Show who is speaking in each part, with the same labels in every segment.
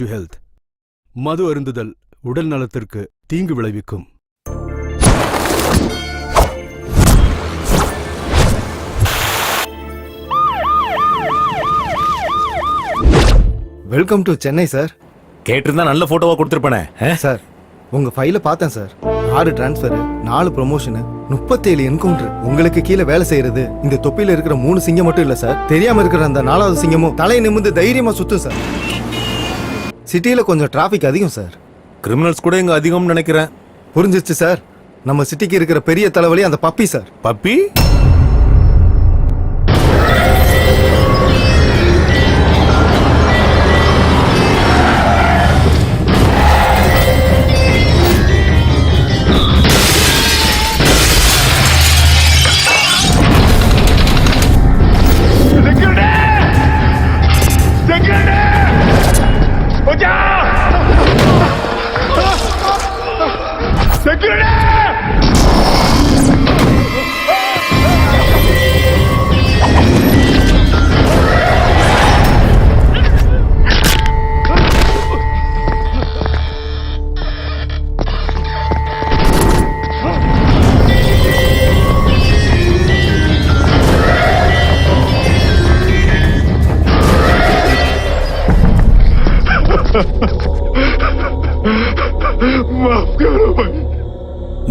Speaker 1: To health. மது அருந்துதல் உடல் நலத்திற்கு தீங்கு விளைவிக்கும்.
Speaker 2: Welcome to Chennai sir.
Speaker 3: கேட்டிருந்தா நல்ல போட்டோவா கொடுத்துருப்பேனே.
Speaker 2: சார் உங்க ஃபைல பார்த்தேன் சார். 6 transfer, 4 promotion, 37 encounter. உங்களுக்கு கீழே வேலை செய்யறது இந்த தொப்பில இருக்கிற 3 சிங்கம் மட்டும் இல்ல சார். தெரியாம இருக்கிற அந்த 4வது சிங்கமும் தலையை நிமிர்ந்து தைரியமா சுத்தும் சார். சிட்டியில கொஞ்சம் டிராபிக் அதிகம் சார்.
Speaker 3: கிரிமினல்ஸ் கூட இங்க அதிகம்னு நினைக்கிறேன்.
Speaker 2: புரிஞ்சிச்சு சார். நம்ம சிட்டிக்கு இருக்கிற பெரிய தலைவலி அந்த பப்பி சார்.
Speaker 3: பப்பி?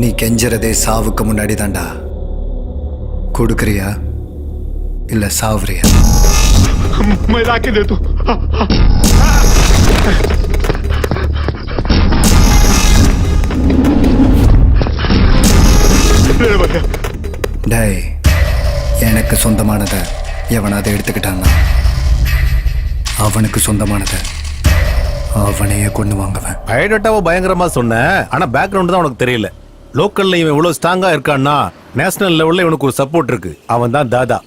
Speaker 4: நீ கெஞ்சறதே சாவுக்கு முன்னாடி தாண்டா. கொடுக்கறியா இல்ல சாவுறியா?
Speaker 5: मैं लाके दे दूं.
Speaker 4: டேய், எனக்கு சொந்தமானத எவனாவது எடுத்துக்கிட்டான்னா அவனுக்கு சொந்தமானத அவனையே கொண்டு வாங்குவேன்.
Speaker 3: பயோடேட்டாவை பயங்கரமா சொன்ன, ஆனா பேக்ரவுண்ட் தான் உனக்கு தெரியல. லோக்கல்ல இவன் இவ்வளவு ஸ்ட்ராங்கா இருக்கான்னா நேஷனல் லெவல்ல இவனுக்கு ஒரு சப்போர்ட் இருக்கு. அவன் தான் தாதா.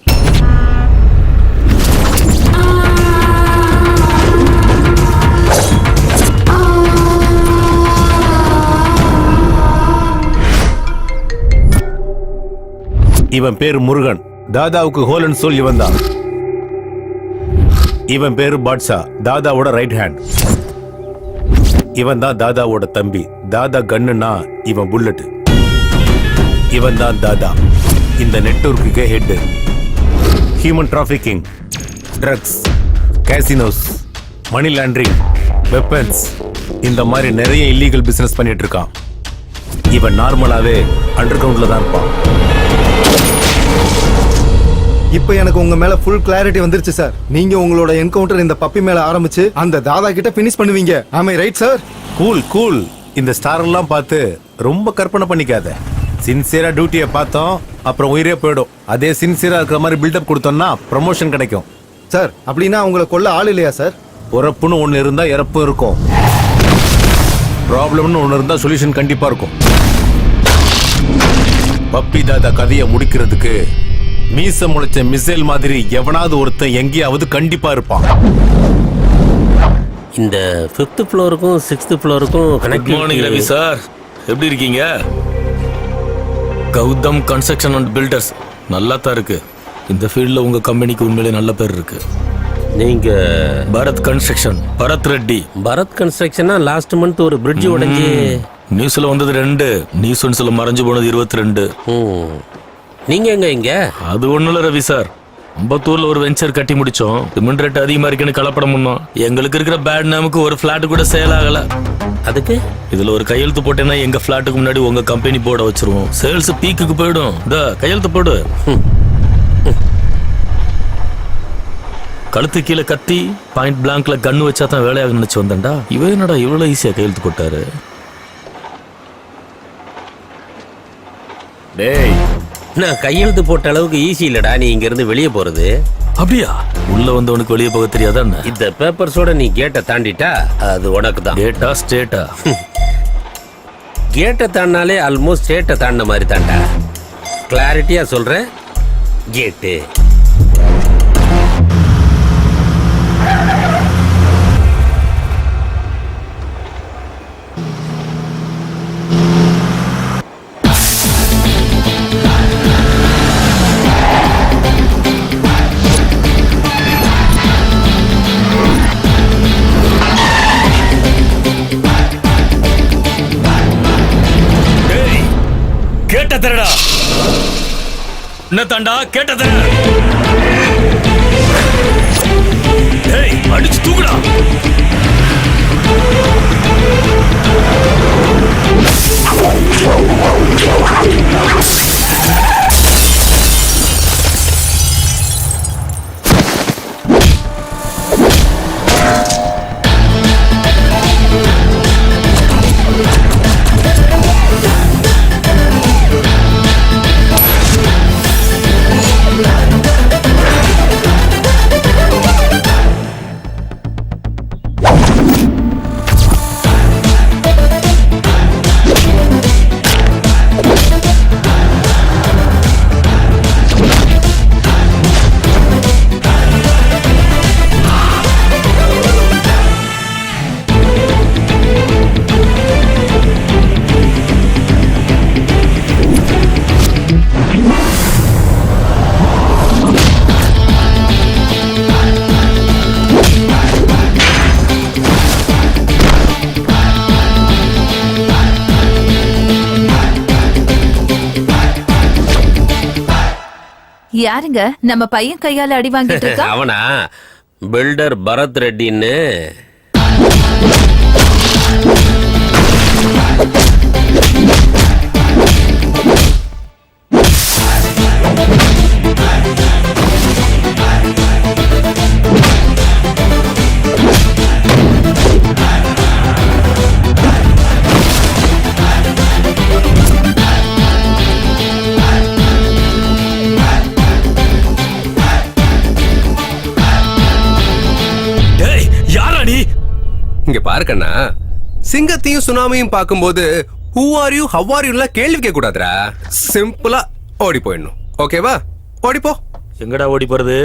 Speaker 3: இவன் பேரு முருகன். தாதாவுக்கு ஹோல் அண்ட் சோல் இவன் தான். இவன் பேரு பாட்ஷா, தாதாவோட ரைட் ஹேண்ட். இவன் தான் தாதாவோட தம்பி. தாதா கன்னுனா இவன் புல்லட். இவன் தான் தாதா, இந்த நெட்வொர்க்குக்கே head. Human trafficking, drugs, casinos, money laundering, weapons, இந்த மாதிரி நிறைய இல்லீகல் பிசினஸ் பண்ணிட்டு இருக்கான். இவன் நார்மலாவே அண்டர் கிரவுண்ட்ல தான் இருப்பான்.
Speaker 2: இப்போ எனக்கு உங்க மேல ஃபுல் கிளாரிட்டி வந்துருச்சு சார். நீங்க உங்களோட என்கவுண்டர் இந்த பப்பி மேல ஆரம்பிச்சு அந்த தாதா கிட்ட பினிஷ் பண்ணுவீங்க. ஆமை ரைட் சார்?
Speaker 3: Cool cool. இந்த ஸ்டார் எல்லாம் பார்த்து ரொம்ப கற்பனை பண்ணிக்காத. சின்சியரா டியூட்டியை பார்த்தோம், அப்புறம் உயிரே போயிடும். அதே சின்சியரா இருக்கிற மாதிரி பில்டப் கொடுத்தோம்னா ப்ரமோஷன் கிடைக்கும்.
Speaker 2: சார் அப்படின்னா உங்களை கொல்ல ஆள் இல்லையா சார்?
Speaker 3: பொறப்புன்னு ஒண்ணு இருந்தா இறப்பும் இருக்கும். ப்ராப்ளம்னு ஒண்ணு இருந்தா சொல்யூஷன் கண்டிப்பா இருக்கும். பப்பி தாதா கதையை முடிக்கிறதுக்கு மீச முளைச்ச மிசைல் மாதிரி எவனாவது ஒருத்தன் எங்கேயாவது கண்டிப்பா இருப்பான்.
Speaker 6: இந்த 5th ஃப்ளோருக்கும் 6th ஃப்ளோருக்கும்
Speaker 7: குட் மார்னிங் ரவி சார், எப்படி இருக்கீங்க? கௌதம் கன்ஸ்ட்ரக்ஷன் அண்ட் பில்டர்ஸ் நல்லா தான் இருக்கு. இந்த ஃபீல்டில் உங்க கம்பெனிக்கு உண்மையிலே நல்ல பேர் இருக்கு.
Speaker 6: நீங்க
Speaker 7: பரத் கன்ஸ்ட்ரக்ஷன், பரத் ரெட்டி.
Speaker 6: பரத் கன்ஸ்ட்ரக்ஷனா லாஸ்ட் மந்த் ஒரு பிரிட்ஜ் உடைஞ்சு
Speaker 7: நியூஸ்ல வந்தது 2, நியூஸ் ஒன்ஸ்ல மறைஞ்சு போனது 22.
Speaker 6: நீங்க எங்க இங்க?
Speaker 7: அது ஒண்ணும் இல்ல ரவி சார், அம்பத்தூர்ல ஒரு வெஞ்சர் கட்டி முடிச்சோம். சிமெண்ட் ரேட் அதிகமா இருக்குன்னு கலப்படம் பண்ணோம். எங்களுக்கு இருக்கிற பேட் நேமுக்கு ஒரு பிளாட் கூட சேல் ஆகல.
Speaker 6: அதுக்கு
Speaker 7: இதுல ஒரு கையெழுத்து போட்டேன்னா எங்க பிளாட்டுக்கு முன்னாடி உங்க கம்பெனி போர்டை வச்சிருவோம். சேல்ஸ் பீக்குக்கு போயிடும். கையெழுத்து போடு. கழுத்து கீழே கத்தி பாயிண்ட் பிளாங்க்ல கண்ணு வச்சா தான் வேலையாக நினைச்சு வந்தேன்டா. இவன் என்னடா இவ்வளவு ஈஸியா கையெழுத்து போட்டாரு?
Speaker 6: டேய், நான் கையெழுத்து போட்ட அளவுக்கு ஈஸி இல்லடா நீ இங்க இருந்து வெளியே போறது.
Speaker 7: அப்படியா? உள்ள வந்தவனுக்கு வெளியே போக தெரியாதா?
Speaker 6: இந்த பேப்பர்ஸோட நீ கேட்டை தாண்டிட்டா அது உனக்கு தான்.
Speaker 7: கேட்டா ஸ்டேட்டா?
Speaker 6: கேட்டை தாண்டினாலே ஆல்மோஸ்ட் ஸ்டேட்டை தாண்டின மாதிரி தாண்டா. கிளாரிட்டியா சொல்றேன், கேட்டு.
Speaker 7: என்ன தாண்டா கேட்டது? ஏய், அடிச்சு தூக்குடா.
Speaker 8: யாருங்க நம்ம பையன் கையால அடி வாங்கிட்டு இருக்கா?
Speaker 6: அவனா பில்டர் பரத் ரெட்டின்னு.
Speaker 9: இங்க பாருக்கண்ணா, சிங்கத்தையும் சுனாமியும் பார்க்கும்போது who are you how are you கேள்வி கேட்க கூடாதுடா. சிம்பிளா ஓடி போயிடணும். ஓகேவா? ஓடிப்போ.
Speaker 7: எங்கடா ஓடி போறது?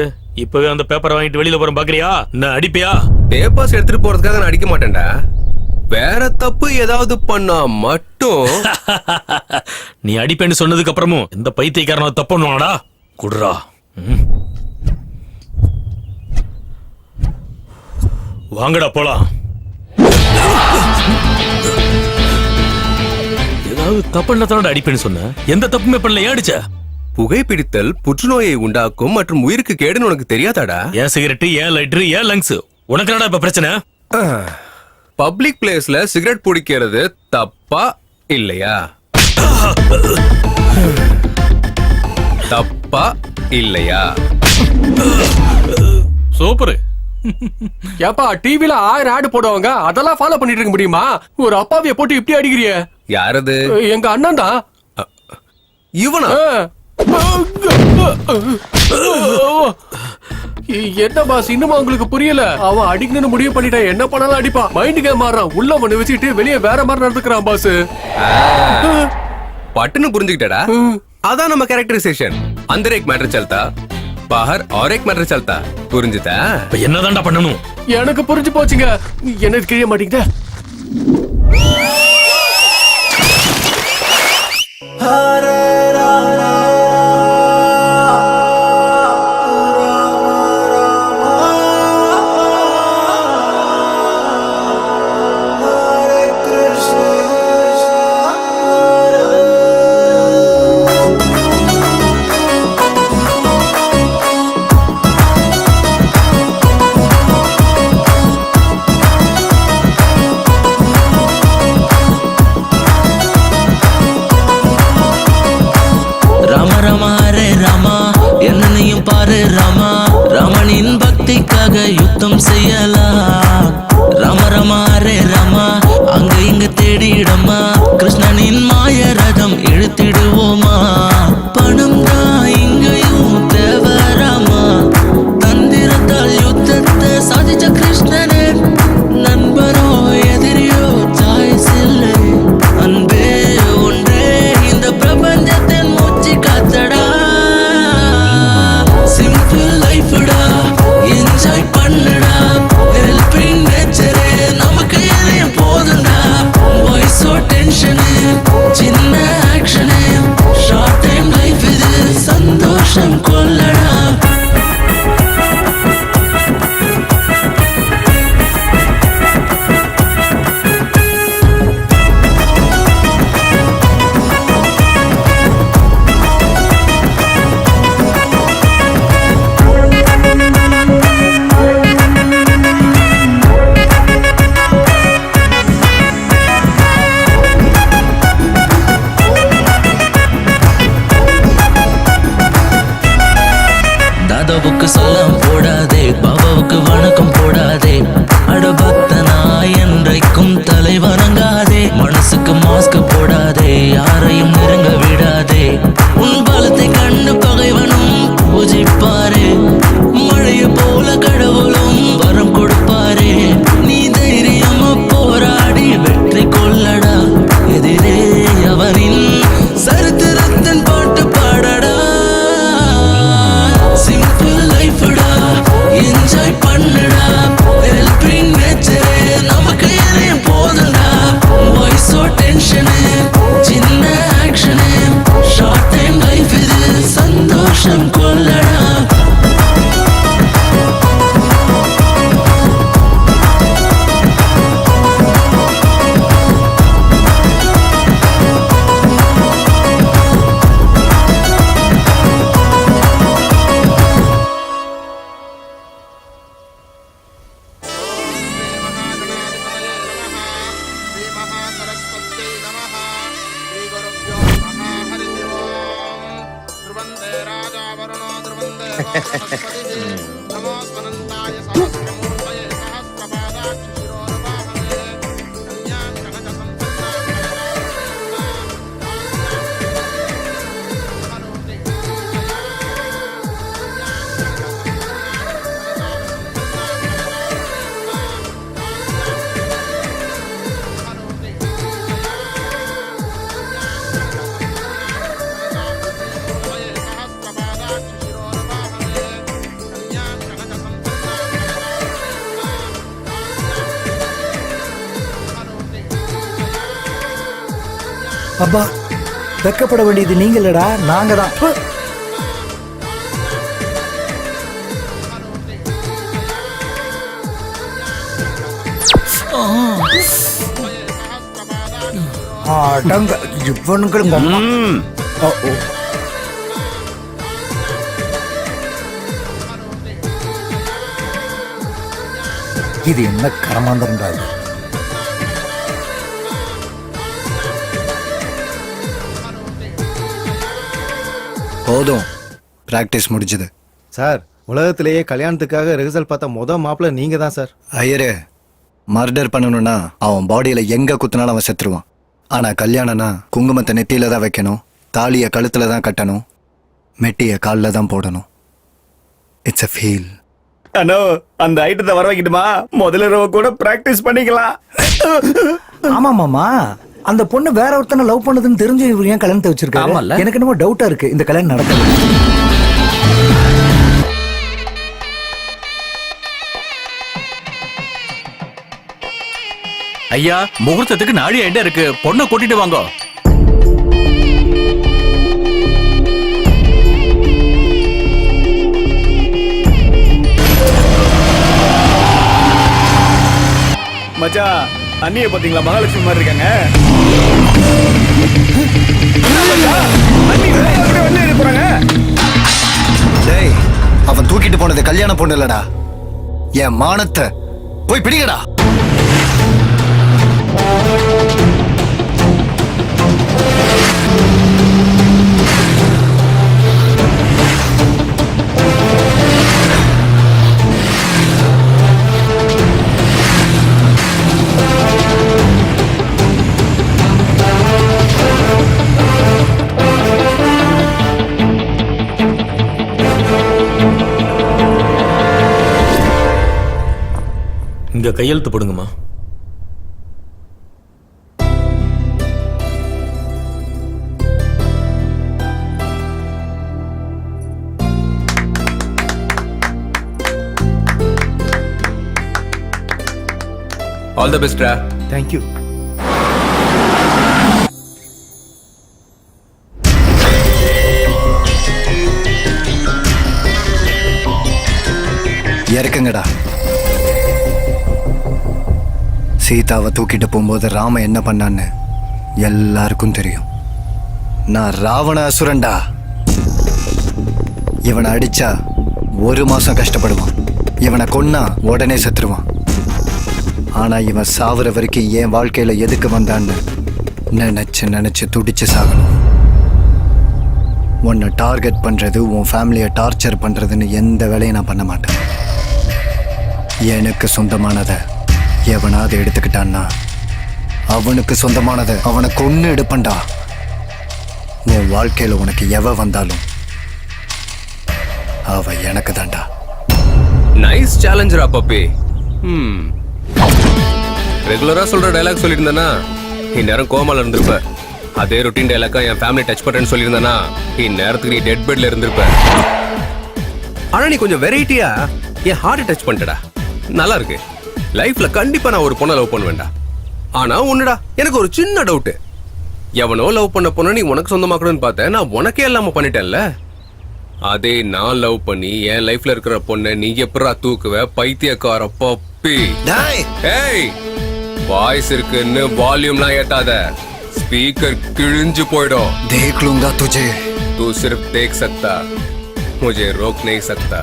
Speaker 7: இப்பவே அந்த பேப்பரை வாங்கிட்டு வெளியில போறேன் பாக்குறியா? என்ன அடிப்பியா?
Speaker 9: பேப்பர்ஸ் எடுத்துட்டு போறதுக்காக நான் அடிக்க மாட்டேன்டா. வேற தப்பு ஏதாவது பண்ணா மட்டும்.
Speaker 7: நீ அடிப்பேன்னு சொன்னதுக்கு அப்புறமும் இந்த பைத்தியக்காரன தப்பு பண்ணுவானடா. குடுறா. வாங்கடா போலாம். ஏதாவது தப்பு தானடா அடிப்பேன்னு சொன்ன. எந்த தப்புமே பண்ணல, ஏன் அடிச்ச?
Speaker 9: புகைப்பிடித்தல் புற்றுநோயை உண்டாக்கும் மற்றும் உயிருக்கு கேடுன்னு உனக்கு தெரியாதாடா?
Speaker 7: ஏன் சிகரெட், ஏன் லைட்டர், ஏன் லங்ஸ்? உனக்கு என்னடா இப்ப பிரச்சனை?
Speaker 9: பப்ளிக் பிளேஸ்ல சிகரெட் பிடிக்கிறது தப்பா இல்லையா? தப்பா இல்லையா?
Speaker 7: சூப்பர்.
Speaker 10: ஏப்பா டிவில 1000 ஆட் போடுவாங்க, அதெல்லாம் ஃபாலோ பண்ணிட்டு இருக்க முடியுமா? ஒரு அப்பாவிய போட்டு இப்படி அடிக்கிறிய?
Speaker 9: யாரது?
Speaker 10: எங்க அண்ணன் தான்.
Speaker 9: இவனா?
Speaker 10: என்ன பாஸ், இன்னுமா உங்களுக்கு புரியல? அவன் அடிக்கணும்னு முடிவு பண்ணிட்டான். என்ன பண்ணாலும் அடிப்பான். மைண்ட் கேம் மாறான். உள்ள ஒண்ணு வச்சுட்டு வெளியே வேற மாதிரி நடந்துக்கிறான் பாஸ்.
Speaker 9: பட்டுன்னு புரிஞ்சுக்கிட்டடா. அதான் நம்ம கேரக்டரைசேஷன். अंदर एक मैटर चलता, बाहर और एक मैटर चलता. புரிஞ்சுதா?
Speaker 7: என்னதான்டா பண்ணணும்?
Speaker 10: எனக்கு புரிஞ்சு போச்சுங்க. என்ன கிழிய மாட்டீங்க?
Speaker 11: ராமனின் பக்திக்காக யுத்தம் செய்யலாம். ராம ராமா ரே ராமா, அங்க இங்க தேடிடமா, கிருஷ்ணனின் மாய ரதம் இழுத்திடுவோமா. பணம் தான் இங்கேயும் தேவராமா, தந்திரத்தால் யுத்தத்தை சாதிச்ச கிருஷ்ணனே. நண்பரோ எதிரியோ சாய்ஸ் இல்லை, அன்பே ஒன்றே இந்த பிரபஞ்சத்தின் மூச்சு காத்தடா. என்ஜாய் பண்ணடா, ஹெல்பிங் நேச்சரே நமக்கு எதையும் போதுண்டா. வாய்ஸோ டென்ஷன் பாபாவுக்கு சலாம் போடாதே, பாபாவுக்கு வணக்கம் போடாதே. அட பக்தனா என்றைக்கும் தலை வணங்காதே, மனசுக்கு மாஸ்க் போடாதே, யாரையும் நெருங்க விடாதே. உன் பலத்தை கண்டு பகைவனும் பூஜிப்பாரே, மழைய போல கடவுளும் வரம் கொடுப்பாரே. நீ தைரியமா போராடி வெற்றி கொள்ளடா, எதிரே அவனின் சரித்திரத்தின் பாட்டு பாடடா. சிம்பிள் லைஃப்டா, என்ஜாய் பண்ணுடா, ஹெல்பிங் நேச்சரே நமக்கு எதையும் போதுடா. வாய்ஸோ டென்ஷனு, சின்ன ஆக்ஷனு, ஷார்ட் டைம் லைஃப் இது, சந்தோஷம் கொள்ளடா.
Speaker 4: அப்பா, வெக்கப்பட வேண்டியது நீங்க இல்லடா, நாங்க தான். அடங்க இவனுங்களும் இது என்ன கரமாந்தரா? போதும், பிராக்டிஸ் முடிஞ்சது.
Speaker 2: சார், உலகத்திலேயே கல்யாணத்துக்காக ரிஹர்சல் பார்த்த மாப்பிள்ள நீங்க தான் சார்.
Speaker 4: ஐயரே, மர்டர் பண்ணணும்னா அவன் பாடியில எங்க குத்துனாலும் அவன் செத்துருவான். ஆனா கல்யாணம்னா குங்குமத்தை நெத்தியில தான் வைக்கணும், தாலிய கழுத்துல தான் கட்டணும், மெட்டிய காலில் தான் போடணும். It's a feel.
Speaker 3: அண்ணோ, அந்த ஐட்டத்தை வர வைக்கட்டுமா? முதல்ல கூட பிராக்டிஸ் பண்ணிக்கலாம்.
Speaker 4: ஆமா மாமா, அந்த பொண்ணு வேற ஒருத்தனை லவ் பண்ணதுன்னு தெரிஞ்சு இவர் ஏன் கல்யாணத்தை வச்சிருக்காரு? எனக்கு என்னமோ டவுட்டா இருக்கு, இந்த கல்யாணம் நடக்காது.
Speaker 10: ஐயா, முகூர்த்தத்துக்கு நாடி ஐடியா இருக்கு, பொண்ணை கூட்டிட்டு வாங்க.
Speaker 3: மச்சான், அண்ணிய பாத்தீங்களா? மகாலட்சுமி மாதிரி இருக்காங்க.
Speaker 4: டேய், அவன் தூக்கிட்டு போனது கல்யாண பொண்ணு இல்லடா, என் மானத்தை போய் பிடிக்கடா.
Speaker 7: இங்க கையெழுத்து போடுங்கம்மா.
Speaker 9: ஆல் தி பெஸ்ட்ரா.
Speaker 2: தேங்க்யூ.
Speaker 4: இறக்குங்கடா. சீதாவை தூக்கிட்டு போகும்போது ராம என்ன பண்ணான்னு எல்லாருக்கும் தெரியும். நான் ராவண அசுரன்டா. இவனை அடிச்சா 1 மாசம் கஷ்டப்படுவான், இவனை கொன்னா உடனே செத்துருவான். ஆனா இவன் சாவுற வரைக்கும் என் வாழ்க்கையில எதுக்கு வந்தான்னு நினைச்சு நினைச்சு துடிச்சு சாகணும். உன்னை டார்கெட் பண்றது, உன் ஃபேமிலியை டார்ச்சர் பண்றதுன்னு எந்த வேலையும் நான் பண்ண மாட்டேன். எனக்கு சொந்தமானதை எவனாவது எடுத்துக்கிட்டான்னா அவனுக்கு சொந்தமானதை அவனை கொன்னு எடுப்பண்டா. உன் வாழ்க்கையில உனக்கு எவ வந்தாலும் அவ எனக்கு தான்டா.
Speaker 9: நைஸ் சேலஞ்சரா பப்பி. ரெகுலரா சொல்ற டைலாக் சொல்லியிருந்தேன்னா இந்நேரம் கோமால இருந்திருப்ப. அதே ரொட்டீன் டைலாக்கா என் ஃபேமிலி டச் பண்றேன்னு சொல்லியிருந்தேன்னா இந்நேரத்துக்கு நீ டெட் பெட்ல இருந்திருப்ப. ஆனா நீ கொஞ்சம் வெரைட்டியா என் ஹார்ட் டச் பண்ணிட்டடா. நல்லா இருக்கு. லைஃப்ல கண்டிப்பா நான் ஒரு பொண்ணை லவ் பண்ணுவேன்டா. ஆனா ஒண்ணுடா, எனக்கு ஒரு சின்ன டவுட். எவனோ லவ் பண்ண பொண்ணு நீ உனக்கு சொந்தமாக்கணும்னு பார்த்தேன். நான் உனக்கே இல்லாம பண்ணிட்டேன்ல. அதே நான் லவ் பண்ணி என் லைஃப்ல இருக்கிற பொண்ணை நீ எப்படா தூக்குவ? பைத்தியக்கார பப்பி. ஏய், வாய்ஸ் இருக்குன்னு வால்யூம்லாம் ஏத்தாத. ஸ்பீக்கர் கிழிஞ்சு போயிடும்.
Speaker 4: देख लूंगा तुझे.
Speaker 9: तू सिर्फ देख सकता, मुझे रोक नहीं सकता.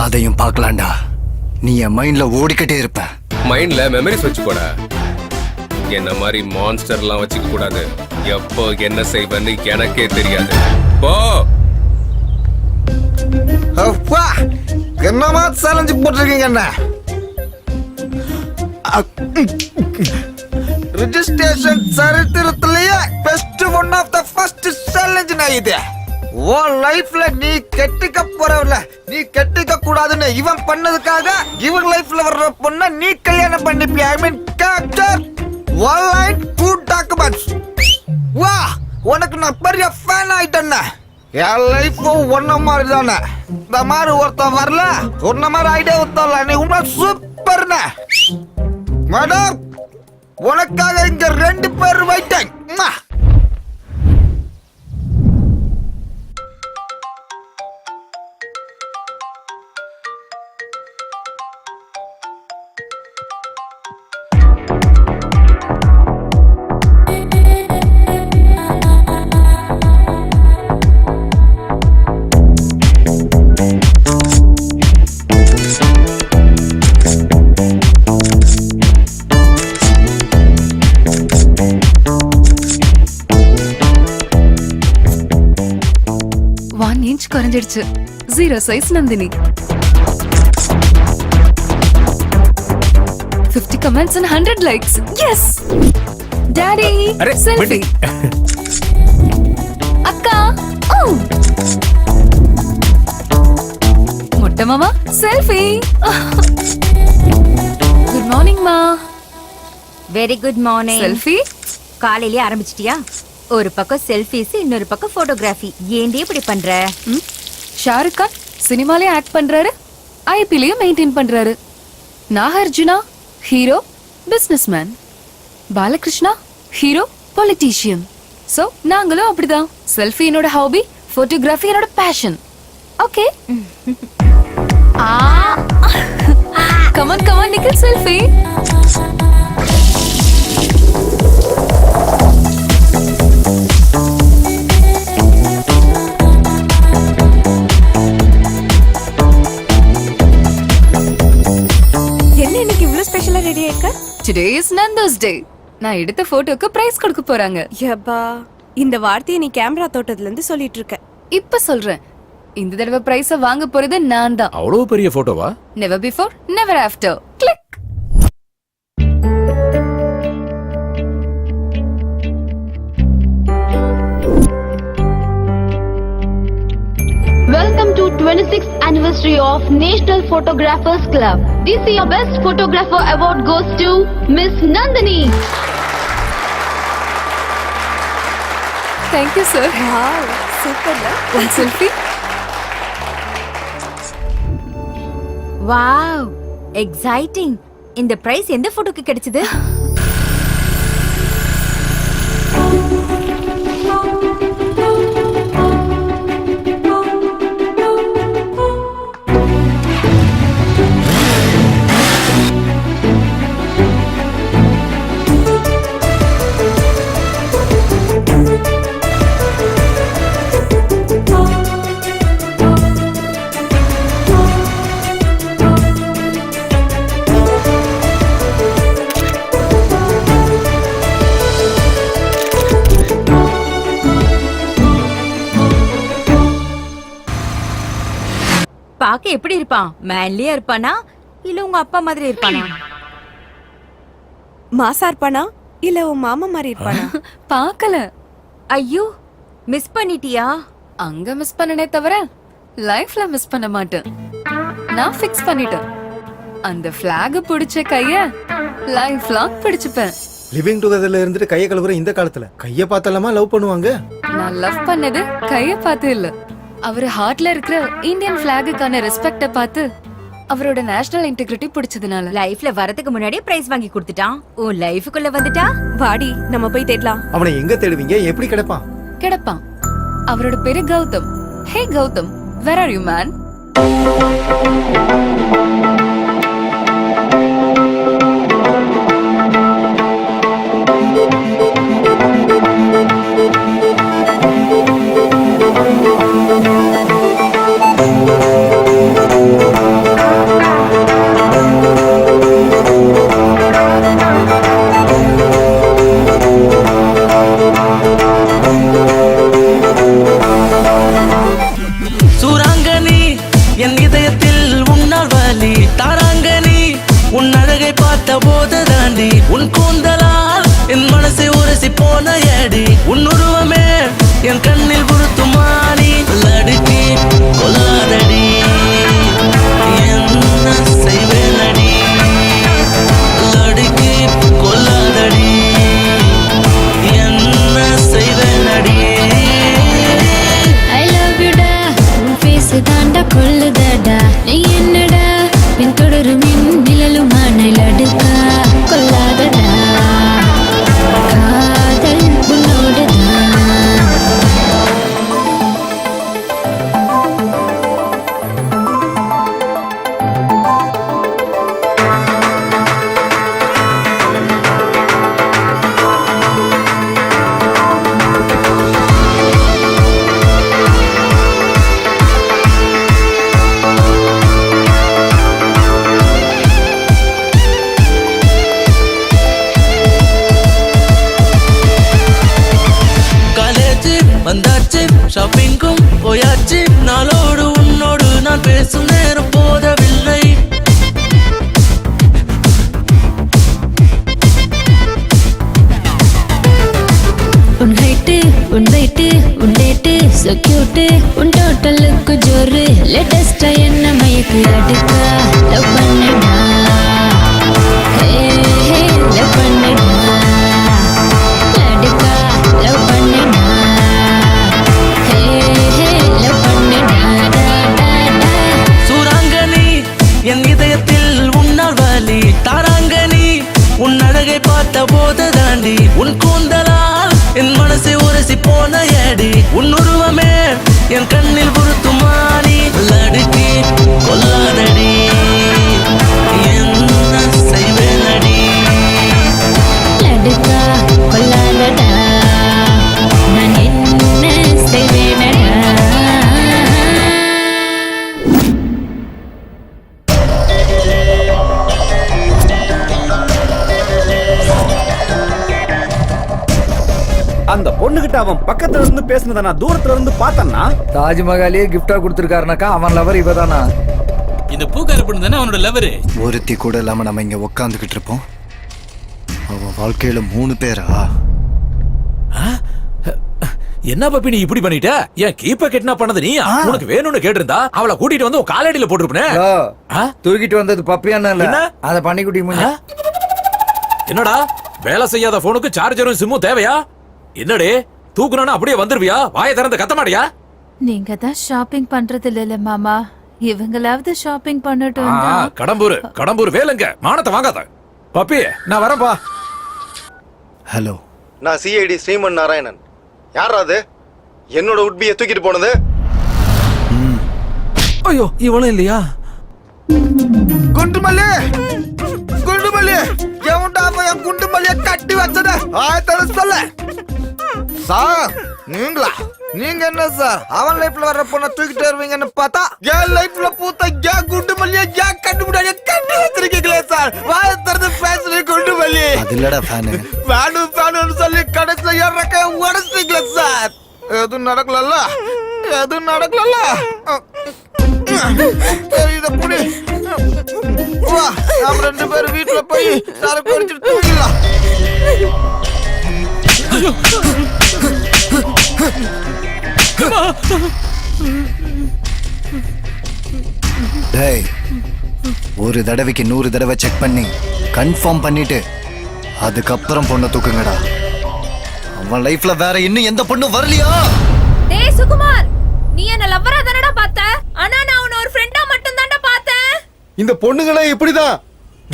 Speaker 4: அதையும் பார்க்கலாம்டா. நீ என் மைண்ட்ல ஓடிக்கிட்டே இருப்ப.
Speaker 9: மைண்ட்ல மெமரிஸ் வச்சுக்கோடா. என்ன மாதிரி மான்ஸ்டர்லாம் வச்சுக்க கூடாது. எப்போ என்ன செய்வேன்னு எனக்கே தெரியாது. போ.
Speaker 2: அப்பா என்னமா சேலஞ்சு போட்டிருக்கீங்க என்ன? ரிஜிஸ்ட்ரேஷன் சரித்திரத்திலேயே best one of the first challenge நான் இது. உன் லைஃப்ல நீ கெட்டிக்க போறவல நீ கெட்டிக்க கூடாதுன்னு இவன் பண்ணதுக்காக இவன் லைஃப்ல வர்ற பொண்ண நீ கல்யாணம் பண்ணிப்பியா? ஐ மீன் கேப்சர் ஒன் லைன் 2 டாக்குமெண்ட்ஸ். வா, உனக்கு நான் பெரிய ஃபேன் ஆயிட்டேன்னா. என் லைஃபும் ஒன்ன மாதிரி தானே. இந்த மாதிரி ஒருத்தன் வரல, ஒன்ன மாதிரி ஐடியா ஒருத்தன் நீ உண்மை சூப்பர்ண்ண. மேடம், உனக்காக இங்க 2 பேர் வைட்டேன்.
Speaker 8: குறைஞ்சிடுச்சு. 0 size Nandini. 50 comments and 100 likes. Yes. Daddy, selfie. அக்கா, oh. முட்டை மாமா, selfie. Good morning ma.
Speaker 12: Very good morning.
Speaker 8: Selfie.
Speaker 12: காலையிலே ஆரம்பிச்சிட்டியா? ஒரு பக்கம் செல்ஃபிஸ், இன்னொரு பக்கம் போட்டோகிராஃபி. ஏன்டி இப்படி பண்ற?
Speaker 8: ஷாருக் கான் சினிமாலயும் ஆக்ட் பண்றாரு, ஐபிலையும் மெயின்டைன் பண்றாரு. Nagarjuna hero, businessman. Balakrishna hero, politician. So நாங்களும் அப்படிதான். செல்ஃபி என்னோட ஹாபி, போட்டோகிராஃபி என்னோட passion. Okay. Come on come on Nikhil, selfie. Today is Nanda's day. நான் எடுத்த போட்டோக்கு பிரைஸ் கொடுக்க போறாங்க.
Speaker 12: யப்பா, இந்த வார்த்தையை நீ கேமரா தோட்டத்துல இருந்து சொல்லிட்டு இருக்க.
Speaker 8: இப்ப சொல்றேன், இந்த தடவை பிரைஸ வாங்க போறது நான் தான்.
Speaker 10: அவ்வளவு பெரிய போட்டோவா?
Speaker 8: Never before, never after. Click.
Speaker 13: Welcome to 26th anniversary of National Photographers Club. This year best photographer award goes to Miss Nandini.
Speaker 8: Thank you sir.
Speaker 12: Wow, super la.
Speaker 8: One selfie.
Speaker 12: Wow, exciting. இந்த price எந்த போட்டோக்கு கிடைச்சது? பாக்க எப்படி இருப்பான்? மேன்லியா இருப்பானா இல்ல உங்க அப்பா மாதிரி இருப்பானா?
Speaker 8: மாசா இருப்பானா இல்ல உன் மாமா மாதிரி இருப்பானா? பார்க்கல.
Speaker 12: ஐயோ, மிஸ் பண்ணிட்டியா?
Speaker 8: அங்க மிஸ் பண்ணனே தவிர லைஃப்ல மிஸ் பண்ண மாட்டேன். நான் ஃபிக்ஸ் பண்ணிட்டேன். அந்த ஃபிளாக் பிடிச்ச கைய லைஃப் லாங் பிடிச்சுப்பேன்.
Speaker 2: லிவிங் டுகெதர்ல இருந்துட்டு கையை கழுவுற இந்த காலத்துல கைய பார்த்தலாமா லவ் பண்ணுவாங்க?
Speaker 8: நான் லவ் பண்ணது கைய பார்த்து இல்ல, அவர் ஹார்ட்ல இருக்கிற இந்தியன் ஃபிளாகுக்கான ரெஸ்பெக்ட பார்த்து, அவரோட நேஷனல் இன்டெகிரிட்டி பிடிச்சதுனால.
Speaker 12: லைஃப்ல வரதுக்கு முன்னாடியே பிரைஸ் வாங்கி கொடுத்துட்டான். உன் லைஃபுக்குள்ள வந்துட்டா
Speaker 8: வாடி நம்ம போய் தேடலாம்.
Speaker 2: அவனை எங்க தேடுவீங்க? எப்படி கிடைப்பான்?
Speaker 8: கிடப்பான். அவரோட பேரு Gautham. Hey Gautham, where are you man?
Speaker 11: Surangani என் இதயத்தில் உன்னால் வலி தாராங்கனி உன் அழகை பார்த்த போது தாண்டி உன் கூந்தலால் என் மனசை உரசி போன ஏடி உன் உருவமே என் கண்ணில் குருத்துமானி லடுக்கி கொல்லாதடி என்ன செய்வேனடி லடுக்கி கொல்லாதடி என்ன செய்வேனடி
Speaker 13: I love you da உன் face தாண்டா கொல்லுதடா நீ என்னடா பின் தொடரும் நிழலுமான லடுக்கா கொல்லாதடா காதல் உன்னோடுதான்.
Speaker 11: காலேஜ் வந்தாச்சு ஷாப்பிங்கும் போயாச்சு நாளோடு உன்னோடு நான் பேசும் நேரம் போதவில்லை
Speaker 13: உன் ஹைட்டு உன் வெயிட்டு உன் டேட்டு so cute உன் டோட்டலுக்கு ஜோரு லேட்டஸ்டா என்ன மயக்கு அடுக்கா லவ் பண்ணடா ஹே ஹே லவ் பண்ணடா அடுக்கா லவ் பண்ணடா ஹே ஹே லவ் பண்ணடா டா டா டா.
Speaker 11: சூராங்கனி என் இதயத்தில் உன்னால் வலி தாராங்கனி உன் அழகை பார்த்த போது தாண்டி உன் கூந்தலால் என் மனசை உரசி போன ஏடி உன் உருவமே என் கண்ணில் குருத்துமானி லடுக்கி கொல்லாதடி என்ன செய்வேனடி
Speaker 13: லடுக்கா கொல்லாதடா நான் என்ன செய்வேனடா.
Speaker 10: அந்த பொண்ணுகிட்ட அவன் பக்கத்துல இருந்து பேசுனத நான் தூரத்துல இருந்து பார்த்தேன்னா
Speaker 11: தாஜ்மஹாலியே கிஃப்டா கொடுத்திருக்காருனாக்கா அவன் லவர் இவதானா?
Speaker 7: இந்த பூக்கார பொண்ணு தானே அவனோட லவரு.
Speaker 4: ஒருத்தி கூட இல்லாம நம்ம இங்க உக்காந்துக்கிட்டு இருப்போம். அவன் வாழ்க்கையில 3 பேரா?
Speaker 7: என்ன பப்பி நீ இப்படி பண்ணிட்ட? ஏன் கீப்ப கெட்னா பண்ணது நீ? உனக்கு வேணும்னு கேட்டிருந்தா அவளை கூட்டிட்டு வந்து உன் காலடியில போட்டுருப்பனே.
Speaker 11: தூக்கிட்டு வந்தது பப்பியானா இல்ல அத பண்ணிக்குட்டி
Speaker 7: என்னடா வேலை செய்யாத போனுக்கு சார்ஜரும் சிம்மும் தேவையா? என்னடே தூக்குனா அப்படியே வந்துருவியா? வாயை திறந்து கத்த மாட்டியா?
Speaker 8: நீங்க தான் ஷாப்பிங் பண்றது இல்ல மாமா, இவங்களாவது ஷாப்பிங் பண்ணட்டும்.
Speaker 7: கடம்பூர் வேலைங்க மானத்தை வாங்காத. பப்பி நான் வரேன்பா.
Speaker 4: ஹலோ,
Speaker 2: நான் சிஐடி ஸ்ரீமன் நாராயணன். யாரா அது என்னோட உட்பியை தூக்கிட்டு போனது?
Speaker 7: ஐயோ இவனும் இல்லையா?
Speaker 2: குண்டுமல்லி குண்டுமல்லி எவன்டா என் குண்டுமல்லிய கட்டி வச்சத ஆயத்தர சொல்ல. சார் நீங்களா? நீங்க என்ன சார் அவன் லைஃப்ல வர பொண்ண தூக்கிட்டு வருவீங்கன்னு பார்த்தா என் லைஃப்ல பூத்த என் குண்டுமல்லிய என் கண்டு முன்னாடியே கட்டி வச்சிருக்கீங்களே சார். வாயத்தரது பேசுறீங்க குண்டுமல்லி.
Speaker 4: அது இல்லடா ஃபேனு.
Speaker 2: ஃபேனு சொல்லி கடைசில ஏறக்க உடச்சிட்டீங்களே சார். எதுவும் நடக்கலல்ல? எதுவும் நடக்கலல்ல? இத புடி. வா, நாம 2 பேரும் வீட்டுல போய் சரக்கு அடிச்சிட்டு தூங்கிடலாம்.
Speaker 4: டேய், ஒரு தடவைக்கு 100 தடவை செக் பண்ணி கன்ஃபார்ம் பண்ணிட்டு அதுக்கப்புறம் பொண்ணை தூக்குங்கடா. அவன் லைஃப்ல வேற இன்னும் எந்த பொண்ணும் வரலையா?
Speaker 12: டேய் சுகுமார், நீ என்ன லவ்வரா தானடா பார்த்த? ஆனா நான் உன்னை ஒரு ஃப்ரெண்டா மட்டும் தான்டா பார்த்தேன்.
Speaker 2: இந்த பொண்ணுங்களே இப்படிதான்.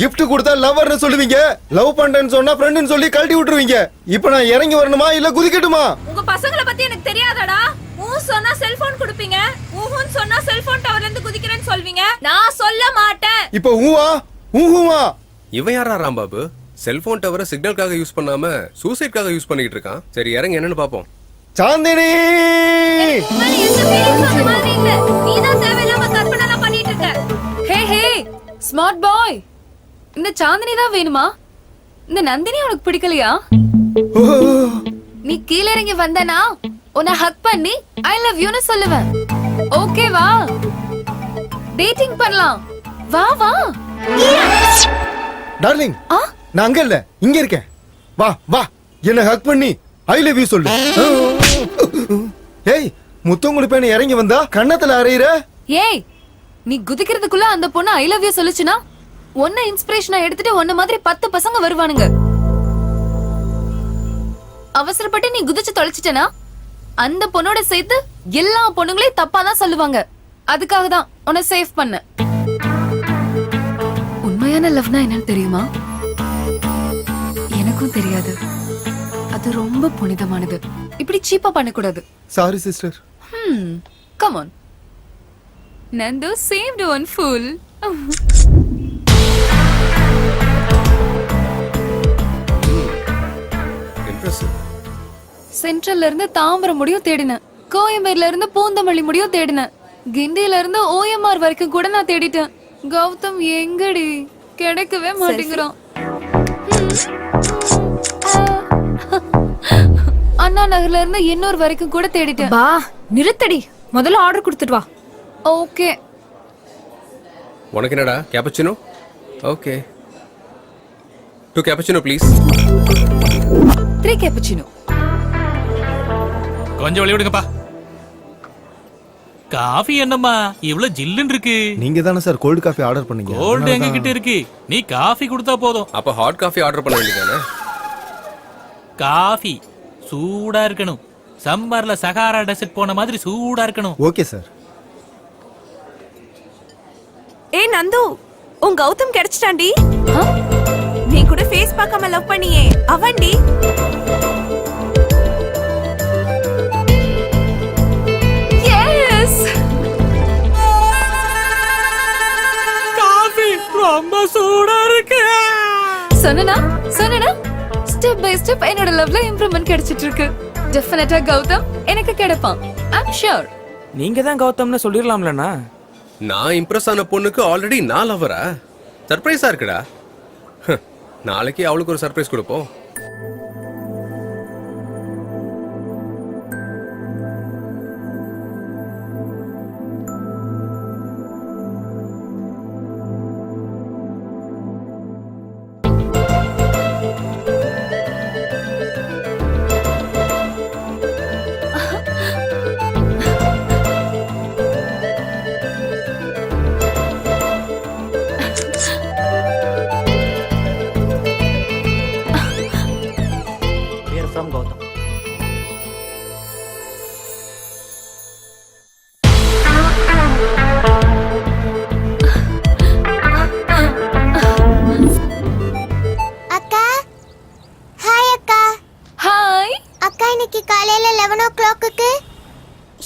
Speaker 2: gift கொடுத்தா லவ்வர்னு சொல்லுவீங்க, லவ் பண்றேன்னு சொன்னா ஃப்ரெண்ட்னு சொல்லி கழட்டி விட்டுருவீங்க. இப்போ நான் இறங்கி வரணுமா இல்ல குதிக்கட்டுமா?
Speaker 12: உங்க பசங்கள பத்தி எனக்கு தெரியாதடா. ஊ சொன்னா செல்போன் கொடுப்பீங்க, ஊஹுன்னு சொன்னா செல்போன் டவர்ல இருந்து குதிக்கிறேன்னு சொல்வீங்க. நான் சொல்ல மாட்டேன்.
Speaker 2: இப்போ ஊவா ஊஹுவா?
Speaker 9: இவன் யாரா ராம்பாபு? செல்போன் டவரை சிக்னலுக்காக யூஸ் பண்ணாம சூசைட்காக யூஸ் பண்ணிட்டு இருக்கான். சரி இறங்க, என்னன்னு பாப்போம்.
Speaker 2: சாந்தினி,
Speaker 12: மாதிரி எந்த feelings அந்த மாதிரி இல்ல. நீதான் தேவையில்லாம கற்பனை பண்ணிட்டு இருக்க.
Speaker 8: ஹே ஹே ஸ்மார்ட் பாய், இந்த சாந்தினி தான் வேணுமா? இந்த நந்தினி உனக்கு பிடிக்கலையா? நீ கீழே இறங்கி வந்தனா உன்னை ஹக் பண்ணி ஐ லவ் யூன்னு சொல்லுவேன். ஓகேவா? டேட்டிங் பண்ணலாம். வா வா.
Speaker 2: டார்லிங், நான் அங்க இல்ல, இங்க இருக்கேன். வா வா, என்ன ஹக் பண்ணி ஐ லவ் யூ சொல்லு. ஏய், முத்தம் கொடுப்பேன்னு இறங்கி வந்தா கண்ணத்துல அறையிற.
Speaker 8: ஏய், நீ குதிக்கிறதுக்குள்ள அந்த பொண்ணு ஐ லவ் யூ சொல்லுச்சுனா உன்னை இன்ஸ்பிரேஷனா எடுத்துட்டு உன்ன மாதிரி 10 பசங்க வருவானுங்க. அவசரப்பட்டு நீ குதிச்சு தொலைச்சிட்டனா அந்த பொண்ணோட சேர்த்து எல்லா பொண்ணுங்களையும் தப்பா தான் சொல்லுவாங்க. அதுக்காக தான் உன்னை சேவ் பண்ண. உண்மையான லவ்னா என்னன்னு தெரியுமா? எனக்கும் தெரியாது. அது ரொம்ப புனிதமானது. இப்படி சீப்பா பண்ணக்கூடாது.
Speaker 2: Sorry sister.
Speaker 8: Come on. Nando saved one fool. சென்ட்ரல்ல இருந்து தாம்பரம் முடியும் தேடினேன். கோயம்பேடுல இருந்து பூந்தமல்லி முடியும் தேடினேன். கிண்டியில இருந்து OMR வரைக்கும் கூட நான் தேடிட்டேன். கௌதம் எங்கடி? கிடைக்கவே மாட்டேங்கிறான். அண்ணா நகர்ல இருந்து இன்னொரு வரைக்கும் கூட தேடிட்டேன்.
Speaker 12: பா நிறுத்தடி, முதல்ல ஆர்டர் கொடுத்துட்டு வா.
Speaker 8: ஓகே.
Speaker 9: உனக்கு என்னடா cappuccino? Okay, 2 cappuccino please.
Speaker 8: 3 cappuccino.
Speaker 7: கொஞ்சம் வழி விடுங்கப்பா. காஃபி என்னம்மா இவ்வளவு ஜில்லுன்னு இருக்கு?
Speaker 2: நீங்க தானே சார் கோல்டு காஃபி ஆர்டர் பண்ணீங்க?
Speaker 7: கோல்டு எங்க கிட்ட இருக்கு, நீ காஃபி கொடுத்தா போதும்.
Speaker 9: அப்ப ஹாட் காஃபி ஆர்டர் பண்ண வேண்டியதானே?
Speaker 7: காஃபி சூடா இருக்கணும். சம்மர்ல சகாரா டெசர்ட் போன மாதிரி சூடா இருக்கணும்.
Speaker 2: Okay sir.
Speaker 12: ஏய் நந்து, உன் கௌதம் கிடைச்சிட்டான்டி. நீ கூட ஃபேஸ் பார்க்காம லவ் பண்ணியே அவன்டி.
Speaker 8: எஸ்,
Speaker 7: காஃபி ரொம்ப சூடா இருக்கு.
Speaker 8: சொன்னனா ஸ்டெப் பை ஸ்டெப் என்னோட லவ்ல இம்ப்ரூவ்மென்ட் கிடைச்சிட்டு இருக்கு. டெஃபினட்டா கௌதம் எனக்கு கிடைப்பான். I'm sure.
Speaker 10: நீங்க தான் கௌதம்னு சொல்லிரலாம்லண்ணா.
Speaker 9: நான் இம்ப்ரெஸ் ஆன பொண்ணுக்கு ஆல்ரெடி நான் லவரா? சர்ப்ரைஸா இருக்குடா. நாளைக்கு அவளுக்கு ஒரு சர்ப்ரைஸ் கொடுப்போம்.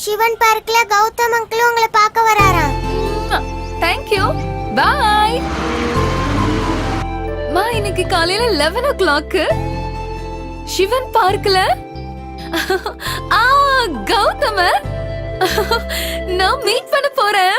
Speaker 12: சிவன் பார்க்ல கௌதம் அங்கிள் உங்களை பார்க்க வராராம்.
Speaker 8: Thank you. Bye. மா இன்னைக்கு காலையில 11 o'clock சிவன் பார்க்ல கௌதம நான் மீட் பண்ண போறேன்.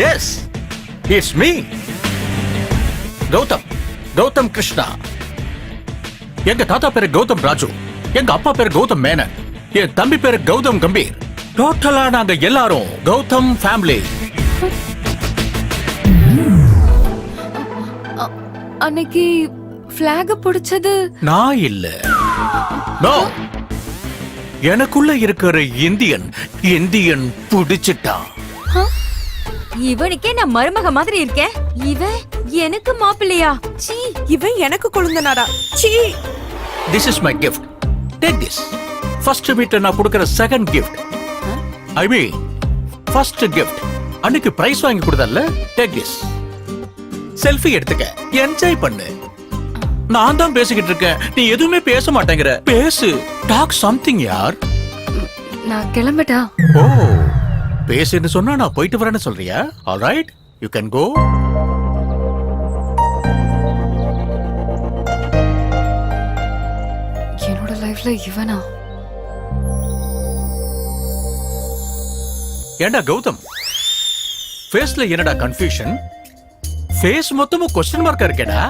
Speaker 14: Yes it's me Gautham Krishna. எங்க தாத்தா பேரு கௌதம் ராஜு, எங்க அப்பா பேரு கௌதம் மேனன், என் தம்பி பேரு கௌதம் கம்பீர். டோட்டலா நாங்க எல்லாரும் கௌதம் ஃபேமிலி.
Speaker 8: அன்னைக்கு பிளாக் பிடிச்சது
Speaker 14: நான் இல்ல. நோ, எனக்குள்ள இருக்கிற இந்தியன் பிடிச்சிட்டான்.
Speaker 12: இவனுக்கே நான் மருமக மாதிரி இருக்கேன், இவன் எனக்கு மாப்பிள்ளையா? சீ, இவன் எனக்கு கொழுந்தனாரா? சீ.
Speaker 14: This is my gift. Take this. First meet நான் கொடுக்கிற second gift. I mean, first gift. அன்னைக்கு பிரைஸ் வாங்கி கொடுத்தல்ல? Take this. செல்ஃபி எடுத்துக்க, என்ஜாய் பண்ணு. நான் தான் பேசிக்கிட்டு இருக்கேன், நீ எதுவுமே பேச மாட்டேங்கிற. பேசு, டாக் சம்திங் யார்.
Speaker 8: நான் கிளம்பட்டா?
Speaker 14: ஓ, பேசுன்னு சொன்னா நான் போயிட்டு வரேன்னு சொல்றியா? Alright, you can go.
Speaker 8: என்னோட லைஃப்ல இவனா?
Speaker 14: ஏண்டா கௌதம், ஃபேஸ்ல என்னடா கன்ஃபியூஷன்? ஃபேஸ் மொத்தமும் क्वेश्चन மார்க்கா இருக்கேடா.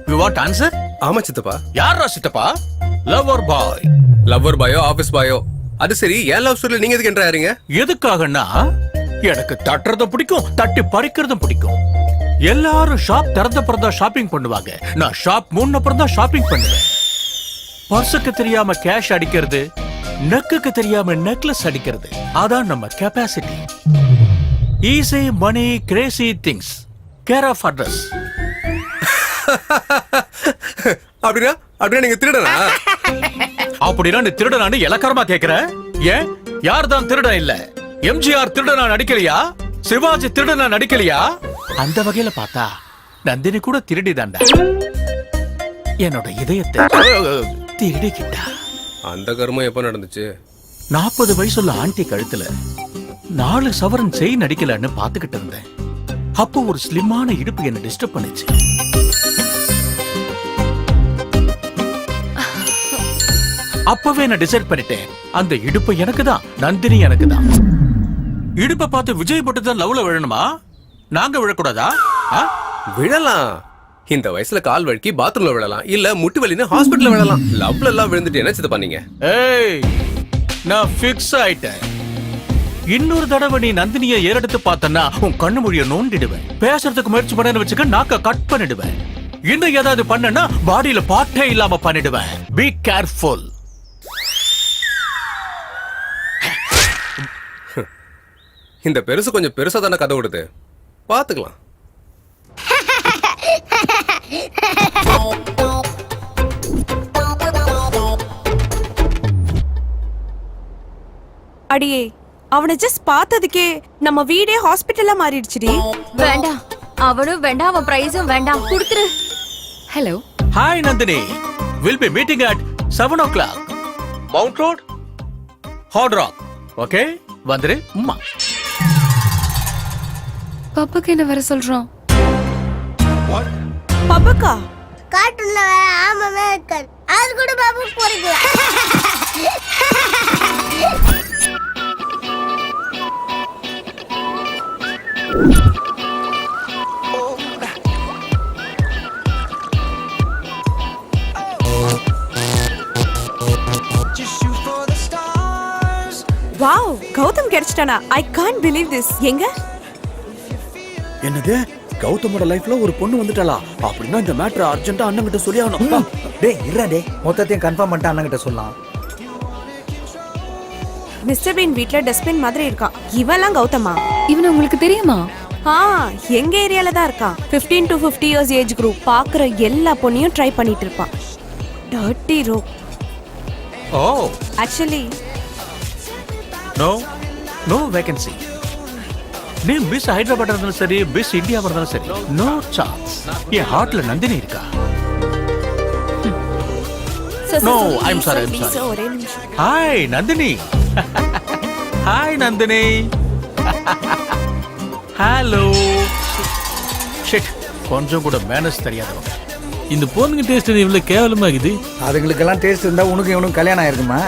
Speaker 14: You want answer?
Speaker 9: ஆமா சித்தப்பா.
Speaker 14: யாரா சித்தப்பா? Lover boy.
Speaker 9: லவ்வர் பாயோ ஆபீஸ் பாயோ, அது சரி. ஏன் லவ் ஸ்டோரியில நீங்க எதுக்கு என்ட்ரு ஆறீங்க?
Speaker 14: எதுக்காகன்னா எனக்கு தட்டுறதும் பிடிக்கும், தட்டி பறிக்கிறதும் பிடிக்கும். எல்லாரும் ஷாப் திறந்த பிறந்தா ஷாப்பிங் பண்ணுவாங்க, நான் ஷாப் மூணு அப்புறம் தான் ஷாப்பிங் பண்ணுவேன். பர்சுக்கு தெரியாம கேஷ் அடிக்கிறது, நெக்குக்கு தெரியாம நெக்லஸ் அடிக்கிறது, அதான் நம்ம capacity. Easy money crazy things, care of address.
Speaker 9: அப்படின்னா நீங்க திருடனா?
Speaker 14: அப்படின்னா நீ திருடனான்னு இலக்காரமா கேக்குற? ஏன், யார் தான் திருடன் இல்ல? எம்ஜிஆர் திருடனா நடிக்கலையா? சிவாஜி திருடனா நடிக்கலையா? அந்த வகையில பார்த்தா நந்தினி கூட திருடிதாண்டா. என்னோட இதயத்தை திருடிக்கிட்டா.
Speaker 9: அந்த கர்மம் எப்ப நடந்துச்சு?
Speaker 14: 40 வயசுள்ள ஆண்டி கழுத்துல 4 சவரன் செயின் அடிக்கலன்னு பாத்துக்கிட்டு இருந்தேன். அப்போ ஒரு ஸ்லிம்மான இடுப்பு என்ன டிஸ்டர்ப் பண்ணுச்சு. அப்பவே நான் டிசைட் பண்ணிட்டேன், அந்த இடுப்பு எனக்கு தான், நந்தினி எனக்கு தான். இடுப்பை பார்த்து விஜய் போட்டு தான் லவ்ல விழணுமா? நாங்க விழக்கூடாதா?
Speaker 9: விழலாம். இந்த வயசுல கால் வழுக்கி பாத்ரூம்ல விழலாம், இல்ல முட்டு வலின்னு ஹாஸ்பிடல்ல விழலாம். லவ்ல எல்லாம் விழுந்துட்டு என்ன சித்த பண்ணீங்க?
Speaker 14: ஏய், நான் ஃபிக்ஸ் ஆயிட்டேன். இன்னொரு தடவை நீ நந்தினியை ஏறெடுத்து பார்த்தனா உன் கண்ணு மொழிய நோண்டிடுவேன். பேசுறதுக்கு முயற்சி பண்ணு வச்சுக்க, நாக்க கட் பண்ணிடுவேன். இன்னும் ஏதாவது பண்ணனா பாடியில பாட்டே இல்லாம பண்ணிடுவேன். Be careful.
Speaker 9: இந்த பெருசு கொஞ்சம் பெருசா தானே கதை விடுது, பாத்துக்கலாம்.
Speaker 12: அடியே, அவனை ஜஸ்ட் பார்த்ததுக்கே நம்ம வீடே ஹாஸ்பிட்டலா மாறிடுச்சுடி. வேண்டாம், அவனும் வேண்டாம், அவன் பிரைஸும் வேண்டாம், கொடுத்துரு.
Speaker 8: Hello.
Speaker 14: Hi Nandini, will be meeting at 7 o'clock. Mount Road, Hard Rock. Okay, வந்துரு. அம்மா
Speaker 8: பாப்பாக்கு என்ன வர சொல்றான்?
Speaker 12: பாப்பாக்கா?
Speaker 15: கார்ட்டூன்ல வேற ஆமாமே இருக்காது, அது கூட பாபு போறீங்களா?
Speaker 12: வாவ், கௌதம் கிடைச்சிட்டானா? I can't believe this. எங்க?
Speaker 16: என்னது, கௌதமோட லைஃப்ல ஒரு பொண்ணு வந்துட்டாளா? அப்படின்னா இந்த மேட்டர் அர்ஜென்ட்டா அண்ணன் கிட்ட சொல்லி ஆகணும்.
Speaker 2: டேய் இருடா டேய், மொத்தத்தையும் கன்ஃபார்ம் பண்ணிட்டு அண்ணன் கிட்ட சொல்லலாம்.
Speaker 12: மிஸ்டர் பீன் வீட்ல டஸ்ட்பின் மாதிரி இருக்கான். இவெல்லாம் கௌதமா?
Speaker 8: இவன் உங்களுக்கு தெரியுமா?
Speaker 12: எங்க ஏரியால தான் இருக்கான். 15 to 50 years ஏஜ் குரூப். பாக்குற எல்லா பொண்ணையும் ட்ரை பண்ணிட்டு இருப்பான். டர்ட்டி ரோ.
Speaker 14: Oh,
Speaker 12: actually
Speaker 14: no vacancy. நீ மிஸ் ஹைதராபாத் இருந்தாலும் சரி, மிஸ் இந்தியா இருந்தாலும் சரி, நோ சான்ஸ். என் ஹார்ட்ல நந்தினி இருக்கா? No, I'm sorry.
Speaker 12: ஒரே நிமிஷம்.
Speaker 14: Hi Nandini. Hi Nandini. Hello. Shit, கொஞ்சம் கூட மேனஸ் தெரியாதவங்க.
Speaker 7: இந்த பொண்ணுங்க டேஸ்ட் இவ்வளவு கேவலமா இருக்குது.
Speaker 2: அதுங்களுக்கெல்லாம் டேஸ்ட் இருந்தா உனக்கு இவனும் கல்யாணம் ஆயிருக்குமா?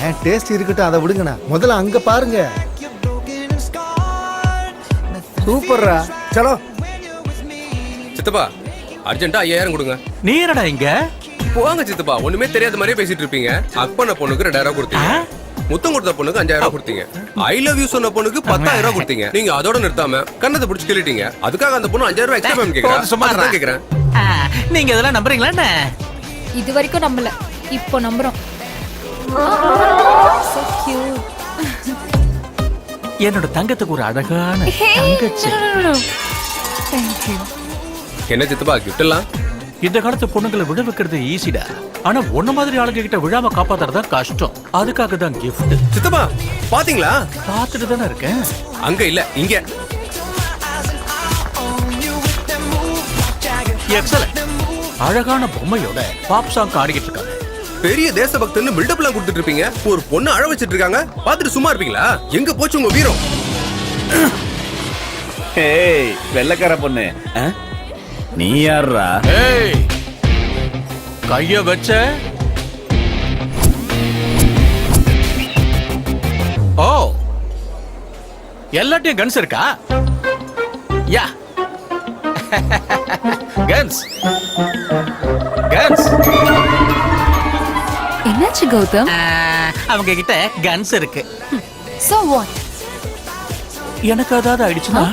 Speaker 2: ஏன் டேஸ்ட் இருக்கட்டும், அதை விடுங்கண்ணா. முதல்ல அங்க பாருங்க.
Speaker 16: சூப்பர்ரா சலோ
Speaker 9: சித்தப்பா அர்ஜென்ட்டா 5000 கொடுங்க.
Speaker 14: நீ என்னடா இங்க?
Speaker 9: போங்க சித்தப்பா, ஒண்ணுமே தெரியாத மாதிரியே பேசிட்டு இருப்பீங்க. ஹக் பண்ண பொண்ணுக்கு 2000 கொடுத்தீங்க. முத்தம் கொடுத்த பொண்ணுக்கு 5000 கொடுத்தீங்க. ஐ லவ் யூ சொன்ன பொண்ணுக்கு 10000 கொடுத்தீங்க. நீங்க அதோட நிறுத்தாம கண்ணத்தை பிடிச்சி கிள்ளிட்டீங்க. அதுக்காக அந்த பொண்ணு 5000 எக்ஸ்ட்ரா பேமெண்ட் கேக்குறா.
Speaker 14: சும்மா
Speaker 9: சும்மா கேக்குறேன்.
Speaker 14: நீங்க இதெல்லாம் நம்புறீங்களா என்ன?
Speaker 8: இது வரைக்கும் நம்பல, இப்போ நம்புறோம். So cute.
Speaker 14: என்னோட தங்கத்துக்கு ஒரு அழகான
Speaker 8: Hey,
Speaker 14: தங்கச்சி.
Speaker 8: no, no, no. Thank you.
Speaker 9: என்ன சித்தப்பா கிஃப்ட் எல்லாம்?
Speaker 14: இந்த காலத்து பொண்ணுங்களை விழ வைக்கிறது ஈஸிடா. ஆனா ஒன்ன மாதிரி ஆளுங்க கிட்ட விழாம காப்பாத்துறதா கஷ்டம். அதுக்காக தான் கிஃப்ட்.
Speaker 9: சித்தப்பா பாத்தீங்களா?
Speaker 14: பாத்துட்டு தானே இருக்கேன்.
Speaker 9: அங்க இல்ல இங்க.
Speaker 14: எக்ஸலென்ட். அழகான பொம்மையோட பாப் சாங் ஆடிக்கிட்டு இருக்காங்க.
Speaker 9: பெரிய தேசபக்தன்னு பில்டப்லாம் கொடுத்துட்டு இருப்பீங்க. ஒரு பொண்ணு அழ வச்சிட்டு இருக்காங்க. பாத்துட்டு சும்மா இருப்பீங்களா? எங்க போச்சு உங்க வீரம்?
Speaker 16: ஏய் வெள்ளக்கார பொண்ணு நீ யாரா?
Speaker 14: ஏய் கைய வச்ச. ஓ எல்லாத்தையும் கன்ஸ் இருக்கா? யா கன்ஸ் கன்ஸ்.
Speaker 8: என்னாச்சு கௌதம்?
Speaker 14: அவங்க கிட்ட கன்ஸ் இருக்கு.
Speaker 8: So what?
Speaker 14: எனக்கு அதாவது ஆயிடுச்சுன்னா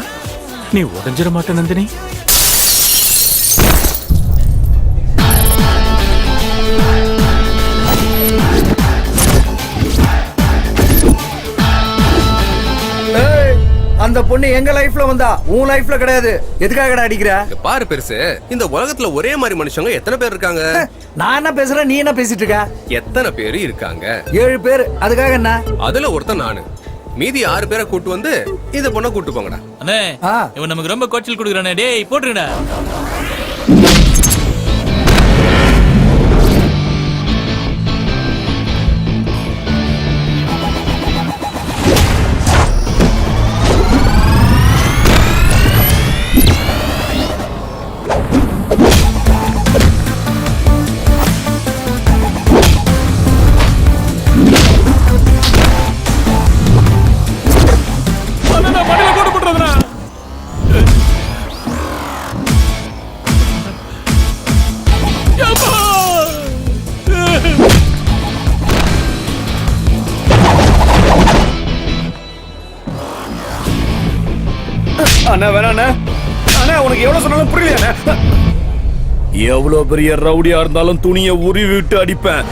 Speaker 14: நீ உடஞ்சிட மாட்ட நந்தினி.
Speaker 16: அந்த பொண்ணு எங்க லைஃப்ல வந்தா உன் லைஃப்ல கிடையாது. எதுக்காகடா அடிக்கிற?
Speaker 9: பாரு பெருசு, இந்த உலகத்துல ஒரே மாதிரி மனுஷங்க எத்தனை பேர் இருக்காங்க?
Speaker 16: நான் என்ன பேசுறேன், நீ என்ன பேசிட்டு இருக்க?
Speaker 9: எத்தனை பேர் இருக்காங்க?
Speaker 16: 7 பேர். அதுக்காக என்ன?
Speaker 9: அதுல ஒருத்தன் நானு. மீதி 6 பேரை கூட்டு வந்து இந்த பொண்ணை கூட்டு போங்கடா.
Speaker 7: அண்ணே இவன் நமக்கு ரொம்ப கோச்சல் கொடுக்குறானே. டேய் போட்டுருடா.
Speaker 16: அண்ணா வேணா அண்ணா, உனக்கு எவ்வளவு சொன்னாலும் புரியல. எவ்வளவு பெரிய ரவுடியா இருந்தாலும் துணியை உருவி விட்டு அடிப்பேன்.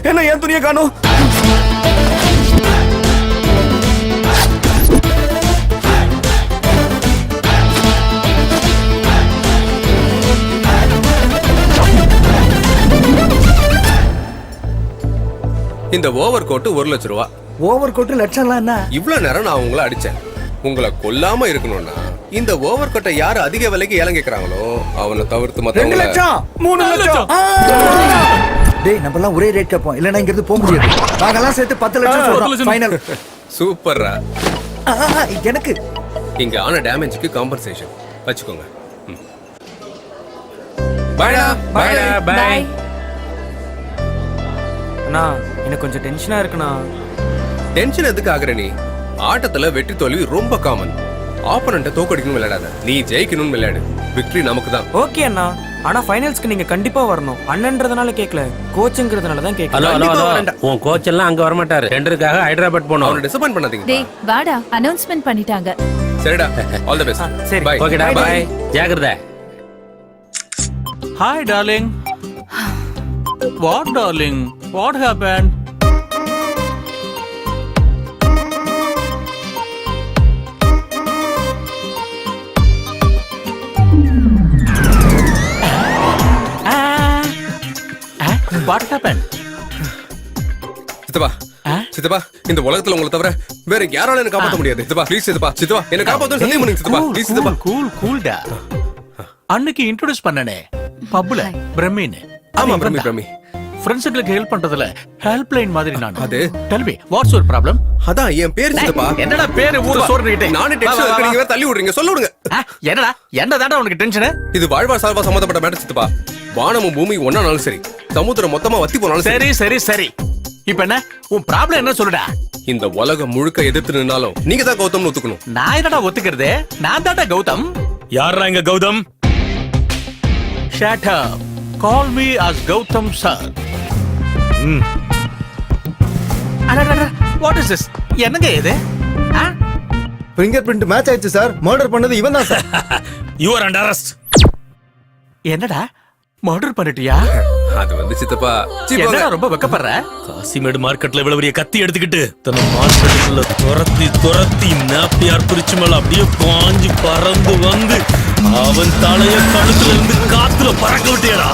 Speaker 16: என்ன என் துணியை காணும்?
Speaker 9: இந்த ஓவர் கோட் 1 லட்சம் ரூபா.
Speaker 16: ஓவர் கோட் லட்சம்லாம் என்ன?
Speaker 9: இவ்வளவு நேரம் நான் உங்களை அடிச்சேன். உங்களை கொல்லாம இருக்கணும்னா இந்த ஓவர் கோட்டை யாரு அதிக விலைக்கு ஏலம் கேக்குறாங்களோ அவனை தவிர்த்து
Speaker 16: 2 லட்சம் 3 லட்சம். டேய் நம்ம எல்லாம் ஒரே ரேட் கேட்போம், இல்லனா இங்க இருந்து போக முடியாது. நாங்கெல்லாம் சேர்த்து 10 லட்சம் சொல்றோம் ஃபைனல்.
Speaker 9: சூப்பர்ரா.
Speaker 16: எனக்கு
Speaker 9: இங்க ஆன டேமேஜ்க்கு காம்பன்சேஷன் வச்சுக்கோங்க. பைடா பைடா பை.
Speaker 10: அண்ணா எனக்கு கொஞ்சம் டென்ஷனா இருக்குண்ணா.
Speaker 9: டென்ஷன் எதுக்கு ஆகுற நீ? ஆட்டத்துல வெற்றி தோல்வி ரொம்ப காமன். ஆப்போனண்ட்டை தோக்கடிக்கணும் விளையாடாத. நீ ஜெயிக்கணும்னு விளையாடு. விக்டரி நமக்கு தான்.
Speaker 10: ஓகே அண்ணா, ஆனா ஃபைனல்ஸ்க்கு நீங்க கண்டிப்பா வரணும். அண்ணன்றதுனால கேட்கல, கோச்சுங்கிறதுனால தான் கேட்கல.
Speaker 6: உன் கோச் எல்லாம் அங்க வர மாட்டாரு. டெண்டருக்காக ஹைதராபாத் போனோம்.
Speaker 9: அவனை டிசப்பாயிண்ட் பண்ணாதீங்க.
Speaker 8: டேய் வாடா, அனௌன்ஸ்மென்ட் பண்ணிட்டாங்க.
Speaker 9: சரிடா, ஆல் தி பெஸ்ட்.
Speaker 10: சரி
Speaker 9: பை.
Speaker 6: ஓகேடா பை. ஜாகிரதை.
Speaker 14: Hi darling. What darling? What happen? What happened?
Speaker 9: சித்தப்பா சித்தப்பா, இந்த உலகத்துல உங்களை தவிர வேற யாரால என்ன காப்பாற்ற முடியாது. சித்தப்பா ப்ளீஸ் சித்தப்பா, சித்தப்பா என்ன காப்பாத்துன்னு சத்தியம் பண்ணுங்க சித்தப்பா. ப்ளீஸ் சித்தப்பா.
Speaker 14: கூல்டா. அன்னைக்கு இன்ட்ரோ듀ஸ் பண்ணனே பப்ல பிரமின்.
Speaker 9: ஆமா பிரமி.
Speaker 14: ஃப்ரெண்ட்ஸ்களுக்கு ஹெல்ப் பண்றதுல ஹெல்ப் லைன் மாதிரி நான்.
Speaker 9: அது
Speaker 14: tell me what's your problem?
Speaker 9: அதான் என் பேர் சித்தப்பா.
Speaker 14: என்னடா பேரு ஊரு சோறுகிட்டே?
Speaker 9: நானே டென்ஷன் இருக்கீங்க, தள்ளி விடுறீங்க. சொல்ல விடுங்க.
Speaker 14: என்னடா என்னடா உனக்கு டென்ஷன்?
Speaker 9: இது வாழ்வா சால்வா சம்பந்தப்பட்ட மேட்டர் சித்தப்பா. வானமும் பூமி ஒன்னானாலும் சரி, சமுத்திரம் மொத்தமா வத்தி போனாலும்
Speaker 14: சரி. இப்ப என்ன உன் ப்ராப்ளம் என்ன சொல்லுடா?
Speaker 9: இந்த உலகம் முழுக்க எதிர்த்து நின்னாலும் நீங்க தான் கௌதம்னு ஒத்துக்கணும்.
Speaker 14: நான் என்னடா ஒத்துக்கிறது? நான் தான்டா கௌதம்.
Speaker 7: யாரா இங்க Gautham?
Speaker 14: Shut up. Call me as Gautam sir. அடடட, what is this? என்னங்க இது?
Speaker 2: ஃபிங்கர் பிரிண்ட் மேட்ச் ஆயிடுச்சு சார். மர்டர் பண்ணது இவன் தான் sir.
Speaker 7: You are under arrest.
Speaker 14: என்னடா மர்டர் பண்ணிட்டியா?
Speaker 9: அது வந்து சித்தப்பா
Speaker 14: என்னடா ரொம்ப வெக்கப்படுற?
Speaker 7: காசிமேடு மார்க்கெட்ல இவ்வளவு பெரிய கத்தி எடுத்துக்கிட்டு தன்னை மார்க்கெட்டுக்குள்ள துரத்தி நாப்பியார் பிரிச்சு மேல அப்படியே பாஞ்சு பறந்து வந்து அவன் தலைய கழுத்துல இருந்து காத்துல பறக்க விட்டியடா.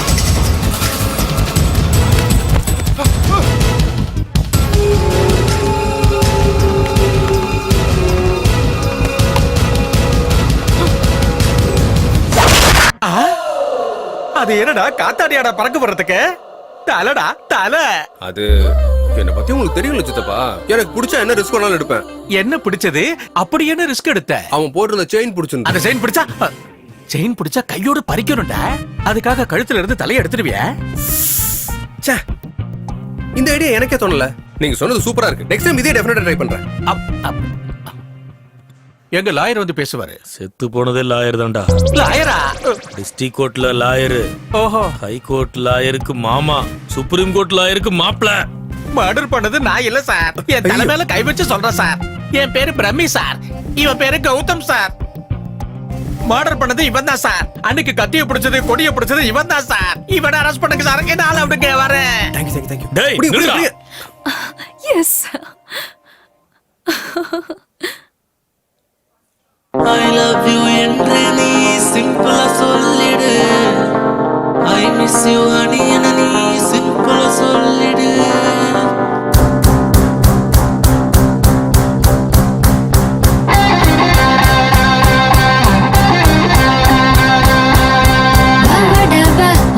Speaker 14: அது என்னடா காத்தாடியாடா பறக்க போறதுக்கு? தலடா தல.
Speaker 9: அது என்ன பத்தி உங்களுக்கு தெரியும்ல சித்தப்பா. எனக்கு பிடிச்சா என்ன ரிஸ்க் வேணாலும் எடுப்பேன்.
Speaker 14: என்ன பிடிச்சது? அப்படி என்ன ரிஸ்க் எடுத்த?
Speaker 9: அவன் போட்டிருந்த செயின் பிடிச்சிருந்தா.
Speaker 14: அந்த செயின் பிடிச்சா கையோட பறிக்கணும்டா. அதுக்காக கழுத்துல இருந்து தலையை எடுத்துடுவியா?
Speaker 9: இந்த ஐடியா எனக்கே தோணல. நீங்க சொன்னது சூப்பரா இருக்கு. நெக்ஸ்ட் டைம் இதே டெஃபினட்டா ட்ரை பண்றேன்.
Speaker 14: எங்க லாயர் வந்து பேசுவாரு.
Speaker 7: செத்து போனதே லாயர் தான்டா.
Speaker 14: லாயரா?
Speaker 7: டிஸ்ட்ரிக்ட் கோர்ட்ல லாயரு,
Speaker 14: ஓஹோ.
Speaker 7: ஹை கோர்ட் லாயருக்கு மாமா, சுப்ரீம் கோர்ட் லாயருக்கு மாப்ள.
Speaker 14: மர்டர் பண்ணது நான் இல்ல சார். என் தலை மேல கை வச்சு சொல்றேன் சார். என் பேரு பிரம்மி சார். இவன் பேரு கௌதம் சார். மர்டர் பண்ணது இவன் தான் சார். அன்னைக்கு கத்திய பிடிச்சது கொடிய பிடிச்சது இவன் தான் சார். இவனை அரெஸ்ட் பண்ணுங்க சார். என்ன ஆள விடுங்க வரேன்.
Speaker 9: Thank you.
Speaker 7: டேய் நில்லுடா.
Speaker 8: எஸ்.
Speaker 11: I love you என்று நீ சிம்பிளா சொல்லிடு. I miss you honey என நீ சிம்பிளா சொல்லிடு.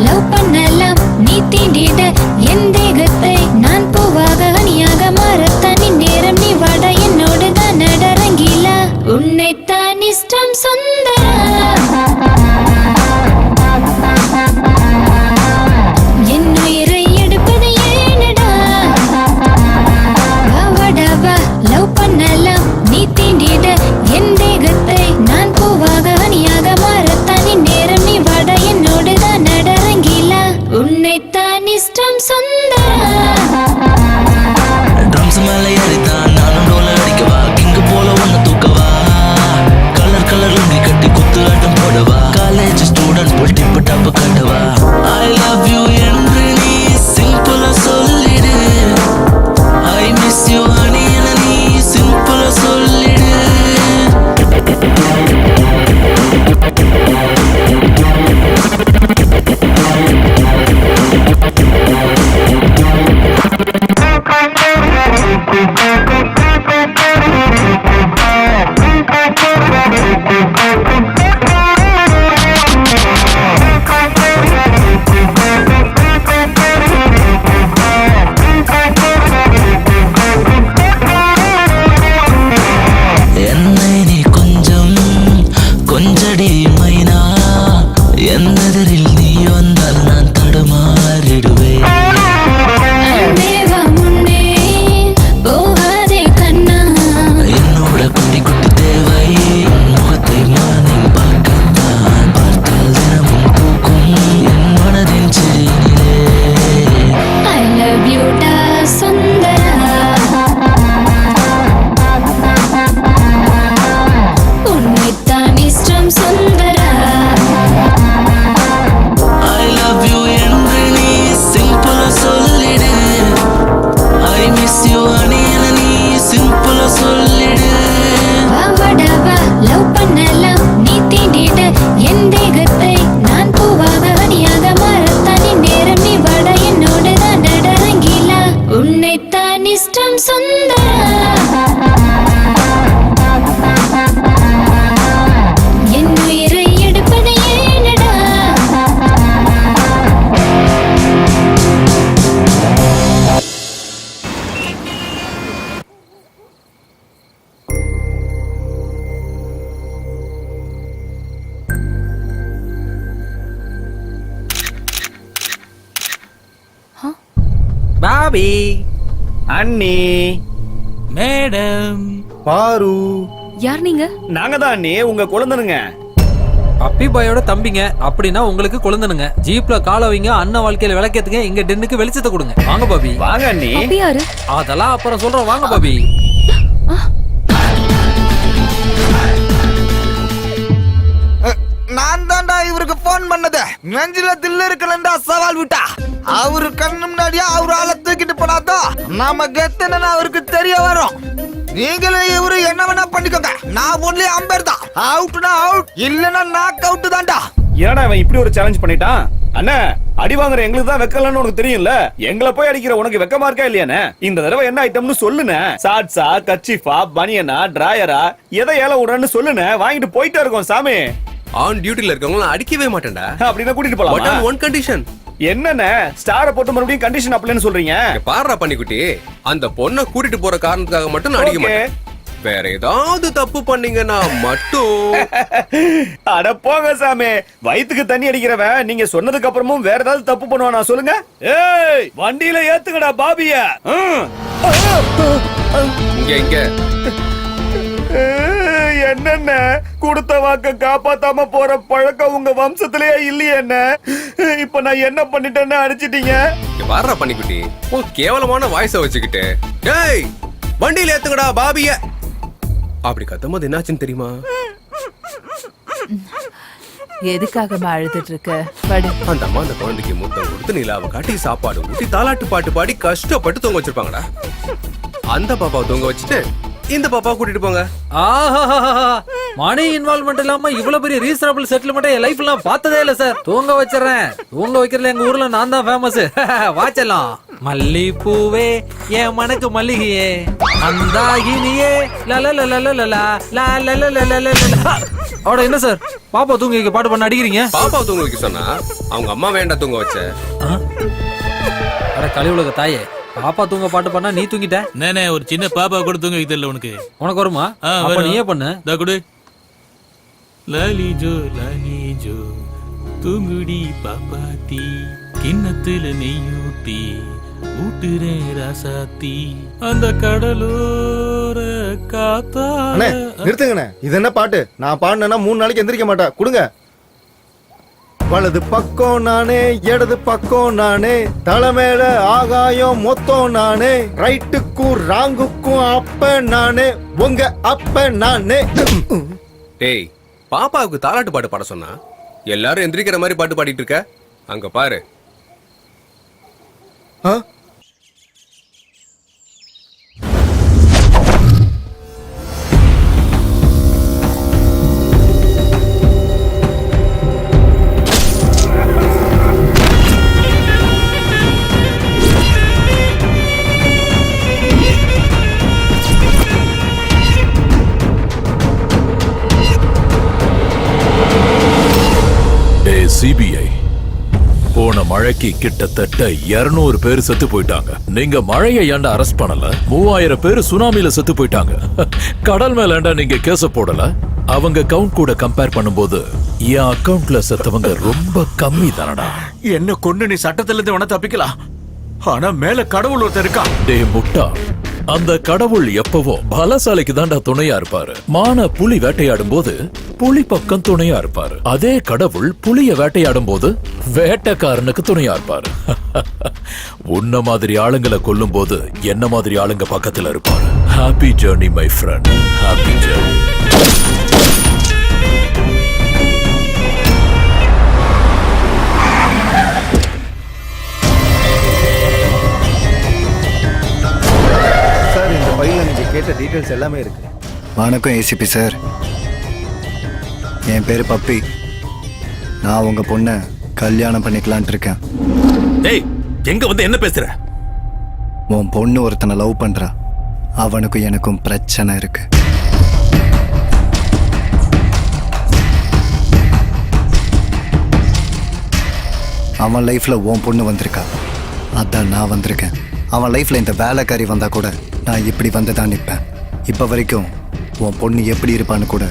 Speaker 13: லவ் பண்ணலாம் நீ தீண்டிட என் தேகத்தை நான் பூவாக அணியாக மாறத்தான் நேரம் நீ வாட என்னோடு தான் நடரங்கிலா உன்னைத்தான் இஷ்டம் சுந்தரா என் உயிரை எடுப்பது ஏனடா வாடவா லவ் பண்ணலாம் நீ தீண்டிட என் தேகத்தை நான் பூவாக அணியாக மாறத்தான் நேரம் நீ வாட என்னோடு தான் நடரங்கிலா உன்னைத்தான் இஷ்டம் சுந்தரா.
Speaker 11: ட்ரம்ஸ் மேல ஏறித்தான் நானும் டோல அடிக்கவா. கிங்கு போல ஒன்னு தூக்கவா. கலர் கலர் லுங்கி கட்டி குத்து ஆட்டம் போடவா. காலேஜ் ஸ்டூடெண்ட் போல் டிப்பு டாப்பு கட்டவா. ஐ லவ் யூ என்று நீ சிம்பிளா சொல்லிடு. ஐ மிஸ் யூ ஹனி என நீ சிம்பிளா சொல்லிடு. என்னை நீ கொஞ்சம் கொஞ்சடி மைனா. என்னெதிரில் நீ வந்தால் நான் தடுமாறிடுவேன்.
Speaker 13: தேவா முன்னே போகாதே கண்ணா.
Speaker 11: என்னோட குட்டி குட்டி தேவை முகத்தை மானில் பார்க்கத்தான். பார்த்தால் தினமும் பூக்கும் என் மனதின் செடியிலே.
Speaker 13: I love you டா சுந்தரா. உன்னைத்தான் இஷ்டம் சுந்தரா.
Speaker 11: I love you என்று நீ சிம்பிளா சொல்லிடு. I miss you honey என நீ சிம்பிளா சொல்லிடு.
Speaker 13: வாடவா லவ் பண்ணலாம் நீ தீண்டிட என் தேகத்தை நான் பூவாக அணியாக மாறத்தான் நேரம் நீ வாட என்னோடு தான் நடரங்கிலா உன்னைத்தான் இஷ்டம் சுந்தரா. என் உயிரை எடுப்பது ஏனடா
Speaker 10: பாபி
Speaker 16: அண்ணி
Speaker 14: மேடம்.
Speaker 2: பாரு.
Speaker 8: யார் நீங்க?
Speaker 16: நாங்க தான் அண்ணி, உங்க குழந்தைனுங்க.
Speaker 10: அப்பி பாயோட தம்பிங்க. அப்படின்னா உங்களுக்கு குழந்தனுங்க. ஜீப்ல கால வைங்க, அண்ணன் வாழ்க்கையில விளக்கத்துங்க, இங்க டென்னுக்கு வெளிச்சத்தை கொடுங்க. வாங்க பாபி.
Speaker 16: வாங்க அண்ணி.
Speaker 8: அப்படி யாரு?
Speaker 10: அதெல்லாம் அப்புறம் சொல்றோம், வாங்க பாபி.
Speaker 11: நான் தான்டா இவருக்கு போன் பண்ணது. நெஞ்சில தில்லு இருக்கலண்டா சவால் விட்டா. அவரு கண்ணு முன்னாடியே அவரு ஆளை தூக்கிட்டு போனாதான் நாம கெத்தன அவருக்கு தெரிய வரும். நீங்களும் இவரு என்ன வேணா பண்ணிக்கோங்க. நான் ஒன்லி அம்பேர் தான். அவுட்னா அவுட், இல்லன்னா நாக் அவுட் தான்டா.
Speaker 16: ஏன்னா அவன் இப்படி ஒரு சேலஞ்ச் பண்ணிட்டான்? அண்ணா, அடி வாங்குற எங்களுக்கு தான் வெக்கலன்னு உனக்கு தெரியும்ல. எங்களை போய் அடிக்கிற உனக்கு வெக்கமா இருக்கா இல்லையானே? இந்த தடவை என்ன ஐட்டம்னு சொல்லுனே. ஷார்ட்ஸா, கச்சிஃபா, பனியனா, டிராயரா, எதை ஏல விடுறன்னு சொல்லுனே. வாங்கிட்டு போயிட்டே இருக்கோம் சாமி.
Speaker 9: ஆன் டியூட்டில இருக்கவங்கள அடிக்கவே மாட்டேன்டா.
Speaker 16: அப்படின்னா கூட்டிட்டு போலாம்.
Speaker 9: But one condition.
Speaker 16: என்னண்ணே ஸ்டாரை போட்டு மறுபடியும் கண்டிஷன் அப்ளைன்னு சொல்றீங்க?
Speaker 9: பாடுறா பண்ணிக்குட்டி, அந்த பொண்ணை கூட்டிட்டு போற காரணத்துக்காக மட்டும் நான் அடிக்க மாட்டேன். வேற ஏதாவது தப்பு பண்ணீங்கன்னா மட்டும்.
Speaker 16: அட போங்க சாமி, வயித்துக்கு தண்ணி அடிக்கிறவன் நீங்க சொன்னதுக்கு அப்புறமும் வேற ஏதாவது தப்பு பண்ணுவானா சொல்லுங்க? ஏய், வண்டியில ஏத்துங்கடா பாபிய.
Speaker 9: இங்க இங்க
Speaker 16: என்னென்ன கொடுத்த வாக்க காப்பாத்தாம போற பழக்கம் உங்க வம்சத்திலேயே இல்லையே என்ன? இப்ப நான் என்ன பண்ணிட்டேன்னு அடிச்சிட்டீங்க.
Speaker 9: பாடுறா பண்ணிக்குட்டி, உன் கேவலமான வாய்ஸ வச்சுக்கிட்டு ஏய் வண்டியில ஏத்துங்கடா பாபிய அப்படி கத்தும்போது என்னாச்சுன்னு தெரியுமா?
Speaker 12: எதுக்காக அழுதுட்டு இருக்க?
Speaker 9: அந்த அம்மா அந்த குழந்தைக்கு முத்தம் கொடுத்து நிலாவை காட்டி சாப்பாடு ஊட்டி தாலாட்டு பாட்டு பாடி கஷ்டப்பட்டு தூங்க வச்சிருப்பாங்கடா. அந்த பாப்பாவை தூங்க வச்சுட்டு இந்த பாப்பா கூட்டிட்டு போங்க.
Speaker 10: மணி இன்வால்வ்மெண்ட் இல்லாம இவ்வளவு பெரிய ரீசனபிள் செட்டில்மெண்ட் என் லைஃப்ல பார்த்ததே இல்ல சார். தூங்க வச்சிடறேன். தூங்க வைக்கிறதுல எங்க ஊர்ல நான் தான் ஃபேமஸ். வாச்சலாம். மல்லிப்பூவே என் மனக்கு மல்லிகையே அந்தாகினியே அவட என்ன சார் பாப்பா தூங்க வைக்க பாட்டு பண்ண அடிக்கிறீங்க?
Speaker 9: பாப்பா தூங்க வைக்க சொன்னா அவங்க அம்மா வேண்டாம் தூங்க வச்ச.
Speaker 10: அட கலியுலக தாயே, பாப்பா தூங்க பாட்டு பண்ணா நீ தூங்கிட்ட.
Speaker 14: நானே ஒரு சின்ன பாப்பா கூட தூங்க வைக்க தெரியல உனக்கு.
Speaker 10: உனக்கு வருமா? அப்ப நீயே பண்ணு.
Speaker 14: தா குடு. லாலிஜோ லாலிஜோ தூங்குடி பாப்பாத்தி, கிண்ணத்துல நெய்யூட்டி ஊட்டுறே ராசாத்தி, அந்த கடலோர காத்தா.
Speaker 2: நிறுத்துங்கண்ணே, இது என்ன பாட்டு? நான் பாடினா 3 நாளைக்கு எந்திரிக்க மாட்டா. கொடுங்க. வலது பக்கம் நானே, இடது பக்கம் நானே, தலைமையில ஆகாயம் மொத்தம் நானே, ரைட்டுக்கும் ராங்குக்கும் அப்ப நானே, உங்க அப்ப நானே.
Speaker 9: டேய், பாப்பாவுக்கு தாலாட்டு பாட்டு பாட சொன்னா எல்லாரும் எந்திரிக்கிற மாதிரி பாட்டு பாடிட்டு இருக்க. அங்க பாரு.
Speaker 3: சிபிஐ போன மழைக்கு கிட்டத்தட்ட 200 பேர் செத்து போயிட்டாங்க. நீங்க மழையை ஏண்டா அரெஸ்ட் பண்ணல? 3000 பேர் சுனாமில செத்து போயிட்டாங்க. கடல் மேல ஏண்டா நீங்க கேஸ போடல? அவங்க கவுண்ட் கூட கம்பேர் பண்ணும்போது என் அக்கவுண்ட்ல செத்தவங்க ரொம்ப கம்மி தானடா.
Speaker 14: என்ன கொண்டு நீ சட்டத்துல இருந்து வேணா தப்பிக்கலாம், ஆனா மேல கடவுள் ஒருத்தர் இருக்கா.
Speaker 3: டே முட்டா, அந்த கடவுள் எப்பவும் பலசாலிக்கு தாண்டா துணையா இருப்பாரு. மான புலி வேட்டையாடும் போது புலி பக்கம் துணையா இருப்பாரு. அதே கடவுள் புலிய வேட்டையாடும் போது வேட்டைக்காரனுக்கு துணையா இருப்பாரு. உன்ன மாதிரி ஆளுங்களை கொல்லும் போது என்ன மாதிரி ஆளுங்க பக்கத்துல இருப்பாரு. Happy journey my friend, happy journey.
Speaker 2: கேட்ட டீடைல்ஸ் எல்லாமே இருக்கு.
Speaker 4: வணக்கம் ஏசிபி சார், என் பேரு பப்பி. நான் உங்க பொண்ணை கல்யாணம் பண்ணிக்கலான் இருக்கேன்.
Speaker 3: டேய், எங்க வந்து என்ன பேசுற?
Speaker 4: உன் பொண்ணு ஒருத்தனை லவ் பண்றா. அவனுக்கும் எனக்கும் பிரச்சனை இருக்கு. அவன் லைஃப்ல உன் பொண்ணு வந்திருக்கா, அதான் நான் வந்திருக்கேன். அவன் லைஃப்ல இந்த வேலைக்காரி வந்தா கூட நான் இப்படி வந்து தான் நிற்பேன். இப்ப வரைக்கும் உன் பொண்ணு எப்படி இருப்பான்னு கூட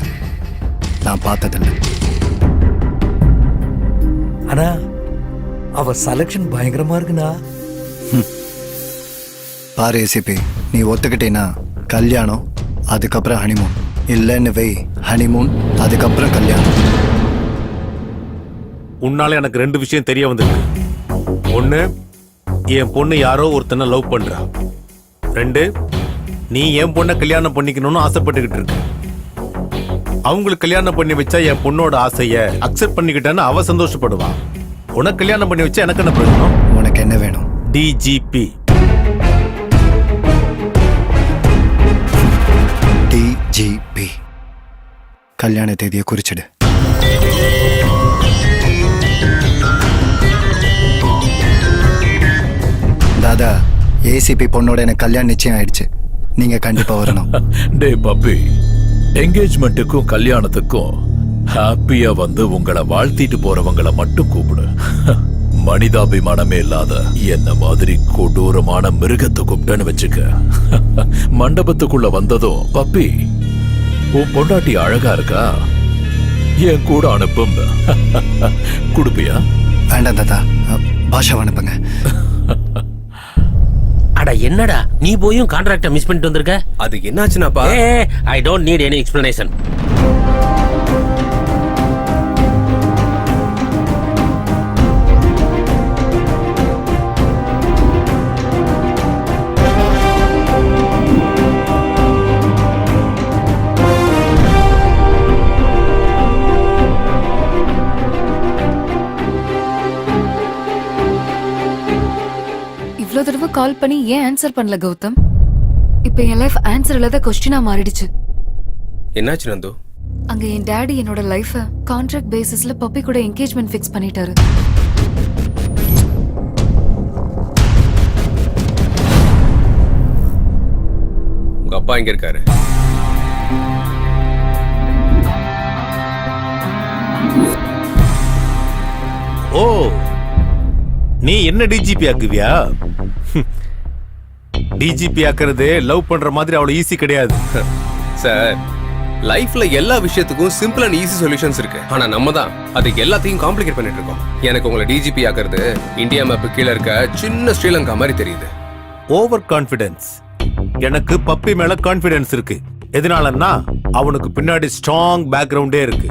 Speaker 4: நான் பார்த்ததில்லை.
Speaker 14: ஆனா அவ செலக்ஷன் பயங்கரமா இருக்குண்ணா.
Speaker 4: பாரு ஏசிபி, நீ ஒத்துக்கிட்டேன்னா கல்யாணம் அதுக்கப்புறம் ஹனிமூன். இல்லைன்னு வை, ஹனிமூன் அதுக்கப்புறம் கல்யாணம்.
Speaker 3: உன்னால எனக்கு 2 விஷயம் தெரிய வந்திருக்கு. ஒண்ணு, என் பொண்ணு யாரோ ஒருத்தனை லவ் பண்றா. 2, நீ என் பொண்ணை கல்யாணம் பண்ணிக்கணும்னு ஆசைப்பட்டுக்கிட்டு இருக்க. அவங்களுக்கு கல்யாணம் பண்ணி வச்சா என் பொண்ணோட ஆசைய அக்செப்ட் பண்ணிக்கிட்டேன்னு அவ சந்தோஷப்படுவா. உனக்கு கல்யாணம் பண்ணி வச்சா எனக்கு என்ன பிரயோஜனம்?
Speaker 4: உனக்கு என்ன வேணும்?
Speaker 3: டிஜிபி.
Speaker 4: டிஜிபி. கல்யாண தேதியை குறிச்சிடு. தாதா, ஏசிபி பொண்ணோட எனக்கு கல்யாணம் நிச்சயம் ஆயிடுச்சு. நீங்க கண்டிப்பா வரணும்.
Speaker 14: டே பப்பி, என்கேஜ்மெண்ட்டுக்கும் கல்யாணத்துக்கும் ஹாப்பியா வந்து உங்களை வாழ்த்திட்டு போறவங்களை மட்டும் கூப்பிடு. மனிதாபிமானமே இல்லாத என்ன மாதிரி கொடூரமான மிருகத்தை கூப்பிட்டேன்னு வச்சுக்க. மண்டபத்துக்குள்ள வந்ததும், பப்பி உன் பொண்டாட்டி அழகா இருக்கா, என் கூட அனுப்பும் குடுப்பியா?
Speaker 4: வேண்டாம் தாதா, பாஷாவை அனுப்புங்க.
Speaker 6: அட என்னடா நீ போயும் கான்ட்ராக்ட மிஸ் பண்ணிட்டு வந்திருக்க?
Speaker 9: அது என்னாச்சுனாப்பா?
Speaker 6: I don't need any explanation.
Speaker 8: இவ்ளோ தடவை கால் பண்ணி ஏன் ஆன்சர் பண்ணல கௌதம்? இப்ப என் லைஃப் ஆன்சர் இல்லாத கொஸ்டினா மாறிடுச்சு.
Speaker 9: என்னாச்சு நந்து?
Speaker 8: அங்க என் டாடி என்னோட லைஃப கான்ட்ராக்ட் பேசிஸ்ல பப்பி கூட என்கேஜ்மெண்ட் ஃபிக்ஸ் பண்ணிட்டாரு.
Speaker 9: உங்க அப்பா எங்க இருக்காரு?
Speaker 3: ஓ, நீ என்ன டிஜிபி ஆக்குவியா? டிஜிபி ஆக்குறது லவ் பண்ற மாதிரி அவ்வளவு ஈஸி கிடையாது
Speaker 9: சார். லைஃப்ல எல்லா விஷயத்துக்கும் சிம்பிள் அண்ட் ஈஸி சொல்யூஷன்ஸ் இருக்கு. ஆனா நம்ம தான் அதுக்கு எல்லாத்தையும் காம்ப்ளிகேட் பண்ணிட்டு இருக்கோம். எனக்கு உங்களை டிஜிபி ஆக்குறது இந்தியா மேப் கீழே இருக்க சின்ன ஸ்ரீலங்கா மாதிரி தெரியுது.
Speaker 3: Over confidence. எனக்கு பப்பி மேல கான்ஃபிடன்ஸ் இருக்கு. எதனாலன்னா அவனுக்கு பின்னாடி ஸ்ட்ராங் பேக்ரவுண்டே இருக்கு.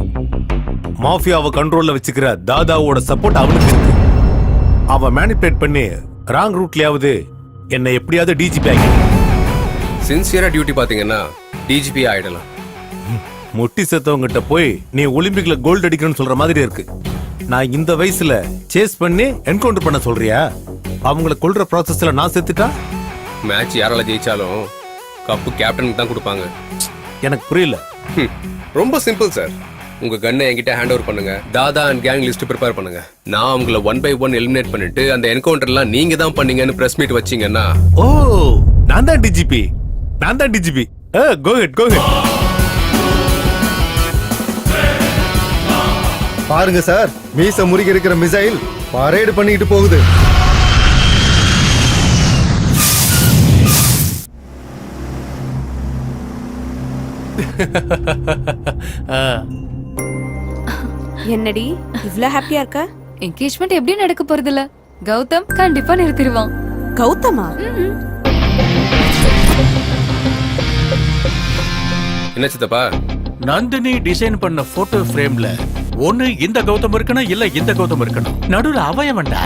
Speaker 3: மாஃபியாவை கண்ட்ரோல்ல வச்சுக்கிற தாதாவோட சப்போர்ட் அவனுக்கு இருக்கு. அவன் மேனிபுலேட் பண்ணி ராங் ரூட்லயாவது என்னை எப்படியாவது டிஜிபி ஆகிடும்.
Speaker 9: சின்சியரா டியூட்டி பாத்தீங்கன்னா டிஜிபி ஆயிடலாம்.
Speaker 3: முட்டி செத்தவங்கிட்ட போய் நீ ஒலிம்பிக்ல கோல்டு அடிக்கணும்னு சொல்ற மாதிரி இருக்கு. நான் இந்த வயசுல சேஸ் பண்ணி என்கவுண்டர் பண்ண சொல்றியா? அவங்கள கொல்ற ப்ராசஸ்ல நான் செத்துட்டா
Speaker 9: மேட்ச் யாரால ஜெயிச்சாலும் கப்பு கேப்டனுக்கு தான் கொடுப்பாங்க.
Speaker 3: எனக்கு புரியல.
Speaker 9: ரொம்ப சிம்பிள் சார். உங்க கன்னை என்கிட்ட ஹேண்ட் ஓவர் பண்ணுங்க. தாதா அண்ட் கேங் லிஸ்ட் ப்ரிப்பேர் பண்ணுங்க. நான் உங்களை 1 by 1 எலிமினேட் பண்ணிட்டு அந்த என்கவுண்டர்லாம் நீங்க தான் பண்ணீங்கன்னு பிரஸ் மீட் வச்சீங்கன்னா,
Speaker 3: ஓ நான் தான் டிஜிபி, நான் தான் டிஜிபி. கோ ஹெட், கோ ஹெட்.
Speaker 2: பாருங்க சார், மீச முறுகி இருக்கிற மிசைல் பரேடு பண்ணிட்டு போகுது.
Speaker 12: என்னடி இவ்ளோ ஹாப்பியா இருக்க?
Speaker 8: என்கேஜ்மெண்ட் எப்படி நடக்க போறது இல்ல. கௌதம் கண்டிப்பா நிறுத்திடுவான்.
Speaker 12: கௌதமா?
Speaker 9: என்ன சித்தப்பா?
Speaker 14: நந்தினி டிசைன் பண்ண போட்டோ ஃப்ரேம்ல ஒண்ணு இந்த கௌதம் இருக்கணும், இல்ல இந்த கௌதம் இருக்கணும். நடுவுல அவன் வேண்டா.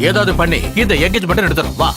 Speaker 14: ஏதாவது பண்ணி இந்த என்கேஜ்மெண்ட் எடுத்துரும். வா.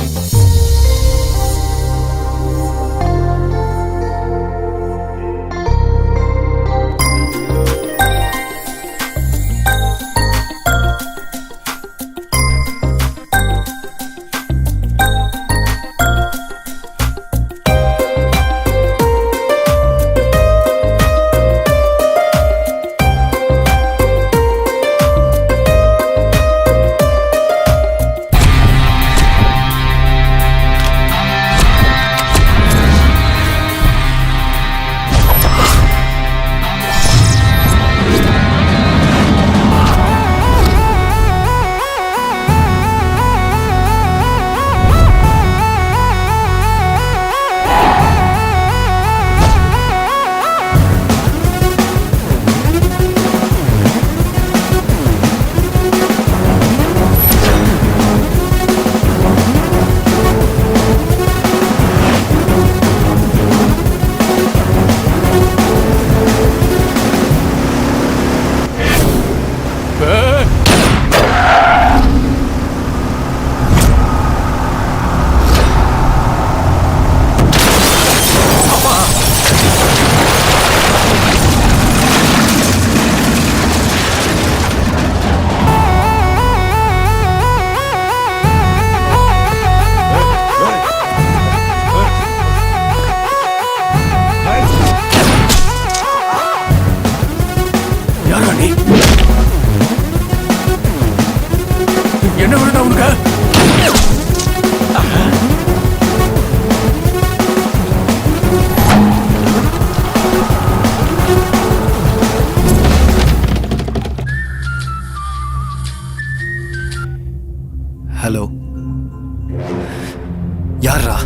Speaker 4: யாரா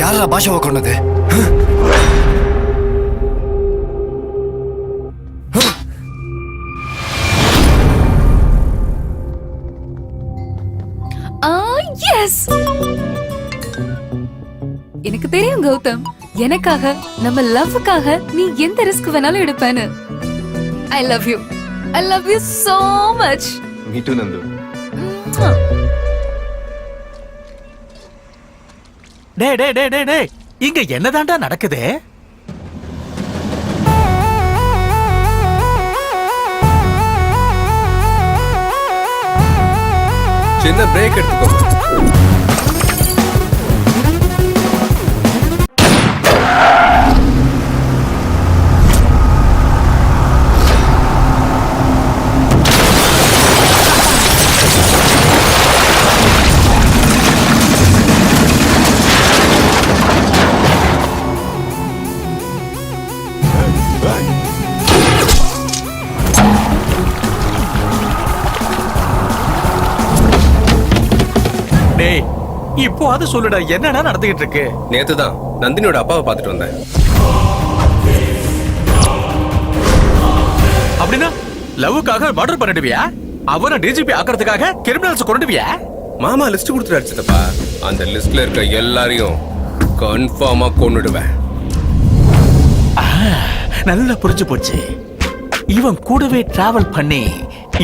Speaker 4: யாரா பாஷாவை கொண்டது?
Speaker 8: எஸ், எனக்கு தெரியும் கௌதம், எனக்காக நம்ம லவ்வுக்காக நீ எந்த ரிஸ்க் வேணாலும் எடுப்பேன்னு. I love you, I love you so much.
Speaker 16: Me too Nandu.
Speaker 14: டேய் டேய் டேய் டேய் டேய், இங்க என்னதான்டா நடக்குது?
Speaker 9: சின்ன பிரேக் எடுத்துக்கோங்க.
Speaker 14: டேய், இப்போ அது சொல்லுடா, என்னடா நடந்துகிட்டு இருக்கு?
Speaker 9: நேத்து தான் நந்தினியோட அப்பாவை பார்த்துட்டு வந்தேன்.
Speaker 14: அப்படின்னா லவ்வுக்காக மர்டர் பண்ணிடுவியா? அவனை டிஜிபி ஆக்குறதுக்காக கிரிமினல்ஸ் கொண்டுடுவியா?
Speaker 9: மாமா லிஸ்ட் கொடுத்துட்டு சித்தப்பா. அந்த லிஸ்ட்ல இருக்க எல்லாரையும் கன்ஃபார்மா கொன்னுடுவேன்.
Speaker 14: நல்லா புரிஞ்சு போச்சு. இவன் கூடவே டிராவல் பண்ணி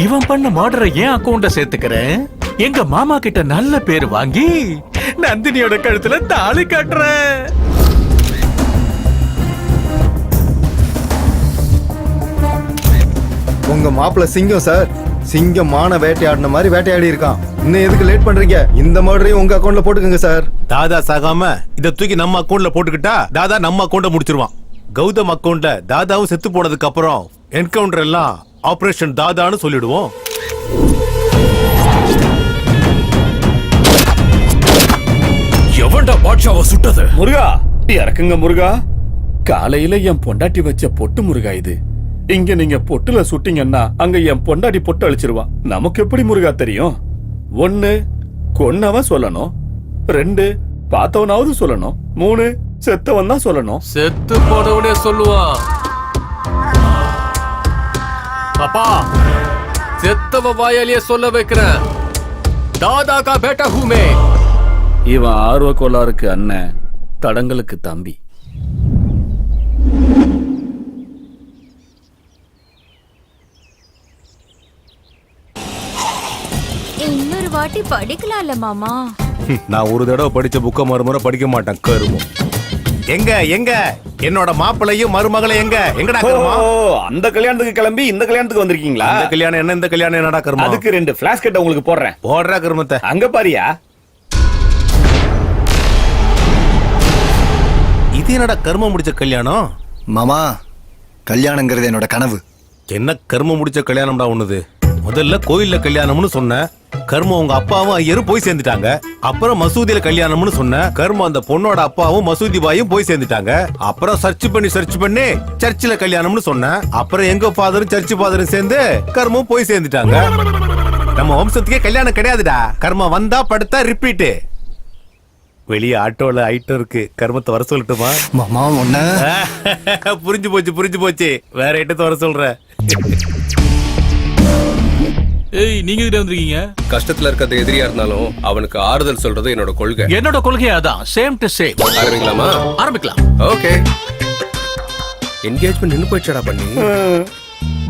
Speaker 14: இவன் பண்ண மர்டரை ஏன் அக்கவுண்ட சேர்த்துக்கிறேன். எங்க மாமா கிட்ட நல்ல பேர் வாங்கி நந்தினியோட கழுத்துல தாலி கட்டுறேன்.
Speaker 2: உங்க மாப்பிள்ள சிங்கம் சார், சிங்கமான வேட்டையாடின மாதிரி வேட்டையாடி இருக்கான். இன்னும் எதுக்கு லேட் பண்றீங்க? இந்த மர்டரையும் உங்க அக்கவுண்ட்ல போட்டுக்கோங்க சார்.
Speaker 3: தாதா சாகாம இத தூக்கி நம்ம அக்கவுண்ட்ல போட்டுக்கிட்டா தாதா நம்ம அக்கவுண்ட முடிச்சிருவான். கௌதம் அக்கவுண்ட்ல தாதாவும் செத்து போனதுக்கு அப்புறம் என்கவுண்டர் எல்லாம் ஆபரேஷன் தாதான்னு சொல்லிடுவோம்.
Speaker 14: எவன்டா பாட்ஷாவை சுட்டது?
Speaker 16: முருகா இறக்குங்க முருகா. காலையில என் பொண்டாட்டி வச்ச பொட்டு முருகா இது. இங்க நீங்க பொட்டுல சுட்டீங்கன்னா அங்க என் பொண்டாட்டி பொட்டு அழிச்சிருவான். நமக்கு எப்படி முருகா தெரியும்? 1 கொன்னவன் சொல்லணும், 2 பார்த்தவனாவது சொல்லணும், 3 செத்தவன் தான் சொல்லணும்.
Speaker 7: செத்து போனவனே சொல்லுவான். பாப்பா, செத்தவ வாயாலேயே சொல்ல வைக்கிறேன். தாதா கா பேட்டா ஹூமே.
Speaker 16: இவன் ஆர்வ கோளாறுக்கு அண்ணன், தடங்களுக்கு தம்பி.
Speaker 12: இன்னொரு வாட்டி படிக்கலாம்ல மாமா?
Speaker 3: நான் ஒரு தடவை படிச்ச புக்க மறுமுறை படிக்க மாட்டேன். கருமம். எங்க எங்க என்னோட மாப்பிளையும் மருமகளை எங்க எங்கடா கருமா?
Speaker 16: அந்த கல்யாணத்துக்கு கிளம்பி இந்த கல்யாணத்துக்கு வந்திருக்கீங்களா?
Speaker 3: இந்த கல்யாணம் என்ன, இந்த கல்யாணம் என்னடா கருமா?
Speaker 16: அதுக்கு 2 ஃபிளாஷ் கட்ட உங்களுக்கு போடுறேன்.
Speaker 3: போடுறா கருமத்தை.
Speaker 16: அங்க பாரியா.
Speaker 3: இது என்னடா கர்மம் முடிச்ச கல்யாணம்?
Speaker 4: மாமா, கல்யாணங்கிறது என்னோட கனவு.
Speaker 3: என்ன கர்மம் முடிச்ச கல்யாணம்டா ஒண்ணுது? முதல்ல கோயில்ல கல்யாணம்னு சொன்ன, கர்மம் உங்க அப்பாவும் ஐயரும் போய் சேர்ந்துட்டாங்க. அப்புறம் மசூதியில கல்யாணம்னு சொன்ன, கர்மம் அந்த பொண்ணோட அப்பாவும் மசூதி பாயும் போய் சேர்ந்துட்டாங்க. அப்புறம் சர்ச் பண்ணி சர்ச்சில் கல்யாணம்னு சொன்ன, அப்புறம் எங்க ஃபாதரும் சர்ச் ஃபாதரும் சேர்ந்து கர்மம் போய் சேர்ந்துட்டாங்க. நம்ம வம்சத்துக்கே கல்யாணம் கிடையாதுடா. கர்மம் வந்தா படுத்தா ரிப்பீட். வெளியே ஆட்டோல ஐட்டம் இருக்கு, கர்மத்தை வர சொல்லட்டுமா?
Speaker 4: மாமா ஒண்ண
Speaker 3: புரிஞ்சு போச்சு. வேற ஐட்டத்தை வர சொல்ற.
Speaker 7: ஏய், நீங்க கிட்ட வந்திருக்கீங்க?
Speaker 9: கஷ்டத்துல இருக்கிறது எதிரியா இருந்தாலும் அவனுக்கு ஆறுதல் சொல்றது என்னோட கொள்கை.
Speaker 14: என்னோட கொள்கை அதான். Same to same.
Speaker 9: ஆரம்பிக்கலாமா?
Speaker 14: ஆரம்பிக்கலாம்.
Speaker 9: ஓகே. என்கேஜ்மெண்ட் நின்னு போயிடுச்சடா பண்ணி.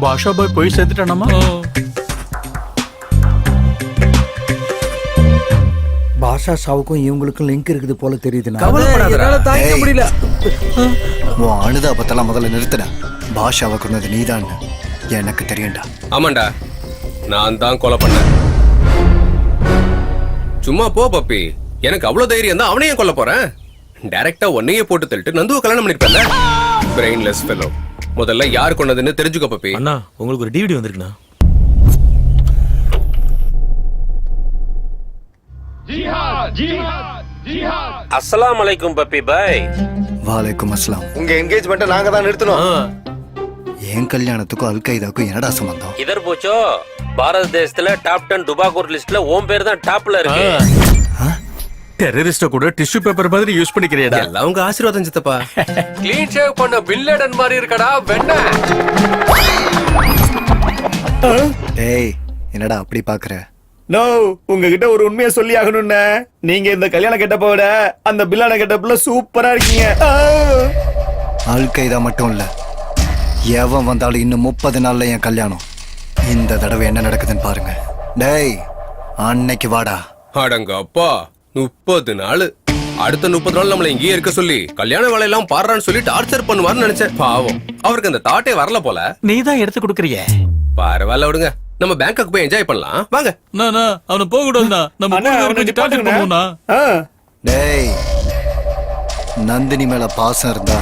Speaker 14: பாஷா பாய் போய் சேர்த்துட்டானாமா?
Speaker 17: பாஷா ஷாவுக்கும் இவங்களுக்கும் லிங்க் இருக்குது போல தெரியுதுண்ணா.
Speaker 10: தாங்க முடியல.
Speaker 4: உன் அனுதாபத்தெல்லாம் முதல்ல நிறுத்தின. பாஷாவை கொண்டது நீதான் எனக்கு தெரியும்டா.
Speaker 9: ஆமாண்டா, நான் தான் கொலை பண்ணேன். சும்மா போ பப்பி. எனக்கு அவ்வளவு தைரியம் தான் அவனையும் கொல்ல போறேன். டைரக்டா உன்னையே போட்டு தள்ளிட்டு நந்துவை கல்யாணம் பண்ணிருப்பேன்ல. Brainless fellow. முதல்ல யார் கொண்டதுன்னு தெரிஞ்சுக்கோ பப்பி.
Speaker 7: அண்ணா, உங்களுக்கு ஒரு டிவிடி வந்திருக்குண்ணா.
Speaker 6: அஸ்ஸலாமு அலைக்கும் பப்பி பாய்.
Speaker 4: வாலைக்கும் அஸ்லாம்.
Speaker 2: உங்க என்கேஜ்மெண்ட்டை நாங்க தான் நிறுத்தணும்.
Speaker 4: என் கல்யாணத்துக்கும் அல்கைதாக்கும் என்னடா சம்பந்தம்?
Speaker 6: இதர் போச்சோ, பாரத தேசத்துல டாப் 10 டுபாக்கூர் லிஸ்ட்ல ஓம் பேர் தான் டாப்ல இருக்கு.
Speaker 14: டெரரிஸ்ட கூட டிஷ்யூ பேப்பர் மாதிரி யூஸ் பண்ணிக்கிறியடா.
Speaker 9: எல்லாம் உங்க ஆசீர்வாதம் சித்தப்பா.
Speaker 7: கிளீன் ஷேவ் பண்ண பின்லேடன் மாதிரி இருக்கடா வெண்ண.
Speaker 4: டேய் என்னடா அப்படி பாக்குற?
Speaker 16: நோ, உங்ககிட்ட ஒரு உண்மையை சொல்லி ஆகணும்னு. நீங்க இந்த கல்யாண கெட்டப்ப விட அந்த பில்லான கெட்டப்ல சூப்பரா இருக்கீங்க.
Speaker 4: ஆள்கைதா மட்டும் இல்ல, எவன் வந்தாலும் இன்னும் 30 நாள்ல என் கல்யாணம். இந்த தடவை என்ன நடக்குதுன்னு பாருங்க. டேய் அன்னைக்கு வாடா.
Speaker 9: அடங்க அப்பா, 30 நாள். அடுத்த 30 நாள் நம்மள இங்கேயே இருக்க சொல்லி கல்யாண வேலையெல்லாம் பாடுறான்னு சொல்லி டார்ச்சர் பண்ணுவார்னு நினைச்சேன். பாவம், அவருக்கு அந்த தாட்டே வரல போல.
Speaker 14: நீ தான் எடுத்து கொடுக்கறியே.
Speaker 9: பரவாயில்ல விடுங்க, நம்ம பேங்காக் போய் என்ஜாய் பண்ணலாம் வாங்க.
Speaker 14: அவன போக கூடாதுண்ணா. நம்ம டார்ச்சர் பண்ணுவோம்னா.
Speaker 4: டேய் நந்தினி மேல பாசம் இருந்தா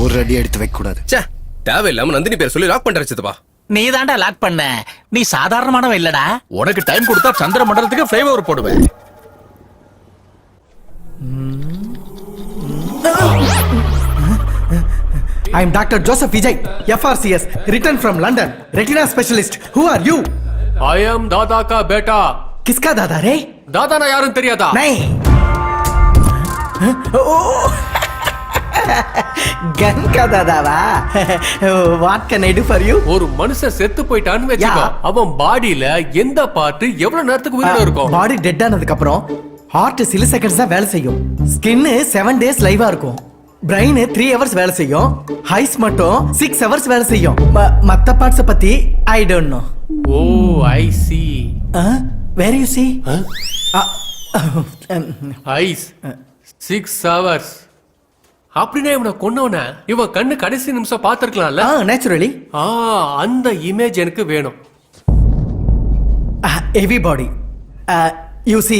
Speaker 4: ஒரு அடி எடுத்து வைக்க கூடாது.
Speaker 9: ச்சே, தேவையில்லாம நந்தினி பேர் சொல்லி லாக் பண்ற சித்தப்பா.
Speaker 14: நீ தாண்டா லாக் பண்ண. நீ சாதாரணமானவன் இல்லடா. உனக்கு டைம் கொடுத்தா சந்திர மண்டலத்துக்கு ஃப்ளைஓவர் போடுவேன்.
Speaker 17: I am Dr. Joseph Vijay, FRCS, returned from London, retina specialist. Who are you?
Speaker 7: I am दादा का बेटा.
Speaker 17: किसका दादा रे?
Speaker 7: दादा ना यारुன்னு தெரியாதா?
Speaker 17: नहीं. गन का दादा वा. What can I do for you?
Speaker 7: ஒரு மனுஷன் செத்து போயிட்டான்னு வெச்சுக்கோ, அவன் பாடியில எந்த பார்ட் எவ்வளவு நேரத்துக்கு உயிரோட இருக்கும்?
Speaker 17: பாடி டெட் ஆனதுக்கு அப்புறம் ஹார்ட் சில செகண்ட்ஸ் தான் வேலை செய்யும். ஸ்கின் 7 days லைவா இருக்கும். பிரெயின் 3 hours வேலை செய்யும். ஹைஸ் மட்டும் 6 hours வேலை செய்யும். மத்த பார்ட்ஸ் பத்தி I don't know.
Speaker 7: Oh I see.
Speaker 17: Where you see?
Speaker 7: Ice 6 hours. அப்படின்னா இவனை கொன்னவன இவன் கண்ணு கடைசி நிமிஷம் பார்த்திருக்கலாம்ல.
Speaker 17: நேச்சுரலி.
Speaker 7: அந்த இமேஜ் எனக்கு வேணும்.
Speaker 17: Heavy body. யூ சி,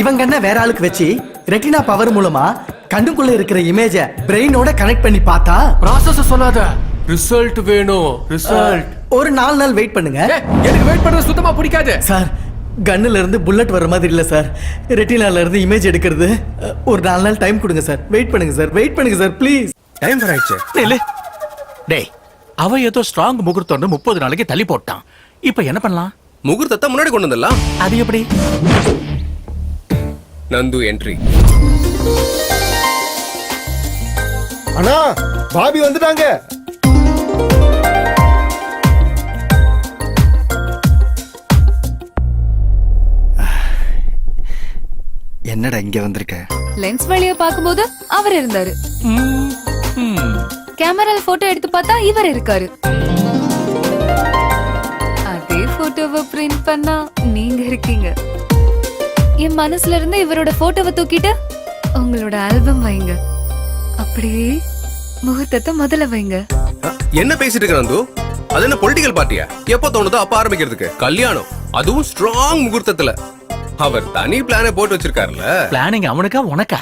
Speaker 17: இவங்க என்ன வேற ஆளுக்கு வச்சு ரெட்டினா பவர் மூலமா கண்ணுக்குள்ள இருக்கிற இமேஜ பிரெயினோட கனெக்ட் பண்ணி பார்த்தா.
Speaker 7: ப்ராசஸ் சொல்லாத, ரிசல்ட் வேணும். ரிசல்ட்
Speaker 17: ஒரு 4 நாள் வெயிட் பண்ணுங்க.
Speaker 7: எனக்கு வெயிட் பண்றது சுத்தமா பிடிக்காது
Speaker 17: சார். கன்னுல இருந்து புல்லட் வர மாதிரி இல்ல சார். ரெட்டினால இருந்து இமேஜ் எடுக்கிறது. ஒரு 4 நாள் டைம் கொடுங்க சார். வெயிட் பண்ணுங்க சார். வெயிட் பண்ணுங்க சார் ப்ளீஸ்.
Speaker 14: டைம் ஆயிடுச்சு. டேய், அவ ஏதோ ஸ்ட்ராங் முகூர்த்தம் 30 நாளைக்கு தள்ளி போட்டான். இப்போ என்ன பண்ணலாம்?
Speaker 9: முகூர்த்தத்தை முன்னாடி கொண்டு வந்துடலாம்.
Speaker 14: அது எப்படி?
Speaker 9: நந்து என்ட்ரி.
Speaker 2: அண்ணா, பாபி வந்துட்டாங்க.
Speaker 4: என்னடா இங்க வந்திருக்க?
Speaker 8: லென்ஸ் வழியா பாக்கும்போது அவர் இருந்தாரு. கேமரால போட்டோ எடுத்து பார்த்தா இவர் இருக்காரு. அதே போட்டோவை பிரிண்ட் பண்ணா நீங்க இருக்கீங்க. என் மனசுல இருந்து இவரோட போட்டோவை தூக்கிட்டு உங்களோட ஆல்பம் வைங்க. அப்படியே முகூர்த்தத்தை முதல்ல வைங்க.
Speaker 9: என்ன பேசிட்டு இருக்க நந்து? அது என்ன பொலிட்டிக்கல் பார்ட்டியா? எப்ப தோணுதோ அப்ப ஆரம்பிக்கிறதுக்கு கல்யாணம், அதுவும் ஸ்ட்ராங் முகூர்த்தத்துல. அவர் தனி பிளானை போட்டு வச்சிருக்காருல்ல.
Speaker 14: பிளானிங் அவனுக்கா உனக்கா?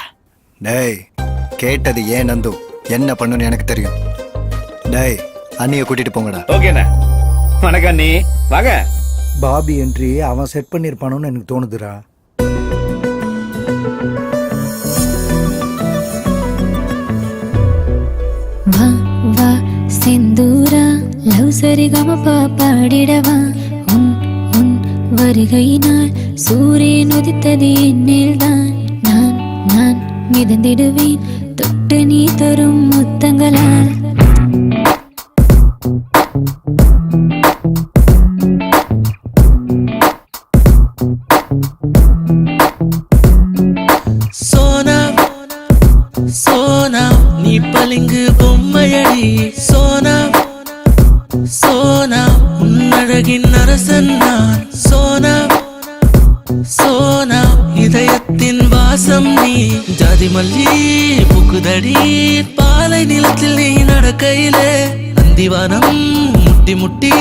Speaker 4: டேய் கேட்டது ஏன் நந்து? என்ன பண்ணுன்னு எனக்கு தெரியும். டேய் அண்ணிய கூட்டிட்டு போங்கடா.
Speaker 16: ஓகேண்ணா. வணக்கம் அண்ணி, வாங்க.
Speaker 17: பாபி என்ட்ரி அவன் செட் பண்ணிருப்பானோன்னு எனக்கு தோணுதுடா.
Speaker 13: வா வா செந்தூரா லவ் சரிகம பாடிடவா. உன் உன் வருகையினால் சூரியன் உதித்தது என்னில்தான். நான் நான் மிதந்திடுவேன் தொட்டு நீ தரும் முத்தங்களால்.
Speaker 11: சோனா சோனா நீ பளிங்கு பொம்மையடி. சோனா சோனா உன்னழகின் அரசன் நான். சோனா சோனா இதயத்தின் வாசம் நீ. ஜாதி மல்லி புக்குதடி பாலை நிலத்தில் நீ நடக்கையிலே. அந்திவானம் முட்டி முட்டி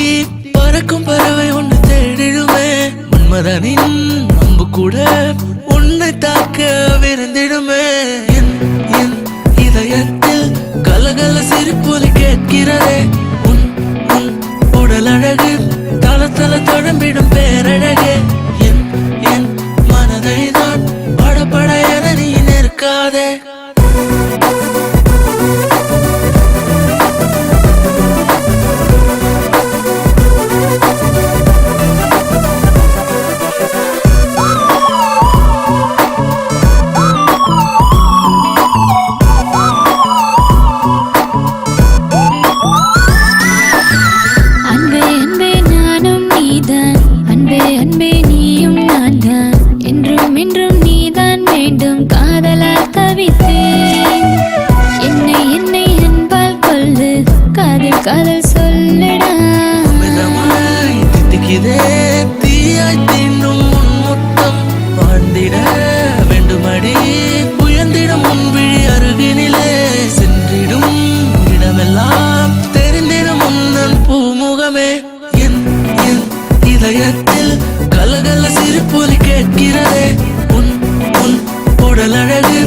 Speaker 11: பறக்கும் பறவை ஒன்று தேடிடுமே. மன்மதனின் அம்பு கூட உன்னை தாக்க விருந்திடுமே. என் என் இதயத்தில் கலகல சிரிப்பொலி கேட்கிறதே. உன் உன் உடல் அழகு தல தல தொடம்பிடும் பேரழகே. என் என் மனதை தான் படபட என நீ நிற்காதே.
Speaker 13: எனும் காதலால் தவித்தேன். என்னை என்னை அன்பால் கொள்ளு, காதல் காதல் சொல்லடா.
Speaker 11: தித்திக்குதே தீயாய் தீண்டும் உன் முத்தம், வாழ்ந்திட வேண்டுமடி உயர்ந்திடும் உன் விழி அருகினிலே. சென்றிடும் இடமெல்லாம் தெரிந்திடும் உந்தன் பூமுகமே. என் என் இதயத்தில் கலகல சிரிப்பொலி கேட்கிறதே. உன் உன் உடல் அழகு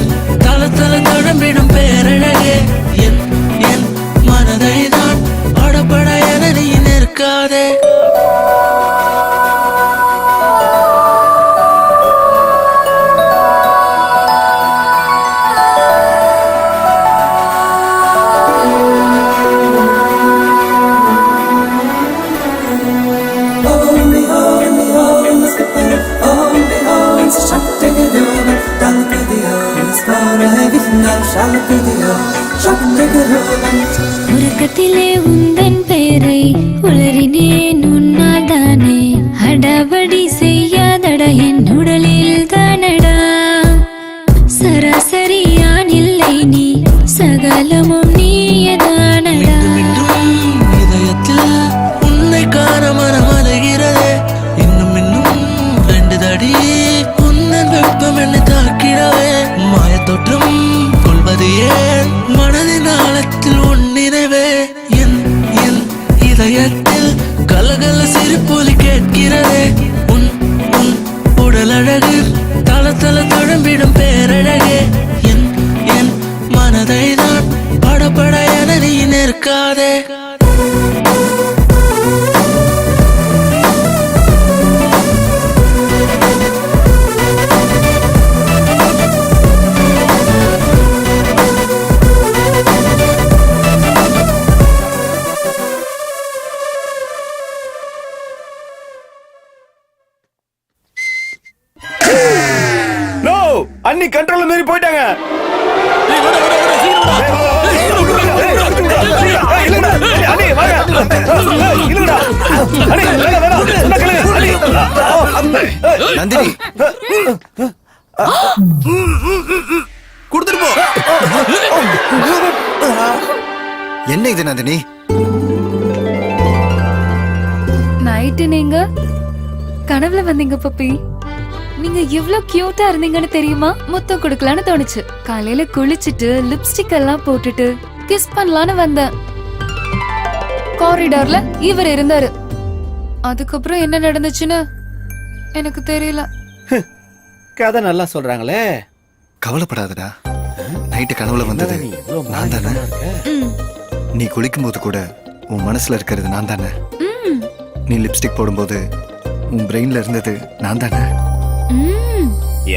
Speaker 11: தல தல தடம்பிடும் பேரழகே. என் என் மனதை தான் படபட என நீ நிற்காதே.
Speaker 13: உறக்கத்திலே உந்தன் பேரை உளறினேன் உன்னால் தானே. அடவடி செய்யாதட என் உடலில் தானடா. சராசரியான் இல்லை நீ, சகலமும் நீயதானடா.
Speaker 11: இதயத்தில் உன்னை காண மனம் அலைகிறதே. இன்னும் இன்னும் ரெண்டு தடி உன்னன் வெப்பம் என்னை தாக்கிடவே. மாயத்தோற்றம் கொள்வது ஏன் மனதின் ஆழத்தில் உன் நினைவே. என் என் இதயத்தில் கலகல சிரிப்பொலி கேட்கிறதே. உன் உன் உடல் அழகு தல தல தழம்பிடும் பேரழகே. என் என் மனதை தான் படபட என நீ நிற்காதே.
Speaker 16: நோ, அண்ணி கண்ட்ரோல் மீறி போயிட்டாங்க.
Speaker 4: நந்தினி
Speaker 16: கொடுத்துட்டு போ.
Speaker 4: என்ன இது நந்தினி?
Speaker 8: நைட்டு நீங்க கனவுல வந்தீங்க பப்பி. நீங்க எவ்வளவு கியூட்டா இருந்தீங்கன்னு தெரியுமா? முத்தம் கொடுக்கலான்னு தோணுச்சு. காலையில குளிச்சுட்டு லிப்ஸ்டிக் எல்லாம் போட்டுட்டு கிஸ் பண்ணலான்னு வந்தேன். காரிடார்ல இவர் இருந்தாரு. அதுக்கப்புறம் என்ன நடந்துச்சுன்னு எனக்கு தெரியல.
Speaker 16: கதை நல்லா சொல்றாங்களே.
Speaker 4: கவலைப்படாதடா, நைட்டு கனவுல வந்தது நான் தானே. நீ குளிக்கும் போது கூட உன் மனசுல இருக்கிறது நான் தானே. நீ லிப்ஸ்டிக் போடும்போது உன் பிரெயின்ல இருந்தது நான் தானே.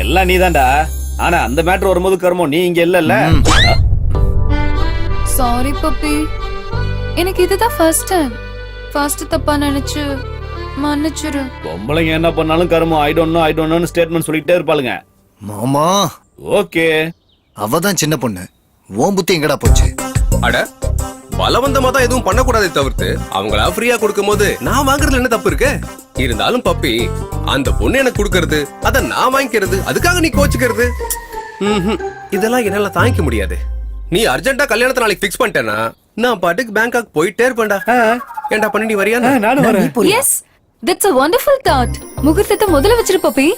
Speaker 16: எல்லாம் நீதான்டா. ஆனா அந்த மேட்டர் வரும்போது கர்மம் நீ இங்க இல்லல்ல.
Speaker 8: சாரி பப்பி, எனக்கு இதுதான் ஃபர்ஸ்ட் டைம். ஃபர்ஸ்ட் தப்பா நினைச்சு மன்னிச்சிரு.
Speaker 16: பொம்பளைங்க என்ன பண்ணாலும் கர்மம் ஐ டோன்ட் நோ ஸ்டேட்மெண்ட் சொல்லிட்டே இருப்பாளுங்க.
Speaker 4: மாமா
Speaker 16: ஓகே,
Speaker 4: அவதான் சின்ன பொண்ணு. ஓம் புத்தி எங்கடா போச்சு?
Speaker 9: அட பலவந்தமா தான் எதுவும் பண்ணக்கூடாதே தவிர்த்து அவங்களா ஃப்ரீயா கொடுக்கும் போது நான் வாங்குறதுல என்ன தப்பு இருக்கு? இருந்தாலும் பப்பி, அந்த பொண்ணு எனக்கு கொடுக்கறது, அத நான் வாங்கிக்கிறது, அதுக்காக நீ கோச்சுக்கிறது, இதெல்லாம் என்னால தாங்கிக்க முடியாது. நீ அர்ஜென்ட்டா கல்யாணத்தை நாளைக்கு ஃபிக்ஸ் பண்ணிட்டேனா நான் பாட்டுக்கு பேங்காக் போயிட்டே இருப்பேன்டா. ஏன்டா பண்ணி நீ வரியா?
Speaker 16: நானும் வரேன்.
Speaker 8: Yes, that's a wonderful thought. முகூர்த்தத்தை முதல்ல வச்சிரு பப்பி.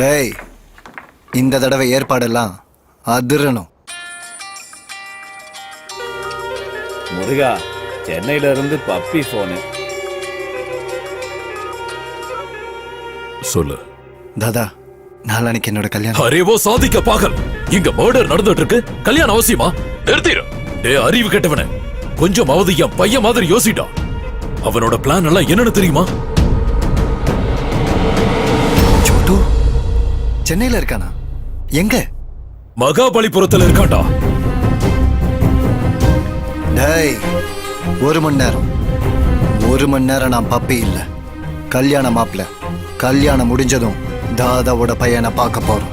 Speaker 4: டேய், இந்த தடவை ஏற்பாடெல்லாம் அதிரணும்.
Speaker 16: முருகா, சென்னையில இருந்து பப்பி போனு.
Speaker 3: சொல்லு
Speaker 4: தாதா, நாளானிக்கு என்னோட கல்யாணம்.
Speaker 3: அரேவோ சாதிக்க பாகல், இங்க மர்டர் நடந்துட்டு இருக்கு. கல்யாணம் அவசியமா? நிறுத்திடு. டே அறிவு கெட்டவனே, கொஞ்சமாவது என் பையன் மாதிரி யோசிடா. அவனோட பிளான் எல்லாம் என்னன்னு தெரியுமா?
Speaker 4: சோட்டு சென்னையில இருக்கானா? எங்க?
Speaker 3: மகாபலிபுரத்துல இருக்காண்டா.
Speaker 4: டேய், 1 மணி நேரம் 1 மணி நேரம் நான் பப்பி இல்ல, கல்யாண மாப்பிள்ள. கல்யாணம் முடிஞ்சதும் தாதாவோட பையனை பார்க்க போறோம்.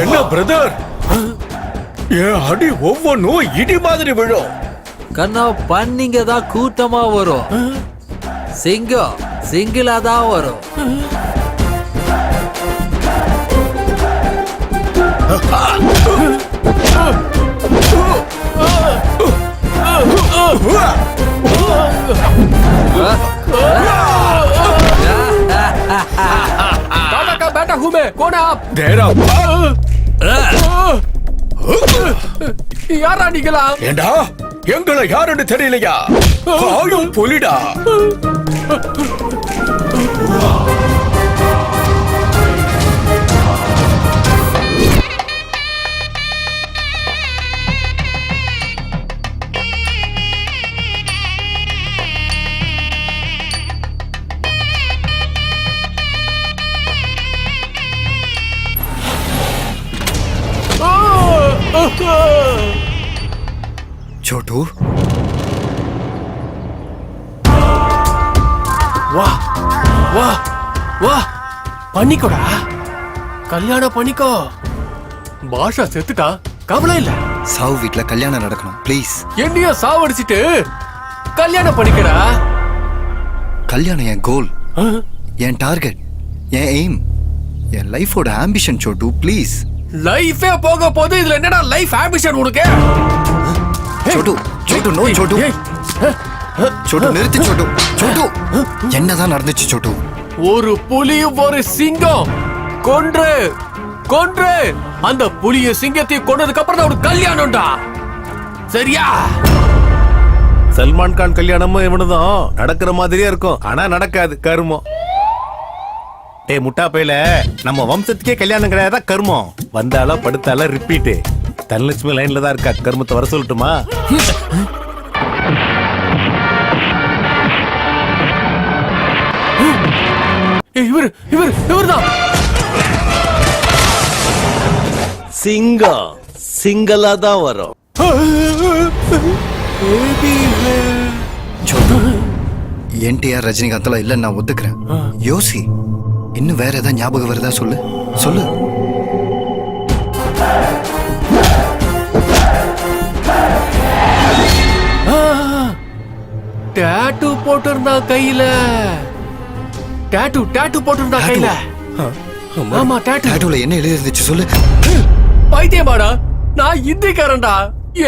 Speaker 14: என்ன பிரதர்? என் அடி ஒவ்வொன்னும் இடி மாதிரி விழும்.
Speaker 10: கண்ணா பண்ணிங்க தான் கூட்டமா வரும். சிங்கம் சிங்கிளா தான் வரும்.
Speaker 9: दादा का बेटा हूँ मैं, कौन है आप?
Speaker 14: தேரா
Speaker 9: यारा निकला।
Speaker 14: ஏண்டா எங்களை யாருன்னு தெரியலையா? ஆளும் புலிடா.
Speaker 4: छोटू
Speaker 9: வா வா வா பண்ணிக்கோடா, கல்யாணம் பண்ணிக்கோ. பாஷா செத்துட்டா, கவலை இல்ல.
Speaker 4: சாவு வீட்ல கல்யாணம் நடக்கணும் ப்ளீஸ்.
Speaker 9: என்னைய சாவடிச்சிட்டு கல்யாணம் பண்ணிக்கடா.
Speaker 4: கல்யாணம் என் கோல், என் டார்கெட், என் எய்ம், என் லைஃபோட ஆம்பிஷன். சோட்டு ப்ளீஸ்.
Speaker 9: லைஃபே போக போது இதுல என்னடா லைஃப் ஆம்பிஷன் உனக்கு?
Speaker 4: சோட்டு சோட்டு நோ சோட்டு. சோட்டு நிறுத்து சோட்டு. சோட்டு என்னதான் நடந்துச்சு சோட்டு?
Speaker 9: ஒரு புலியும் ஒரு சிங்கம் கொன்று கொன்று அந்த புலிய சிங்கத்தையும் கொண்டதுக்கு அப்புறம் தான் ஒரு கல்யாணம்டா. சரியா?
Speaker 3: சல்மான் கான் கல்யாணமும் இவனுதான் நடக்கிற மாதிரியே இருக்கும், ஆனா நடக்காது. கருமம். டேய் முட்டா பையில, நம்ம வம்சத்துக்கே கல்யாணம் கிடையாதா கருமம்? வந்தாலா படுத்தாலா ரிப்பீட். தனலட்சுமி லைன்ல தான் இருக்கா, கருமத்தை வர சொல்லட்டுமா?
Speaker 9: இவர்தான்
Speaker 3: சிங்கம் சிங்கலா தான் வரும்.
Speaker 4: என்டிஆர் ரஜினிகாந்த்லாம் இல்ல நான் ஒத்துக்கிறேன். யோசி, இன்னும் வேற ஏதாவது ஞாபகம் வருதா? சொல்லு சொல்லு.
Speaker 9: டாட்டூ போட்டிருந்தா கையில. டாட்டூ போட்டிருந்தா கையில. ஆமா டாட்டூ.
Speaker 4: டாட்டூல என்ன எழுதி இருந்துச்சு சொல்லு.
Speaker 9: பைத்தியமாடா, நான் இந்திக்காரன்டா.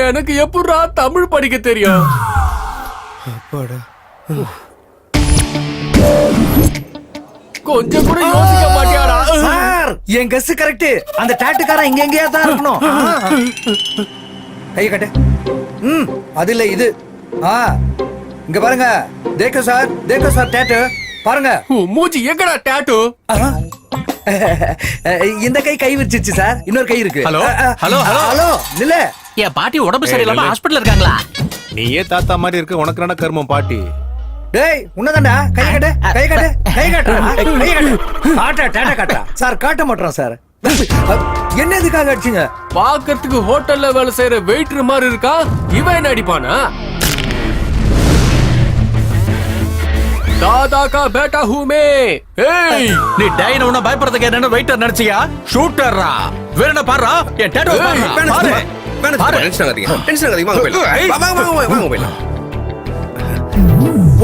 Speaker 9: எனக்கு எப்படா தமிழ் படிக்க தெரியும்?
Speaker 2: அப்பாடா.
Speaker 9: கொஞ்சம் கூட யோசிக்க மாட்டியாடா?
Speaker 17: சார் என் கெஸ் கரெக்ட். அந்த டாட்டுக்காரன் இங்க எங்கேயா தான் இருக்கணும். கைய கட்டு. அது இல்ல இது. இங்க பாருங்க. தேக்கோ சார் டாட்டு பாருங்க.
Speaker 9: மூஞ்சி எங்கடா டாட்டூ?
Speaker 17: இந்த கை விரிச்சிருச்சு சார். இன்னொரு கை இருக்கு.
Speaker 14: ஹலோ ஹலோ
Speaker 17: ஹலோ நில்ல.
Speaker 14: என் பாட்டி உடம்பு சரியில்லாம ஹாஸ்பிடல்ல இருக்காங்களா?
Speaker 3: நீயே தாத்தா மாதிரி இருக்க, உனக்கு என்ன கருமம் பாட்டி?
Speaker 17: டேய் உன்னதான்டா. கை காட்டு. டாட்டா காட்டா. சார் காட்ட மாட்டோம் சார். என்ன இதுக்காக அடிச்சீங்க?
Speaker 9: பாக்கிறதுக்கு ஹோட்டல்ல வேலை செய்யற வெயிட்டர் மாதிரி இருக்கா. இவன் என்ன அடிப்பானா? दादा का बेटा हूँ मैं.
Speaker 14: ஏய், நீ டைனோனா பயப்படுறதுக்கு என்ன வெயிட்டர் நினைச்சியா? ஷூட்டர்ரா. வேற என்ன பாறா? என் டாட்டூ பாரு.
Speaker 9: டென்ஷன் ஆகாதீங்க. வாங்க போயிடலாம்.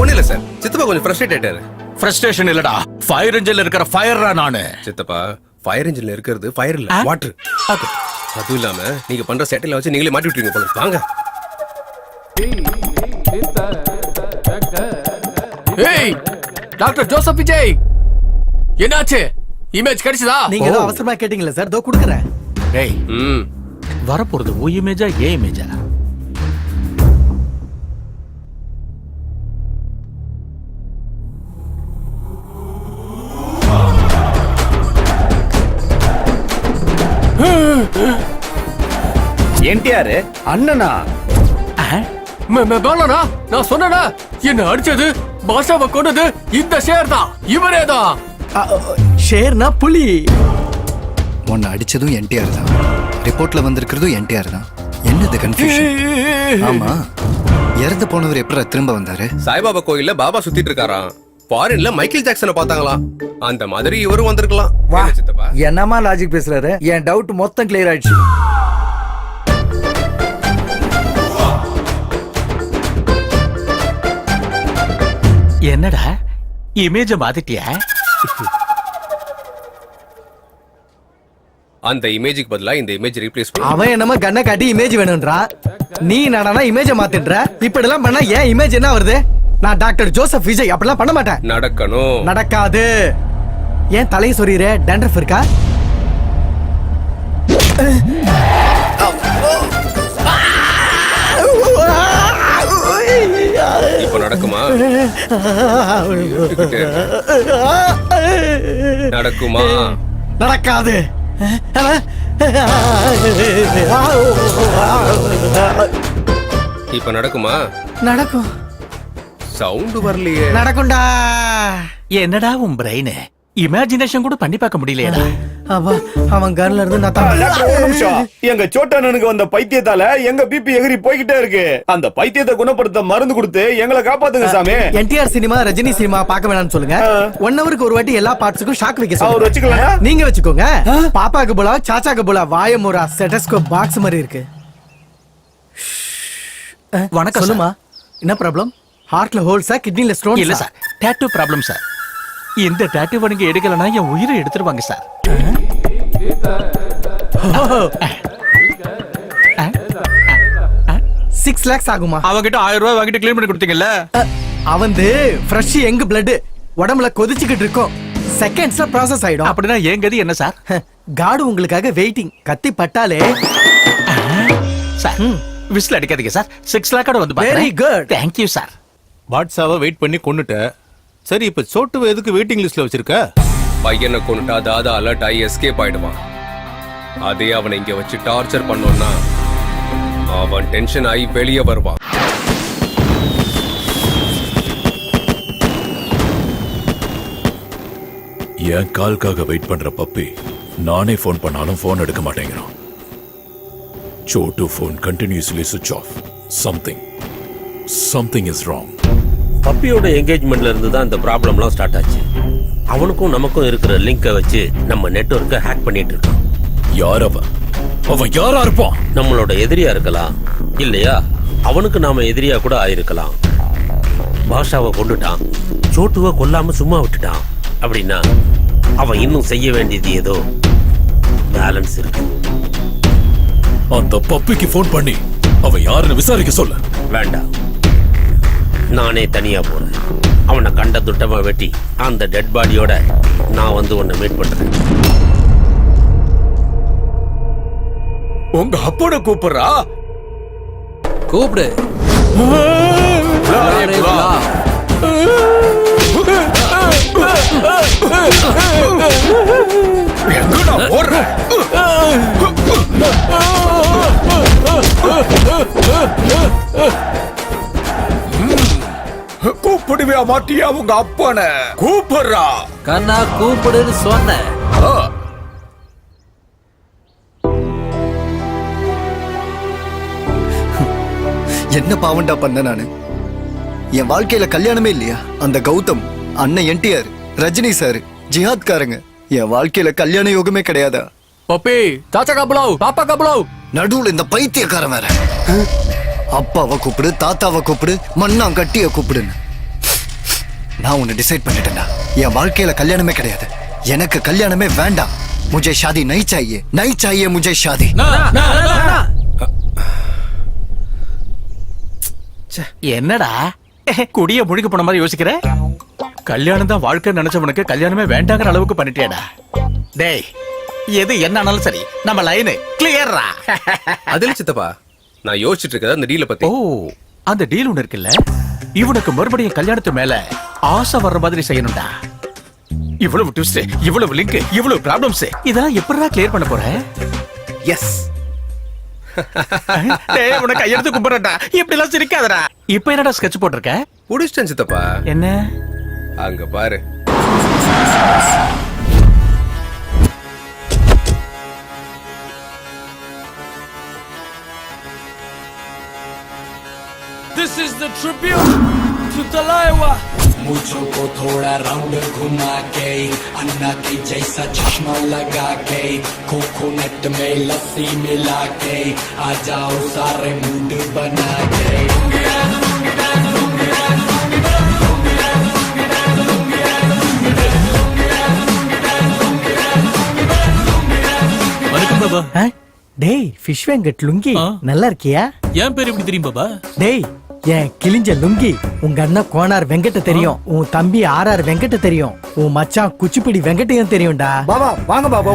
Speaker 9: ஒண்ணு இல்ல சார், சித்தப்பா கொஞ்சம் ஃப்ரஸ்ட்ரேட் ஆயிட்டாரு.
Speaker 14: ஃப்ரஸ்ட்ரேஷன் இல்லடா, ஃபயர் இன்ஜின்ல இருக்கிற ஃபயர்ரா நானு.
Speaker 9: சித்தப்பா, ஃபயர் இன்ஜின்ல இருக்கிறது ஃபயர் இல்ல, வாட்டர். அதுவும் இல்லாம நீங்க பண்ற செட்டில வச்சு நீங்களே மாட்டி விட்டுருங்க போல. வாங்க. ஏய் டாக்டர் ஜோசப் விஜய், என்னாச்சு? இமேஜ் கிடைச்சதா?
Speaker 17: நீங்க ஏதோ அவசரமா கேட்டீங்களா சார்? தோ குடுக்குறேன்.
Speaker 14: டேய் வரப்போறது ஓ இமேஜா ஏ இமேஜா?
Speaker 16: என்டிஆர் அண்ணனா?
Speaker 9: நான் சொன்னேனா, என்ன அடிச்சது பாஷாவை கொண்டது இந்த ஷேர் தான். இவரே தான்.
Speaker 17: ஷேர்னா புலி.
Speaker 4: உன்னை அடிச்சதும் என்டிஆர் தான், ரிப்போர்ட்ல வந்திருக்கிறதும் என்டிஆர் தான். என்னது கன்ஃபியூஷன்? ஆமா, இறந்து போனவர் எப்படி திரும்ப வந்தாரு?
Speaker 9: சாய்பாபா கோயில்ல பாபா சுத்திட்டு இருக்காராம். ஃபாரின்ல மைக்கேல் ஜாக்சனை பார்த்தாங்களாம். அந்த மாதிரி இவரும் வந்திருக்கலாம்.
Speaker 10: வா
Speaker 9: என்ன சித்தப்பா?
Speaker 10: என்னமா லாஜிக் பேசுறாரு? என் டவுட் மொத்தம் கிளியர் ஆயிடுச்சு.
Speaker 14: என்னடா இமேஜ மாத்திட்டியா?
Speaker 9: அந்த இமேஜுக்கு பதிலா இந்த இமேஜ் ரீப்ளேஸ் பண்ணு.
Speaker 17: அவன் என்னமோ கண்ணை காட்டி இமேஜ் வேணும்ன்றா, நீ நடனா இமேஜ மாத்தின்ற. இப்படி எல்லாம் பண்ணா ஏன் இமேஜ் என்ன வருது? நான் டாக்டர் ஜோசப் விஜய் அப்படிலாம் பண்ண மாட்டேன்.
Speaker 9: நடக்கணும்.
Speaker 17: நடக்காது. ஏன் தலையை சொறியற? டேண்ட்ரஃப் இருக்கா?
Speaker 9: இப்ப நடக்குமா? நடக்குமா?
Speaker 17: நடக்காது.
Speaker 9: இப்ப நடக்குமா?
Speaker 17: நடக்கும்.
Speaker 9: சவுண்ட் வரலையே.
Speaker 17: நடக்கும்டா.
Speaker 14: என்னடா உன் பிரெயின் இமேஜினேஷன் கூட பண்ணி பார்க்க முடியலையேடா.
Speaker 17: அவன் கன்ல இருந்து
Speaker 16: டாக்டர், ஒரு நிமிஷம். எங்க சோட்டானனுக்கு வந்த பைத்தியத்தால எங்க பிபி எகிரி போய்கிட்டே இருக்கு. அந்த பைத்தியத்தை குணப்படுத்த மருந்து கொடுத்து எங்களை காப்பாத்துங்க சாமி.
Speaker 17: என்டிஆர் சினிமா, ரஜினி சினிமா பார்க்க வேணாம்னு சொல்லுங்க. 1 ஹவருக்கு ஒரு வாட்டி எல்லா பார்ட்ஸுக்கும் ஷாக் வைக்க
Speaker 16: அவர் வச்சுக்கலாம்.
Speaker 17: நீங்க வச்சுக்கோங்க. பாப்பாக்கு போல, சாச்சாக்கு போல வாயமுரா ஸ்டெத்தஸ்கோப் பாக்ஸ் மாதிரி இருக்கு.
Speaker 14: வணக்கம்.
Speaker 17: சொல்லுமா, என்ன ப்ராப்ளம்? ஹார்ட்ல ஹோல்ஸா, கிட்னில ஸ்டோன்?
Speaker 14: இல்ல சார், டாட்டூ ப்ராப்ளம் சார். இந்த டாட்டூ நீங்க எடுக்கலனா என் உயிரை எடுத்துருவாங்க சார்.
Speaker 17: 6 lakhs ஆகுமா?
Speaker 14: அவங்கிட்ட 1000 ரூபாய் வாங்கிட்டு க்ளீன் பண்ணி கொடுத்தீங்கல்ல.
Speaker 17: அவந்து ஃப்ரெஷ் யங் பிளட் உடம்புல கொதிச்சுக்கிட்டு இருக்கும். செகண்ட்ஸ்ல ப்ராசஸ் ஆயிடும்.
Speaker 14: அப்படின்னா என் கதி என்ன சார்?
Speaker 17: காடு உங்களுக்காக வெயிட்டிங். கத்தி பட்டாலே
Speaker 14: சார் விசில் அடிக்காதீங்க சார். 6 லாக்கோட வந்து
Speaker 17: வெரி குட்.
Speaker 14: Thank you sir.
Speaker 3: வாட்ஸாவை வெயிட் பண்ணி கொண்டுட்ட. சரி, இப்ப சோட்டுவை எதுக்கு வெயிட்டிங் லிஸ்ட்ல வச்சிருக்க?
Speaker 9: பையனை கொண்டுட்டா தாதா அலர்ட் ஆகி எஸ்கேப் ஆயிடுவான். அதே அவனை இங்க வச்சு டார்ச்சர் பண்ணோம்னா அவன் டென்ஷன் ஆகி வெளியே வருவான்.
Speaker 3: என் கால்காக வெயிட் பண்ற பப்பி நானே போன் பண்ணாலும் போன் எடுக்க மாட்டேங்கிறான். சோட்டு போன் கண்டினியூஸ்லி சுவிட்ச் ஆஃப். Something is wrong.
Speaker 6: பப்பியோட என்கேஜ்மெண்ட்ல இருந்து தான் இந்த ப்ராப்ளம்லாம் ஸ்டார்ட் ஆச்சு. அவனுக்கும் நமக்கும் இருக்கிற லிங்கை வச்சு நம்ம நெட்வொர்க்கை ஹேக் பண்ணிட்டு இருக்கோம்.
Speaker 3: யார் அவன்? அவன் யாரா இருப்பான்?
Speaker 6: நம்மளோட எதிரியா இருக்கலாம், இல்லையா அவனுக்கு நாம எதிரியா கூட ஆயிருக்கலாம். பாஷாவை கொண்டுட்டான், சோட்டுவை கொல்லாம சும்மா விட்டுட்டான் அப்படின்னா அவன் இன்னும் செய்ய வேண்டியது ஏதோ பேலன்ஸ் இருக்கு.
Speaker 3: அந்த பப்பிக்கு போன் பண்ணி அவன் யாருன்னு விசாரிக்க சொல்ல.
Speaker 6: வேண்டாம், நானே தனியா போறேன். அவனை கண்ட துட்டமா வெட்டி அந்த டெட் பாடியோட நான் வந்து உன்னை மீட் பண்றேன்.
Speaker 14: உங்க அப்போட கூப்பிடுறா.
Speaker 10: கூப்பிடு.
Speaker 14: எங்கடா போற? கூப்பிடுவியா மாட்டியா உங்க அப்பன? கூப்பிடுறா.
Speaker 10: கண்ணா கூப்பிடுன்னு சொன்னேன்.
Speaker 4: என்ன பாவண்டா பண்ண நானு? என் வாழ்க்கையில கல்யாணமே இல்லையா? அந்த கௌதம், அண்ணன் என்டிஆர், ரஜினி சார், ஜிஹாத்காரங்க, என் வாழ்க்கையில கல்யாண யோகமே கிடையாதா?
Speaker 14: பப்பி, தாத்தா கபலாவ், பாப்பா கபலாவ்.
Speaker 4: நடுவுல இந்த பைத்தியக்காரன் வேற. அப்பாவை கூப்பிடு, தாத்தாவை கூப்பிடு, மண்ணாங்கட்டிய கூப்பிடுன்னு. நான் உன்னை டிசைட் பண்ணிட்டேன்டா. என் வாழ்க்கையில கல்யாணமே கிடையாது. எனக்கு கல்யாணமே வேண்டாம். முझे शादी नहीं चाहिए, नहीं चाहिए मुझे शादी.
Speaker 14: என்னடா குடிய முழுக்க போன மாதிரி யோசிக்கிற? கல்யாணம் தான் வாழ்க்கை நினைச்சவனுக்கு கல்யாணமே வேண்டாங்கிற அளவுக்கு பண்ணிட்டியாடா. டேய், எது என்னானாலும் சரி, நம்ம லைனு கிளியர்ரா.
Speaker 9: அதில் சித்தப்பா, நான் யோசிச்சுட்டு இருக்கேன் அந்த டீலை பத்தி.
Speaker 14: ஓ, அந்த டீல் ஒண்ணு இருக்குல்ல, இவனுக்கு மறுபடியும் கல்யாணத்து மேல ஆசை வர்ற மாதிரி செய்யணும்டா. இவ்வளவு ட்விஸ்ட், இவ்வளவு லிங்க், இவ்வளவு ப்ராப்ளம்ஸ், இதெல்லாம் எப்படிடா கிளியர் பண்ண போற?
Speaker 9: எஸ்.
Speaker 14: டேய், உனக்கு கையெடுத்து கும்பிடுறடா. இப்படி எல்லாம் சிரிக்காதடா. இப்போ என்னடா ஸ்கெட்ச் போட்டிருக்க?
Speaker 9: புடிச்சிட்டேன் சித்தப்பா.
Speaker 14: என்ன?
Speaker 9: அங்க பாரு.
Speaker 11: This is the tribute to Talaiwa. मूछों को थोड़ा राउंड घुमा के अन्ना की जैसा चश्मा लगा के कोकोनट में लस्सी मिला के आ जाओ सारे मूड बना के
Speaker 14: வணக்கம் பாபா.
Speaker 17: டேய் ஃபிஷ் வெங்கட் லுங்கி நல்லா இருக்கியா?
Speaker 14: என் பேர் எப்படி தெரியும் பாபா?
Speaker 17: டேய் என் கிழிஞ்ச லுங்கி உங்க அண்ணன் கோனார் வெங்கட்ட தெரியும், உன் தம்பி ஆர்ஆர் வெங்கட்ட தெரியும், உன் மச்சான் குச்சிப்பிடி வெங்கட்டையும் தெரியும்டா.
Speaker 2: பாபா வாங்க பாபா.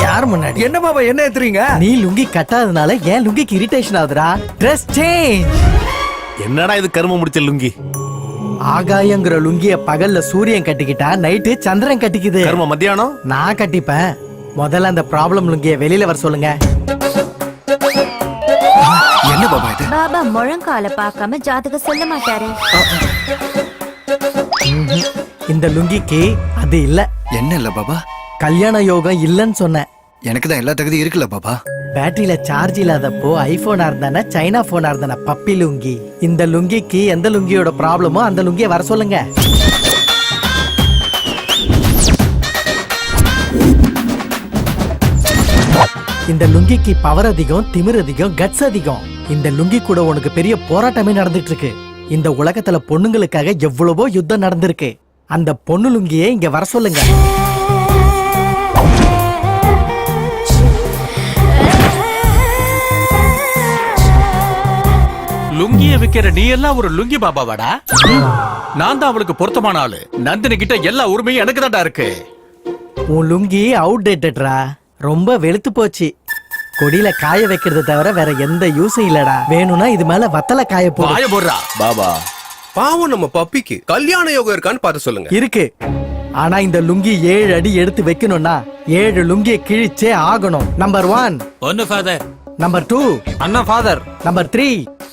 Speaker 17: யார் முன்னாடி?
Speaker 2: என்ன பாபா என்ன ஏத்துறீங்க?
Speaker 17: நீ லுங்கி கட்டாதனால என் லுங்கிக்கு இரிட்டேஷன் ஆகுதுடா. Dress change.
Speaker 3: என்னடா இது கரும முடிச்ச லுங்கி?
Speaker 17: ஆகாயங்கிற லுங்கிய பகல்ல சூரியன் கட்டிக்கிட்டா நைட்டு சந்திரன் கட்டிக்குது.
Speaker 3: கரும மத்தியானம்
Speaker 17: நான் கட்டிப்பேன். முதல்ல அந்த ப்ராப்ளம் லுங்கிய வெளியில வர சொல்லுங்க.
Speaker 2: என்ன பாபா இது?
Speaker 12: பாபா முழங்கால பார்க்காம ஜாதகம் சொல்ல மாட்டாரு.
Speaker 17: இந்த லுங்கிக்கு அது இல்ல.
Speaker 4: என்ன இல்ல பாபா?
Speaker 17: கல்யாண யோகம் இல்லன்னு சொன்னேன்.
Speaker 4: எனக்கு தான் எல்லா தகுதி இருக்குல்ல பாபா.
Speaker 17: பேட்டரியில சார்ஜ் இல்லாதப்போ ஐபோனா இருந்தானே சைனா போனா இருந்தானே பப்பி லுங்கி. இந்த லுங்கிக்கு எந்த லுங்கியோட ப்ராப்ளமோ அந்த லுங்கிய வர சொல்லுங்க. இந்த லுங்கிக்கு பவர் அதிகம், திமிர் அதிகம், கட்ஸ் அதிகம். இந்த லுங்கி கூட உனக்கு பெரிய போராட்டமே நடந்துட்டு இருக்கு. இந்த உலகத்துல பொண்ணுங்களுக்காக எவ்வளவோ யுத்தம் நடந்திருக்கு. அந்த பொண்ணு லுங்கியே இங்க வர சொல்லுங்க.
Speaker 14: லுங்கிய விக்கிற நீ எல்லாம் ஒரு லுங்கி பாபாவாடா? நான் தான் அவளுக்கு பொருத்தமான ஆளு. நந்தினி கிட்ட எல்லா உரிமையும் எனக்கு தான்டா இருக்கு.
Speaker 17: உன் லுங்கி அவுட் டேட்டட்ரா. ரொம்ப வெளுத்து போச்சு. கொடியில காய வைக்கிறது தவிர வேற எந்த யூஸும் இல்லடா. வேணும்னா இது மேல வத்தல காய
Speaker 14: போடுறா.
Speaker 9: பாபா பாவம் நம்ம பப்பிக்கு கல்யாண யோகம் இருக்கான்னு பார்த்து சொல்லுங்க.
Speaker 17: இருக்கு. ஆனா இந்த லுங்கி 7 அடி எடுத்து வைக்கணும்னா 7 லுங்கியை கிழிச்சே ஆகணும். நம்பர் 1
Speaker 14: ஒன்னு ஃபாதர்.
Speaker 17: நம்பர் 2
Speaker 10: அண்ணா ஃபாதர்.
Speaker 17: நம்பர் 3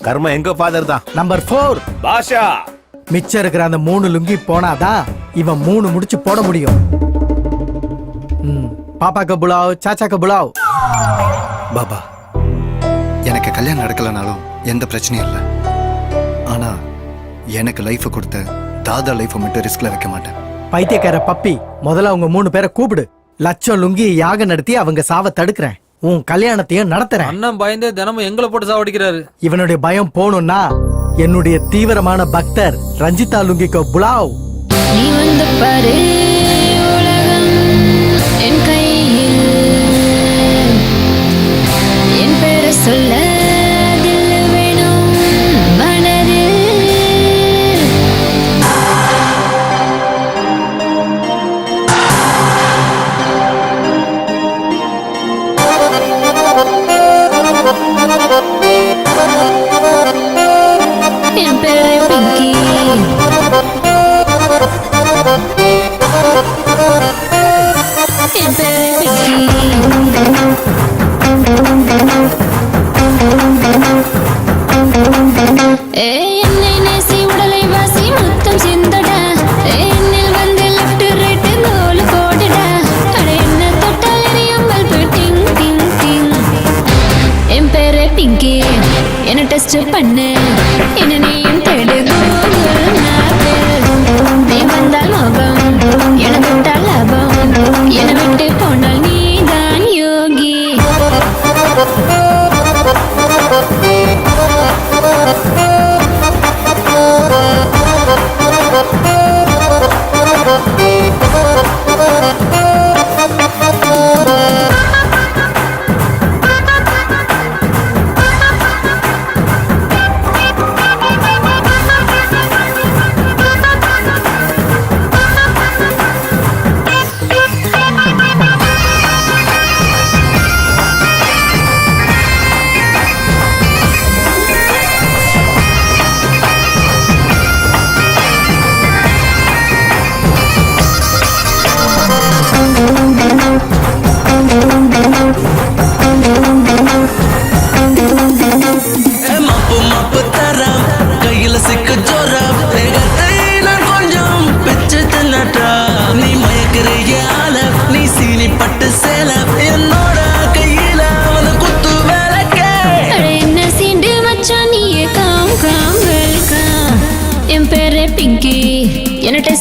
Speaker 3: கர்ம எங்க ஃபாதர் தான்.
Speaker 17: நம்பர் 4
Speaker 16: பாஷா.
Speaker 17: மிச்சம் இருக்கிற அந்த 3 லுங்கி போனாதான் இவன் 3 முடிச்சு போட முடியும். பாப்பாக்கு புலாவ், சாச்சாக்கு புலாவ்.
Speaker 4: பாபா எனக்கு கல்யாணம் நடக்கலனாலும் எந்த பிரச்சனையும் இல்லை. ஆனா எனக்கு லைஃப் கொடுத்த தாதா லைஃப் மட்டும் ரிஸ்க்ல வைக்க மாட்டேன்.
Speaker 17: பைத்தியக்கார பப்பி, முதல்ல அவங்க 3 பேரை கூப்பிடு. லட்சம் லுங்கி யாகம் நடத்தி அவங்க சாவ தடுக்கிறேன். உன் கல்யாணத்தையும் நடத்துறேன்.
Speaker 10: அண்ணன் பயந்தே தினமும் எங்களை போட்டு சாவடிக்கிறாரு.
Speaker 17: இவனுடைய பயம் போகணும்னா என்னுடைய தீவிரமான பக்தர் ரஞ்சிதா லுங்கிக்கு புலாவ்.
Speaker 13: நீ வந்து பாரு உலகம் என் கையில், என் பேரை சொல்ல தில் வேணும் மனதில். என் பேரை பிங்கி, என் பேரை என்னை நேசி உடலை வாசி முத்தம் சிந்தடா. என்னில் வந்து லெஃப்ட் ரைட் கோல் போடுடா. அட என்ன தொட்டால் எரியும் பல்பு டிங் டிங் டிங். என் பேரை பிங்கி, என்ன டெஸ்ட் பண்ணு. என்ன நீயும் தேடு கூகுள் மேப்பில். நீ வந்தால் மோகம், என தொட்டால் லாபம். என விட்டு போனால் நீதான் யோகி.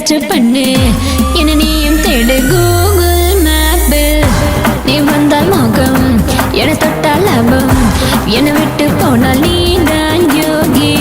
Speaker 13: டெஸ்ட் பண்ணு என்ன நீயும் தேடு கூகுள் மேப்பில் நீ வந்தால் மோகம் என தொட்டால் லாபம் என்னை விட்டு போனால் நீ தான் யோகி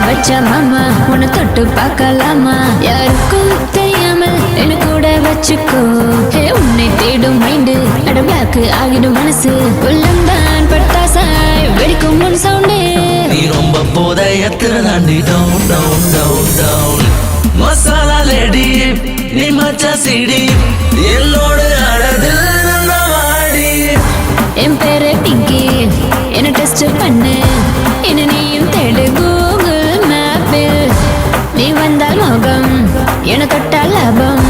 Speaker 13: வச்ச மாமா உன்னை தொட்டு பார்க்கலாமா யாருக்கும் தெரியாமல் என்ன கூட வச்சுக்கோ உன்னை தேடும் மைண்டு அட பிளாக் ஆகிடும் மனசு உள்ளம்தான் பட்டாசாய் வெடிக்கும் முன் சவுண்டு
Speaker 11: நீ ரொம்ப போதையத்துல தாண்டி down down down down masala lady நீ மச்சா சிடி என்னோட அழகில் வாடி
Speaker 13: என் பேரு பிங்கி என்ன டெஸ்ட் பண்ணு என்ன நீயும் தேடு கூகுள் மேப்பில் நீ வந்தால் மோகம் என தொட்டால் லாபம்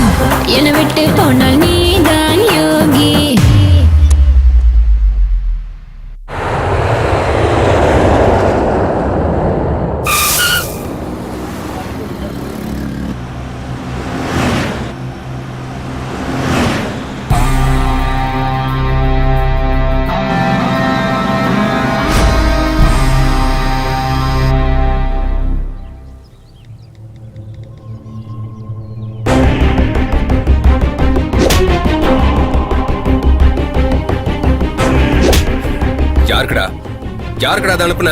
Speaker 13: என்னை விட்டு போனால் நீ தான் யோகி
Speaker 9: யாருக்கடா அதை அனுப்புன?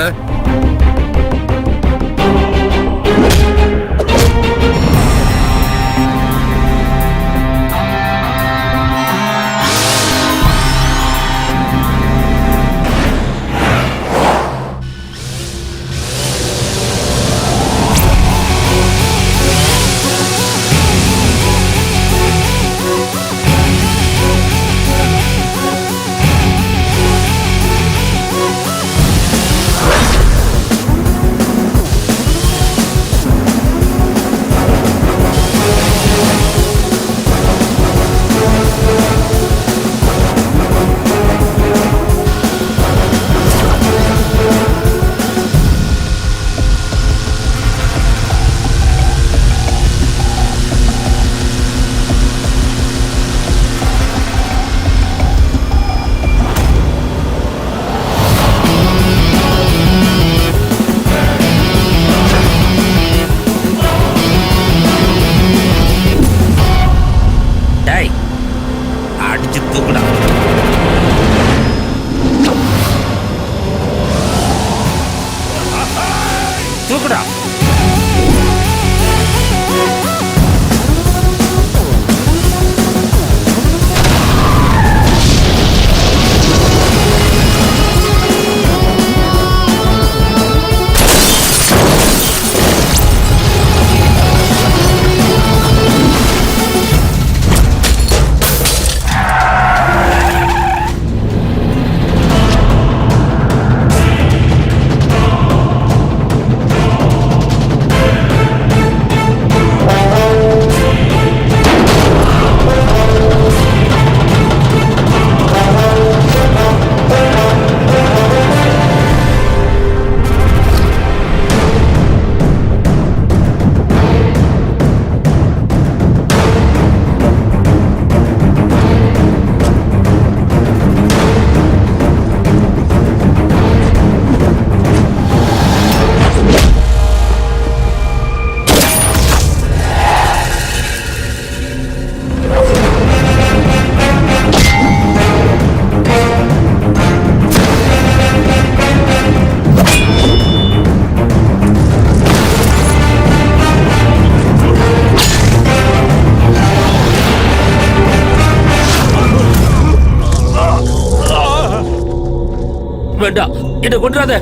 Speaker 6: வேண்டாம், என்ன கொன்றாத.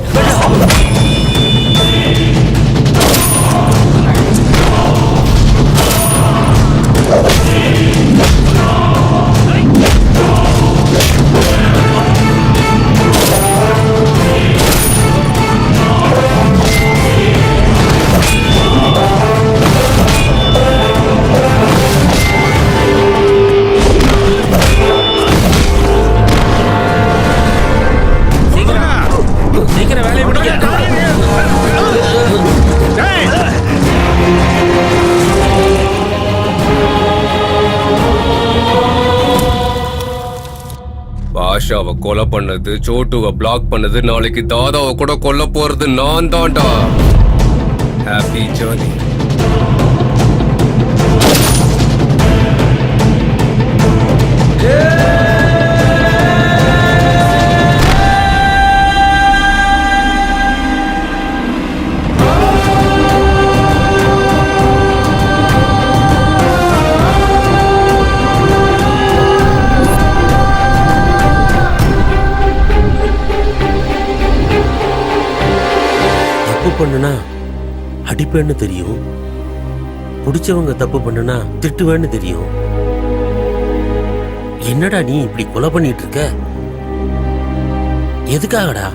Speaker 9: பாஷாவை கொலை பண்ணது, சோட்டுவை பிளாக் பண்ணது, நாளைக்கு தாதாவை கூட கொல்ல போறது நான் தான்டா. Happy journey.
Speaker 6: தப்பு பண்ணுனா அடிப்பேன்னு தெரியும், பிடிச்சவங்க தப்பு பண்ணுனா திட்டுவேன்னு தெரியும். என்னடா நீ இப்படி கொலை பண்ணிட்டு இருக்க? எதுக்காகடா?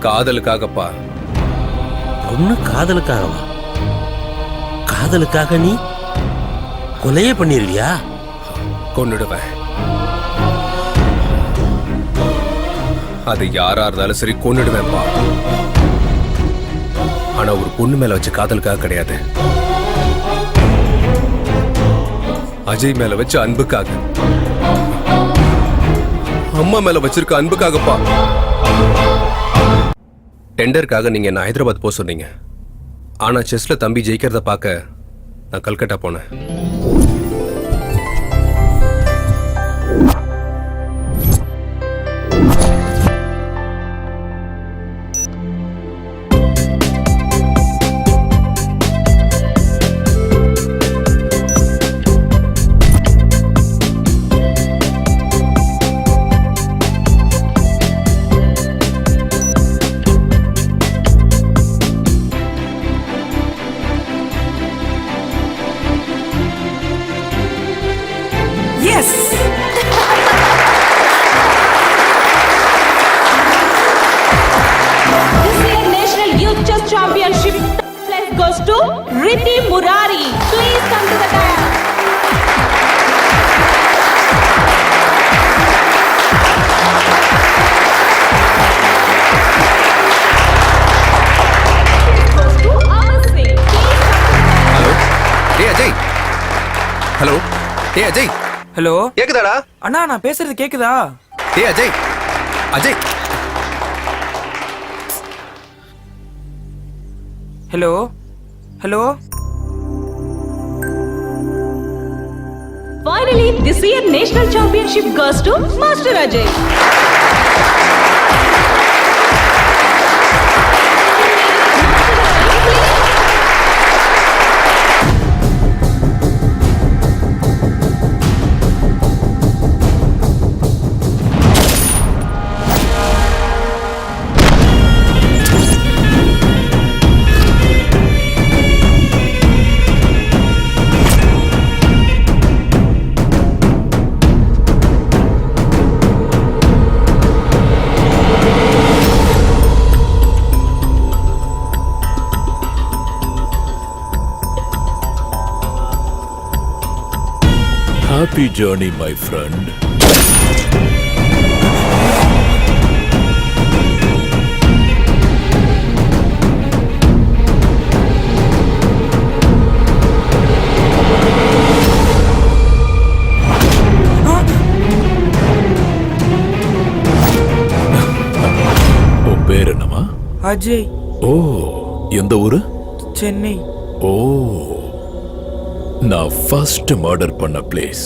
Speaker 9: காதலுக்காகப்பா.
Speaker 6: பொண்ணு காதலுக்காகவா? காதலுக்காக நீ கொலையே பண்ணிருவியா?
Speaker 9: கொன்னுடுவேன். அது யாரா இருந்தாலும் சரி கொன்னுடுவேன்ப்பா. ஆனா ஒரு பொண்ணு மேல வச்ச காதலுக்காக கிடையாது, அஜய் மேல வச்ச அன்புக்காக, அம்மா மேல வச்சிருக்க அன்புக்காகப்பா. டெண்டருக்காக நீங்க என்ன ஹைதராபாத் போக சொன்னீங்க. ஆனா செஸ்ல தம்பி ஜெயிக்கிறத பார்க்க நான் கல்கட்டா போனேன்.
Speaker 12: Championship goes to Riddhi Murari. Please come to the dais. Goes to Amar Singh.
Speaker 9: Hey Ajay. Hello. Hey Ajay.
Speaker 17: Hello,
Speaker 9: கேக்குதாடா?
Speaker 17: அண்ணா நான் பேசுறது கேக்குதா?
Speaker 9: Hey Ajay. Ajay.
Speaker 17: Hello hello.
Speaker 12: Finally, this year national championship goes to Master Ajay.
Speaker 7: Happy journey, my friend. உன் பேர் என்னமா?
Speaker 17: அஜய்.
Speaker 7: ஓ, எந்த ஊரு?
Speaker 17: சென்னை.
Speaker 7: ஓ, நான் ஃபர்ஸ்ட் மர்டர் பண்ண place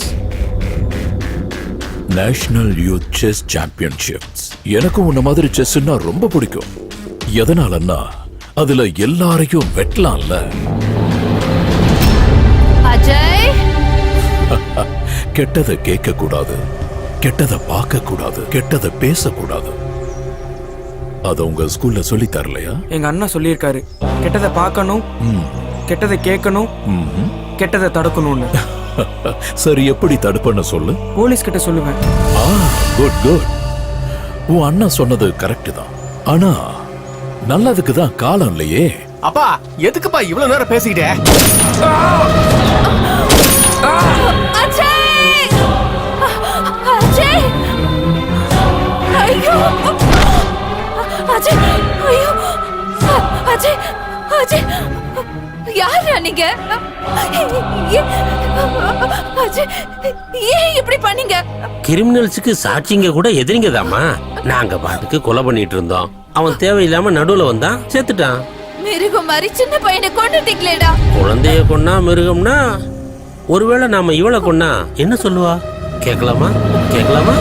Speaker 7: national youth chess championships. எனக்கும் உன்ன மாதிரி செஸ்னா ரொம்ப பிடிக்கும். எதனாலன்னா அதுல எல்லாரையும் வெட்டலாம்ல.
Speaker 8: அஜய்,
Speaker 7: கெட்டதை கேட்க கூடாது, கெட்டதை பார்க்க கூடாது, கெட்டதை பேசக்கூடாது. அத உங்க ஸ்கூல்ல சொல்லி தரலையா?
Speaker 17: எங்க அண்ணா சொல்லியிருக்காரு, கெட்டதை பார்க்கணும், கெட்டதை கேட்கணும், கெட்டதை தடுக்கணும்னு.
Speaker 7: சரி, எப்படி தடுப்பன்னு சொல்லு.
Speaker 17: போலீஸ் கிட்ட சொல்லுவேன்.
Speaker 7: Good good. உன் அண்ணா சொன்னது கரெக்ட் தான். ஆனா நல்லதுக்கு தான் காலம் இல்லையே.
Speaker 16: அப்பா, எதுக்குப்பா இவ்வளவு நேரம் பேசிக்கிட்டே?
Speaker 12: Ajay! Ajay! ஐயோ! அஜய்! ஐயோ! அஜய்! அஜய்! யார் நீ? பண்ணீங்க? அஜய், ஏன் இப்படி பண்ணீங்க?
Speaker 6: கிரிமினல்ஸுக்கு சாட்சிங்க கூட எதிரிங்கதாம்மா. நாங்க பாட்டுக்கு கொலை பண்ணிட்டு இருந்தோம். அவன் தேவையில்லாம நடுவுல வந்தான், செத்துட்டான்.
Speaker 12: மிருகம் மாதிரி சின்ன பையனை கொண்டுட்டீங்களேடா.
Speaker 6: குழந்தைய கொன்னா மிருகம்னா, ஒருவேளை நாம இவளை கொன்னா என்ன சொல்லுவா? கேட்கலாமா? கேட்கலாமா?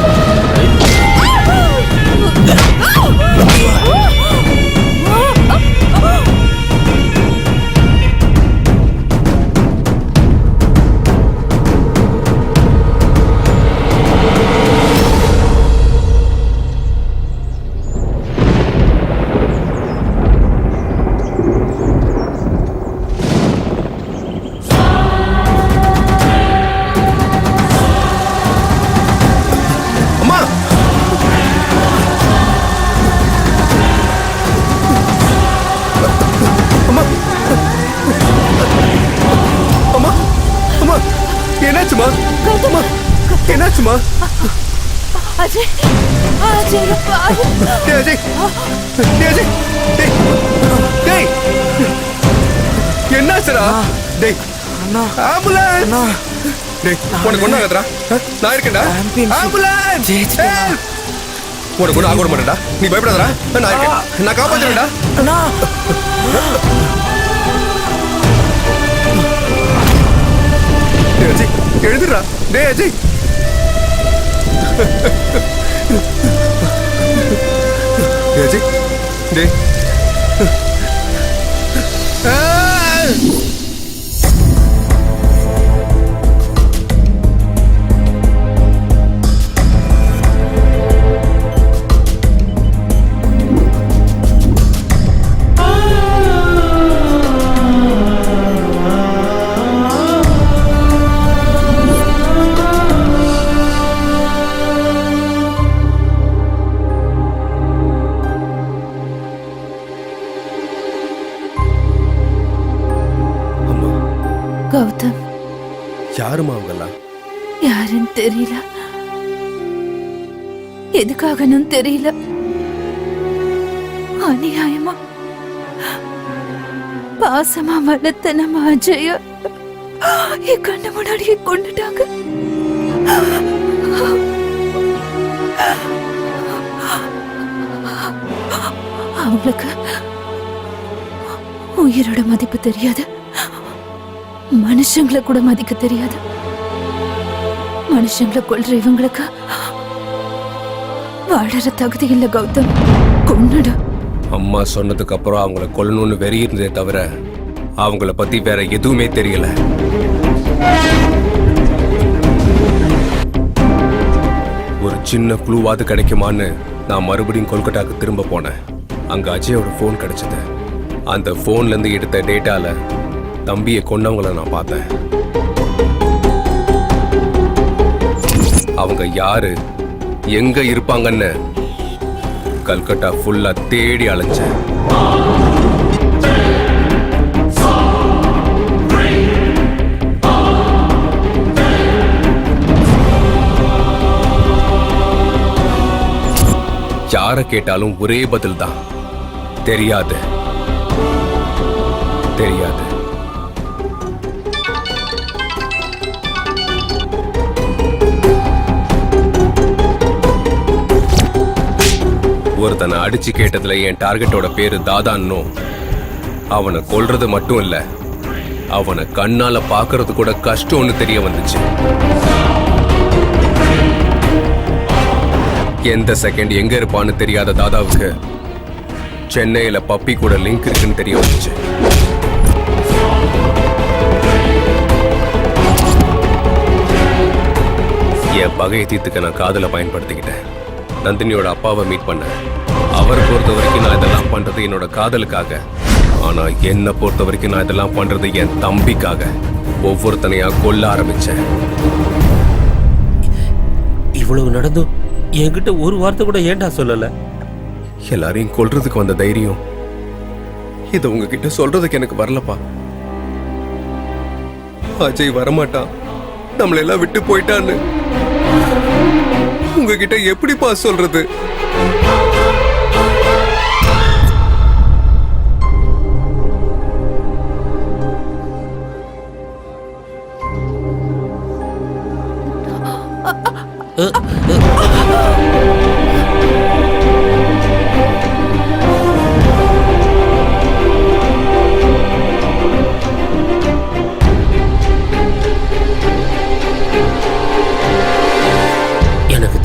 Speaker 16: என்னாச்சுமா? என்னாச்சுமா?
Speaker 12: அஜய், அஜய், பாரு.
Speaker 16: அஜய், அஜய், டேய், என்னாச்சுடா? டேய், ஆம்புலன்ஸ்! டேய், உனக்கு ஒண்ணு ஆகாதடா. நான் இருக்கேன்டா. ஆம்புலன்ஸ்! உனக்கு ஒண்ணு ஆக மாட்டேன்டா. நீ பயப்படாதடா. நான் இருக்கேன். நான் காப்பாத்துறேன்டா. அஜய், எழுதுடா. டேய் அஜய், அஜய், டேய்.
Speaker 12: கௌதம்,
Speaker 16: யாருமா அவங்கெல்லாம்?
Speaker 12: யாருன்னு தெரியல, எதுக்காகன்னு தெரியல. அநியாயமா பாசமா வளர்த்த நம்ம அஜய என் கண்ணு முன்னாடியே கொண்டுட்டாங்க. அவங்களுக்கு உயிரோட மதிப்பு தெரியாது, மனுஷங்களை கூட மதிக்க தெரியாது. மனுஷங்களை கொல்ற இவங்களுக்கு வாழற தகுதி இல்ல கௌதம். கொன்னுடு.
Speaker 9: அம்மா சொன்னதுக்கு அப்புறம் அவங்கள கொல்லணும்னு வெறி இருந்ததே தவிர அவங்கள பத்தி வேற எதுவுமே தெரியல. ஒரு சின்ன க்ளூவாது கிடைக்குமான்னு நான் மறுபடியும் கொல்கட்டாக்கு திரும்ப போனேன். அங்க அஜயோட போன் கிடைச்சது. அந்த போன்ல இருந்து எடுத்த டேட்டால தம்பியை கொன்னவங்கள நான் பார்த்தேன். அவங்க யாரு, எங்க இருப்பாங்கன்னு கல்கட்டா ஃபுல்லா தேடி அலைஞ்சேன். யாரை கேட்டாலும் ஒரே பதில் தான், தெரியாது, தெரியாது. ஒருத்தனை அடிச்சு கேட்டதுல என் டார்கெட்டோட பேரு தாதான்னு. அவனை கொல்றது மட்டும் இல்ல, அவனை கண்ணால பாக்குறது கூட கஷ்டம்னு தெரிய வந்துச்சு. எந்த செகண்ட் எங்க இருப்பான்னு தெரியாத தாதாவுக்கு சென்னையில பப்பி கூட லிங்க் இருக்குன்னு தெரிய வந்துச்சு. என் பகையை தீர்த்துக்க நான் காதலை பயன்படுத்திக்கிட்டேன். நந்தினியோட அப்பாவை மீட் பண்ணேன். அவரை பொறுத்த வரைக்கும் நான் இதெல்லாம் பண்றது என்னோட காதலுக்காக. ஆனா என்னை பொறுத்த வரைக்கும் நான் இதெல்லாம் பண்றது என் தம்பிக்காக. ஒவ்வொருத்தனையா கொல்ல ஆரம்பிச்சேன்.
Speaker 6: இவ்வளவு நடந்தும் என்கிட்ட ஒரு வார்த்தை கூட ஏன்டா சொல்லல?
Speaker 9: எல்லாரையும் கொல்றதுக்கு வந்த தைரியம் இதை உங்ககிட்ட சொல்றதுக்கு எனக்கு வரலப்பா. அஜய் வரமாட்டான், நம்மள எல்லாம் விட்டு போயிட்டான்னு உங்ககிட்ட எப்படிப்பா சொல்றது?
Speaker 6: எனக்கு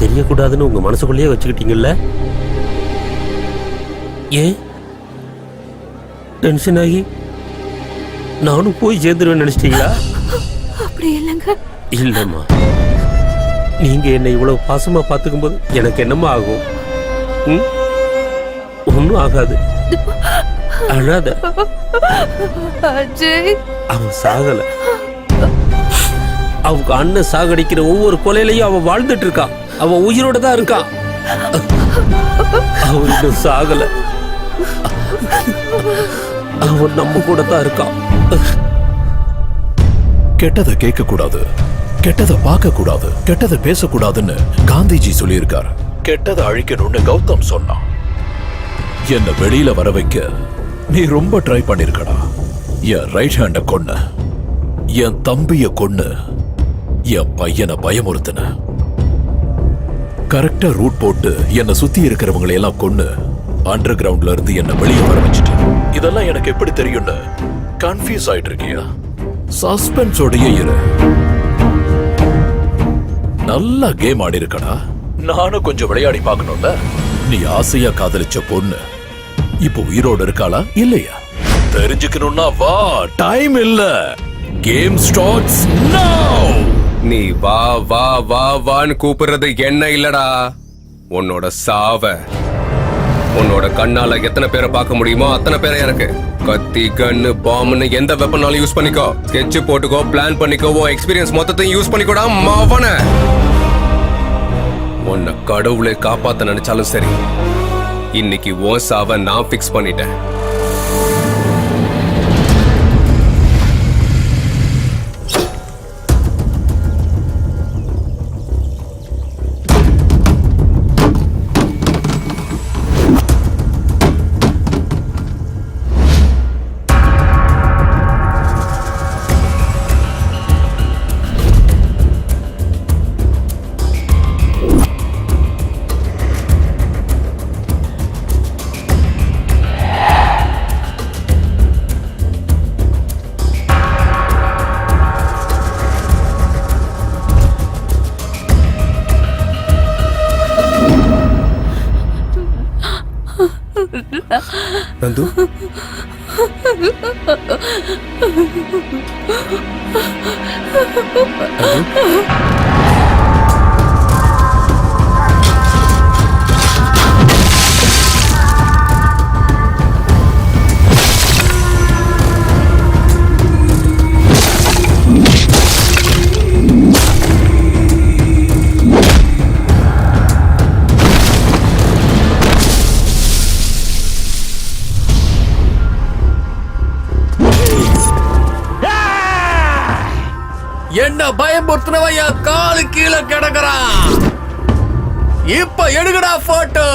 Speaker 6: தெரியக்கூடாதுன்னு உங்க மனசுக்குள்ளேயே வச்சுக்கிட்டீங்கல்ல? ஏன் டென்ஷன் ஆகி நானும் போய் சேர்ந்துருவேன் நினைச்சிட்டீங்களா?
Speaker 12: அப்படி இல்லைங்க.
Speaker 6: இல்லம்மா, நீங்க என்னை இவ்வளவு பாசமா பாத்துக்கும் போது எனக்கு என்னமா ஆகும்? ஒன்னும் ஆகாது, அழாத.
Speaker 12: அஜய்,
Speaker 6: அவன் சாகல. அவங்க அண்ணன் சாகடிக்கிற ஒவ்வொரு கொலையிலையும் அவன் வாழ்ந்துட்டு இருக்கான். அவன் உயிரோட தான் இருக்கான். அவன் இன்னும் சாகல. அவன் நம்ம கூட தான் இருக்கான்.
Speaker 18: கெட்டதை கேட்க கூடாது, கெட்டதை பார்க்க கூடாது, கெட்டதை பேசக்கூடாதுன்னு காந்திஜி சொல்லியிருக்காரு. கெட்டதை அழிக்கணும்னு கௌதம் சொன்னான். என்ன வெளியில வர வைக்க நீ ரொம்ப ட்ரை பண்ணிருக்கடா. என் ரைட் ஹேண்ட கொன்ன, என் தம்பிய கொன்னு, என் பையனை பயமுறுத்தின. கரெக்டா ரூட் போட்டு என்னை சுத்தி இருக்கிறவங்களை எல்லாம் கொன்னு அண்டர் கிரவுண்ட்ல இருந்து என்ன வெளியே வர வச்சுட்டு. இதெல்லாம் எனக்கு எப்படி தெரியும்னு கன்ஃபியூஸ் ஆயிட்டு இருக்கியா? சஸ்பென்ஸோடயே இரு. நல்லா கேம் ஆடி இருக்கடா. நானும் கொஞ்சம் விளையாடி பார்க்கணும்ல. நீ ஆசையா காதலிச்ச பொண்ணு இப்போ உயிரோடு இருக்காளா இல்லையா தெரிஞ்சுக்கணும்னா வா. டைம் இல்ல. கேம் ஸ்டார்ட்ஸ் நவ.
Speaker 9: நீ வா வா வா வான்னு கூப்பிடுறது என்ன இல்லடா, உன்னோட சாவ. உன்னோட கண்ணால எத்தனை பேரை பார்க்க முடியுமோ அத்தனை பேரை எனக்கு. கத்தி, கன்னு, பாம்புன்னு எந்த வெப்பனாலும் யூஸ் பண்ணிக்கோ. ஸ்கெட்ச் போட்டுக்கோ, பிளான் பண்ணிக்கோ. எக்ஸ்பீரியன்ஸ் மொத்தத்தையும் யூஸ் பண்ணிக்கோடா மாவன. உன்னை கடவுளை காப்பாத்த நினைச்சாலும் சரி, இன்னைக்கு உன் சாவ நான் பிக்ஸ் பண்ணிட்டேன்.
Speaker 2: நந்து,
Speaker 14: என்ன பயமுறுத்தினவன் என் காலு கீழே கிடக்குறான். இப்ப எடுக்கடா போட்டோ.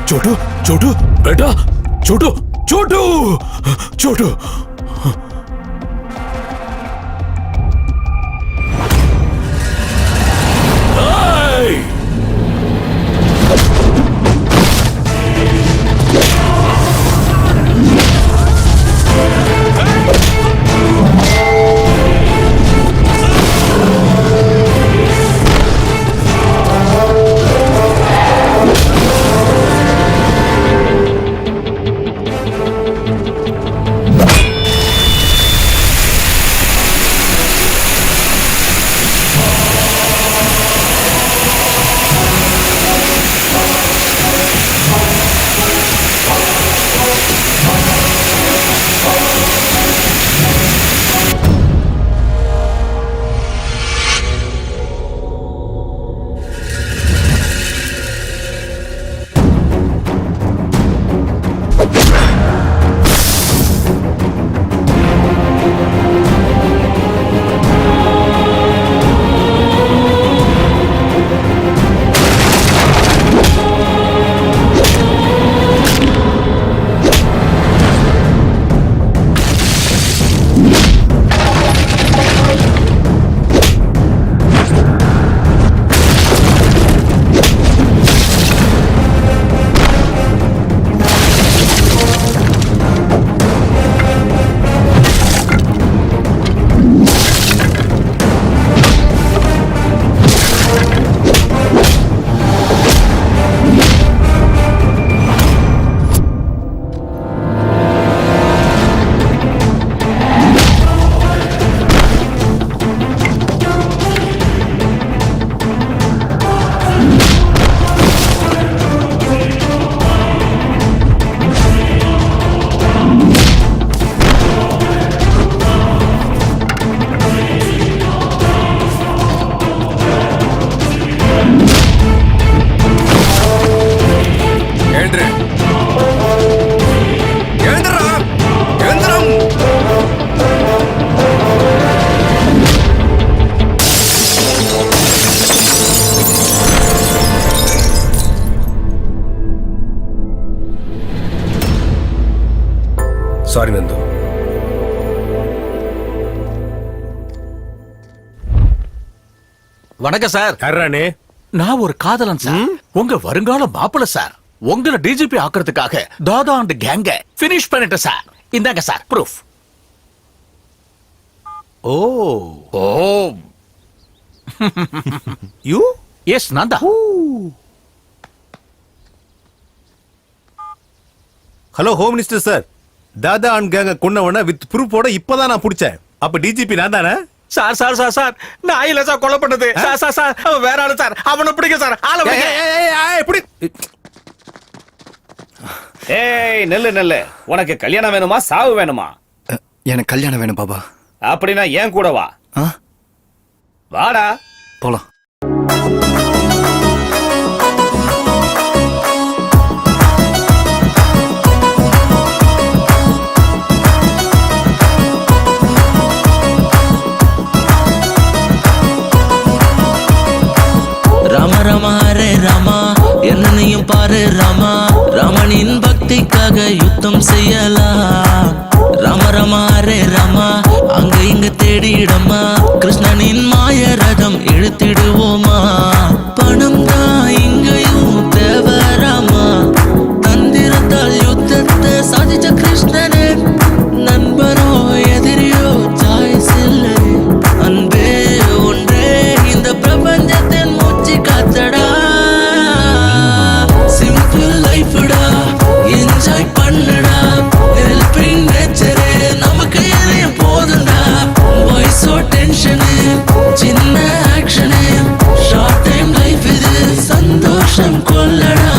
Speaker 18: छोटू, छोटू, बेटा, छोटू, छोटू, छोटू.
Speaker 9: சாரி நந்து.
Speaker 14: வணக்கம் சார்.
Speaker 3: யாரானே?
Speaker 14: நான் ஒரு காதலன் சார். உங்க வருங்கால மாப்பிள்ள சார். உங்களை டிஜிபி ஆக்குறதுக்காக தாதா அண்ட் கேங்க பினிஷ் பண்ணிட்டேன் சார். இந்தாங்க sir proof.
Speaker 3: Oh
Speaker 14: oh
Speaker 3: you?
Speaker 14: Yes நான் தான்.
Speaker 3: ஹலோ ஹோம் மினிஸ்டர் சார், தாதா அண்ட் கேங்க கொன்னவன வித் ப்ரூஃபோட இப்பதான் நான் புடிச்சேன். அப்ப டிஜிபி நான் தானே?
Speaker 14: சார் சார் சார் சார் நான் இல்ல சார் கொலை பண்ணது. சார் சார் சார் அவன் வேற ஆளு சார். அவனை பிடிக்க சார். ஆளை பிடிக்க.
Speaker 16: ஏய் நெல்லு நெல்லு, உனக்கு கல்யாணம் வேணுமா சாவு வேணுமா?
Speaker 4: எனக்கு கல்யாணம் வேணும் பாபா.
Speaker 16: அப்படின்னா ஏன் கூட வா. வாடா
Speaker 4: போலாம்.
Speaker 11: ராம ராம ஹரே ராமா, என்னையும் பாரு ராமா. ராமனின் பக்திக்காக யுத்தம் செய்யலாம். ராம ராம ஹரே ராமா, அங்க இங்க தேடிடமா. கிருஷ்ணனின் மாய ரதம் இழுத்திடுவோமா. பணம் தான் இங்கேயும் தேவராமா. தந்திரத்தால் யுத்தத்தை சாதிச்ச கிருஷ்ணனே. நண்பரோ எதிரியோ சாய்ஸ் இல்லை. அன்பே ஒன்றே இந்த பிரபஞ்சத்தின் மூச்சு காத்தடா. சிம்பிள் லைஃப்டா, என்ஜாய் பண்ணுடா. ஹெல்பிங் நேச்சரே நமக்கு எதையும் போதுண்டா. வாய்ஸோ டென்ஷனு, சின்ன ஆக்ஷனு. ஷார்ட் டைம் லைஃப் இது, சந்தோஷம் கொள்ளடா.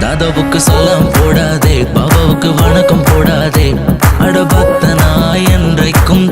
Speaker 11: தாதாவுக்கு சலாம் போடாதே, பாபாவுக்கு வணக்கம் போடாதே. அட பக்தனா என்றைக்கும்